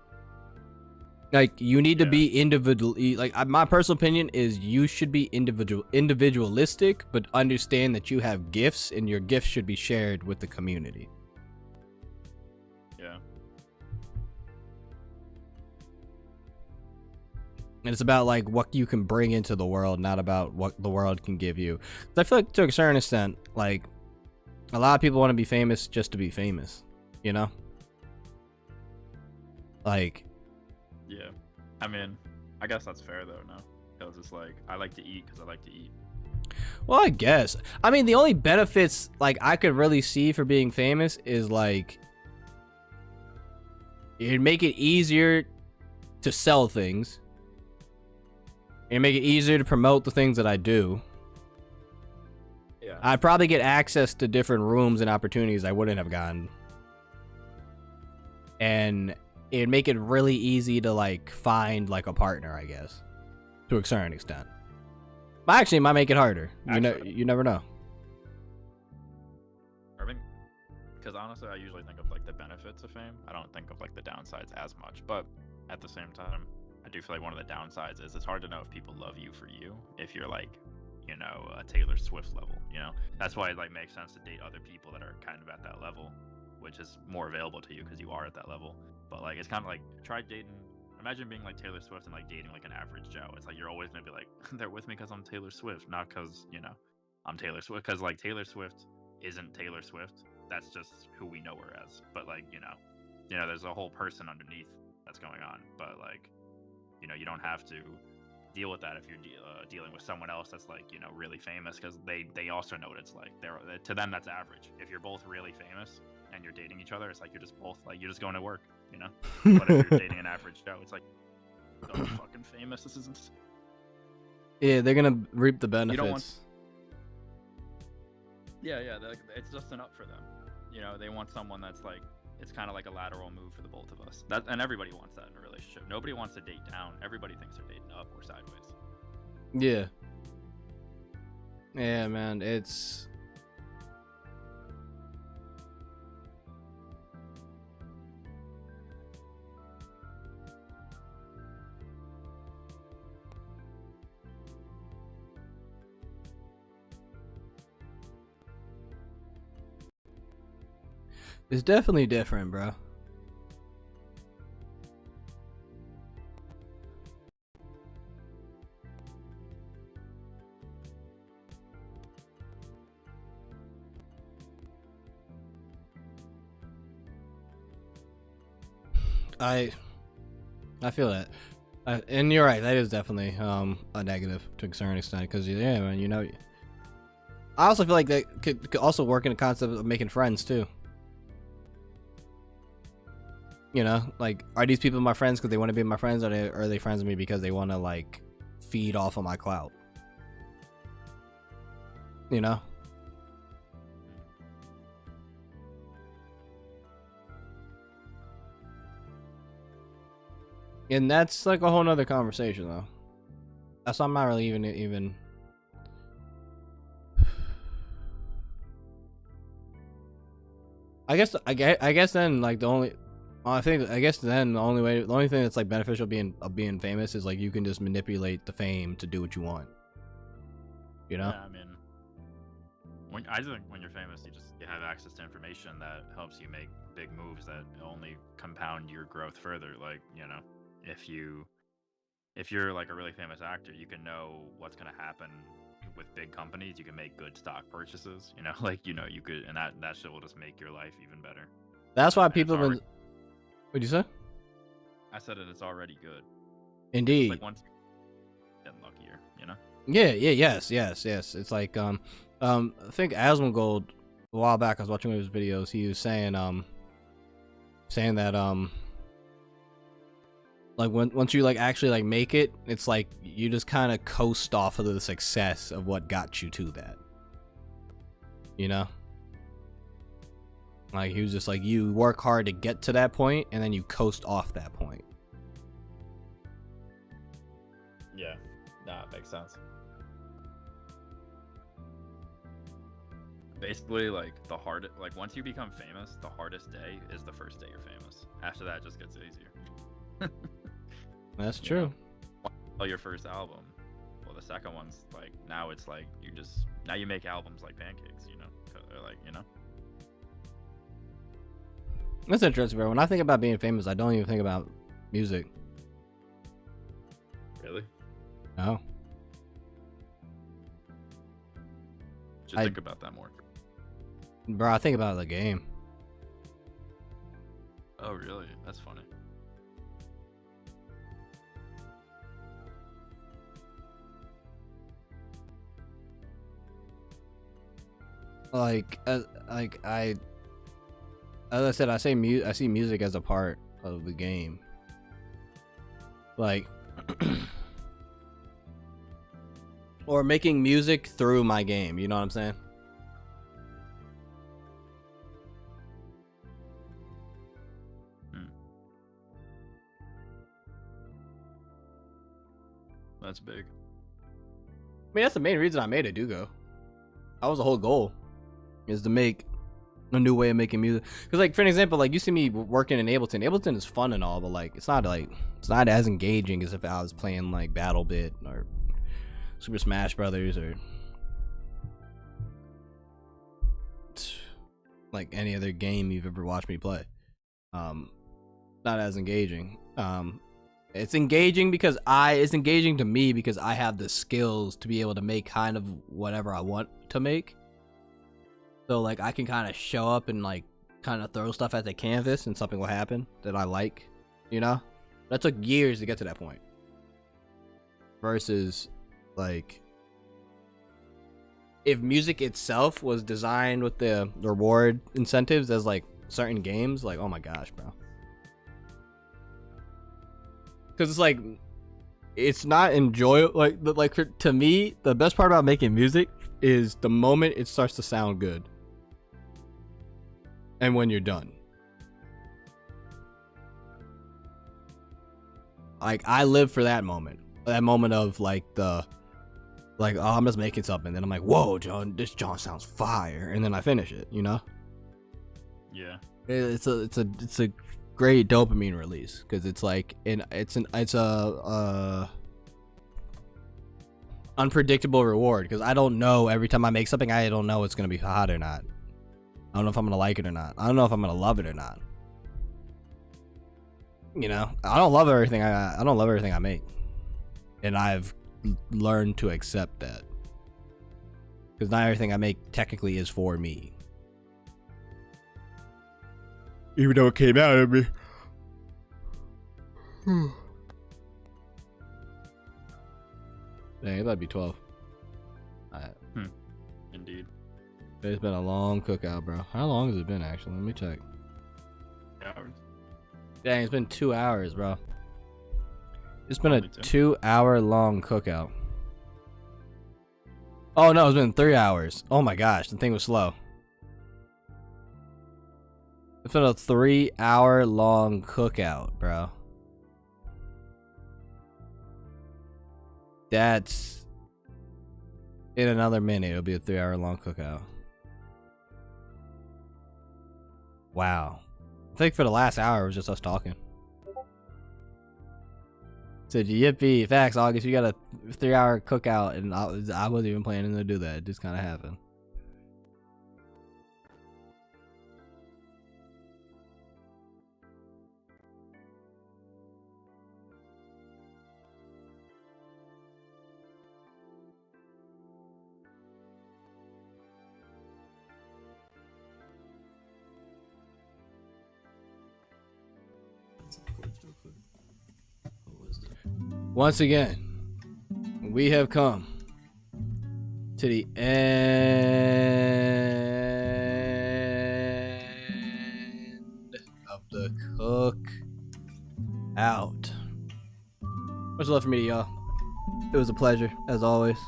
Like, you need to be individually, like, my personal opinion is you should be individualistic, but understand that you have gifts and your gifts should be shared with the community. yeah. And it's about like what you can bring into the world, not about what the world can give you. I feel like to a certain extent, like, a lot of people want to be famous just to be famous, you know? Like, Yeah, I mean, I guess that's fair though, no? Because it's like, I like to eat because I like to eat. well, I guess. I mean, the only benefits like I could really see for being famous is like it'd make it easier to sell things. It'd make it easier to promote the things that I do. Yeah. I'd probably get access to different rooms and opportunities I wouldn't have gotten. And it'd make it really easy to like find like a partner, I guess, to a certain extent. But actually, it might make it harder. You never know. Irving, because honestly, I usually think of like the benefits of fame. I don't think of like the downsides as much. But at the same time, I do feel like one of the downsides is it's hard to know if people love you for you. If you're like, you know, a Taylor Swift level, you know, that's why it like makes sense to date other people that are kind of at that level, which is more available to you because you are at that level. But like, it's kind of like, try dating. Imagine being like Taylor Swift and like dating like an average Joe. It's like you're always gonna be like, they're with me because I'm Taylor Swift, not because, you know, I'm Taylor Swift. Because like Taylor Swift isn't Taylor Swift. That's just who we know her as. But like, you know, there's a whole person underneath that's going on. But like, you know, you don't have to deal with that if you're dealing with someone else that's like, you know, really famous, because they also know what it's like. To them, that's average. If you're both really famous and you're dating each other, it's like you're just both like, you're just going to work, you know. But if you're dating an average Joe, it's like, oh, I'm fucking famous, this isn't. Yeah, they're gonna reap the benefits. You don't want... yeah, it's just an up for them, you know. They want someone that's like, it's kind of like a lateral move for the both of us. And everybody wants that in a relationship. Nobody wants to date down. Everybody thinks they're dating up or sideways. Yeah. Yeah, man, it's... It's definitely different, bro. I feel that. And you're right, that is definitely a negative to a certain extent, because yeah, man, you know, I also feel like that could also work in the concept of making friends too. You know, like, are these people my friends because they want to be my friends, or are they friends with me because they want to like feed off of my clout? You know? And that's like a whole nother conversation, though. That's I'm not really even. I guess then like the only. I guess then the only thing that's like beneficial of being famous is like you can just manipulate the fame to do what you want. You know? Yeah, I mean, I think when you're famous, you have access to information that helps you make big moves that only compound your growth further. Like, you know, if you're like a really famous actor, you can know what's gonna happen with big companies, you can make good stock purchases. You know, like you could, and that shit will just make your life even better. That's why And people have been. What'd you say? I said that it's already good. Indeed. Like once you get luckier, you know. Yeah, yes. It's like I think Asmongold a while back I was watching one of his videos. He was saying that like once you like actually like make it, it's like you just kind of coast off of the success of what got you to that. You know? Like he was just like you work hard to get to that point and then you coast off that point. Yeah, that makes sense. Basically, like once you become famous, the hardest day is the first day you're famous. After that, it just gets easier. That's true. Well, your first album. Well, the second one's like now it's like now you make albums like pancakes, you know, like you know. That's interesting, bro. When I think about being famous, I don't even think about music. Really? No. Should think about that more. Bro, I think about the game. Oh, really? That's funny. As I said, I see music as a part of the game. Like, or making music through my game. You know what I'm saying? That's big. I mean, that's the main reason I made it, Dugo. That was the whole goal, is to make a new way of making music. Because, like, for an example, like, you see me working in Ableton. Ableton is fun and all, but, like, it's not as engaging as if I was playing, like, BattleBit or Super Smash Brothers or, like, any other game you've ever watched me play. Not as engaging. It's engaging to me because I have the skills to be able to make kind of whatever I want to make. So like I can kind of show up and like kind of throw stuff at the canvas and something will happen that I like, you know? That took years to get to that point. Versus like if music itself was designed with the reward incentives as like certain games, like oh my gosh, bro. Because it's like, it's not enjoyable. Like to me, the best part about making music is the moment it starts to sound good, and when you're done. Like I live for that moment of like oh, I'm just making something, then I'm like, whoa, John, this John sounds fire, and then I finish it. You know? Yeah. It's a great dopamine release because it's like it's a unpredictable reward because I don't know every time I make something. I don't know it's gonna be hot or not. I don't know if I'm gonna like it or not. I don't know if I'm gonna love it or not. You know, I don't love everything I make, and I've learned to accept that because not everything I make technically is for me. Even though it came out of me. Dang, that'd be 12. Alright. Indeed. It's been a long cookout, bro. How long has it been, actually? Let me check. Hours. Dang, it's been 2 hours, bro. It's been a Probably 2-hour long cookout. Oh, no, it's been 3 hours. Oh my gosh, the thing was slow. It's been a 3-hour long cookout, bro. That's in another minute. It'll be a 3-hour long cookout. Wow. I think for the last hour it was just us talking. Said yippee, facts, August. You got a 3-hour cookout, and I wasn't even planning to do that. It just kind of happened. Once again, we have come to the end of the Cookout. Much love for me, y'all. It was a pleasure, as always.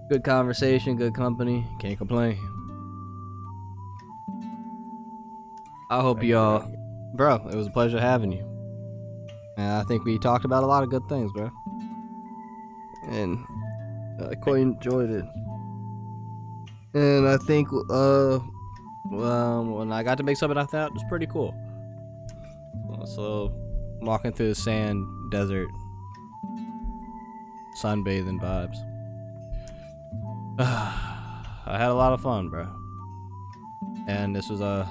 Good conversation, good company. Can't complain. I hope y'all, bro, it was a pleasure having you. And I think we talked about a lot of good things, bro. And I quite enjoyed it. And I think, when I got to make something I thought was pretty cool. So, walking through the sand, desert, sunbathing vibes. I had a lot of fun, bro. And this was a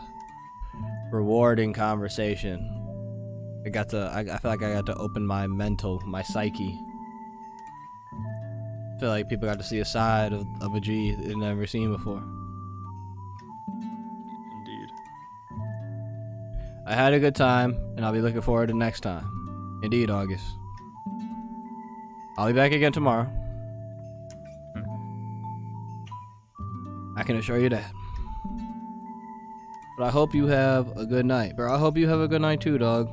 rewarding conversation. I feel like I got to open my psyche. I feel like people got to see a side of a G they've never seen before. Indeed. I had a good time, and I'll be looking forward to next time. Indeed, August. I'll be back again tomorrow. I can assure you that. But I hope you have a good night. Bro, I hope you have a good night too, dog.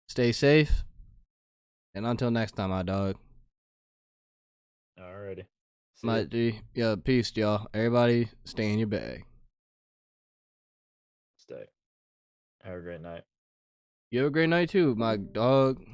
Stay safe. And until next time, my dog. Alrighty. My G. Yeah, peace, y'all. Everybody stay in your bag. Stay. Have a great night. You have a great night too, my dog.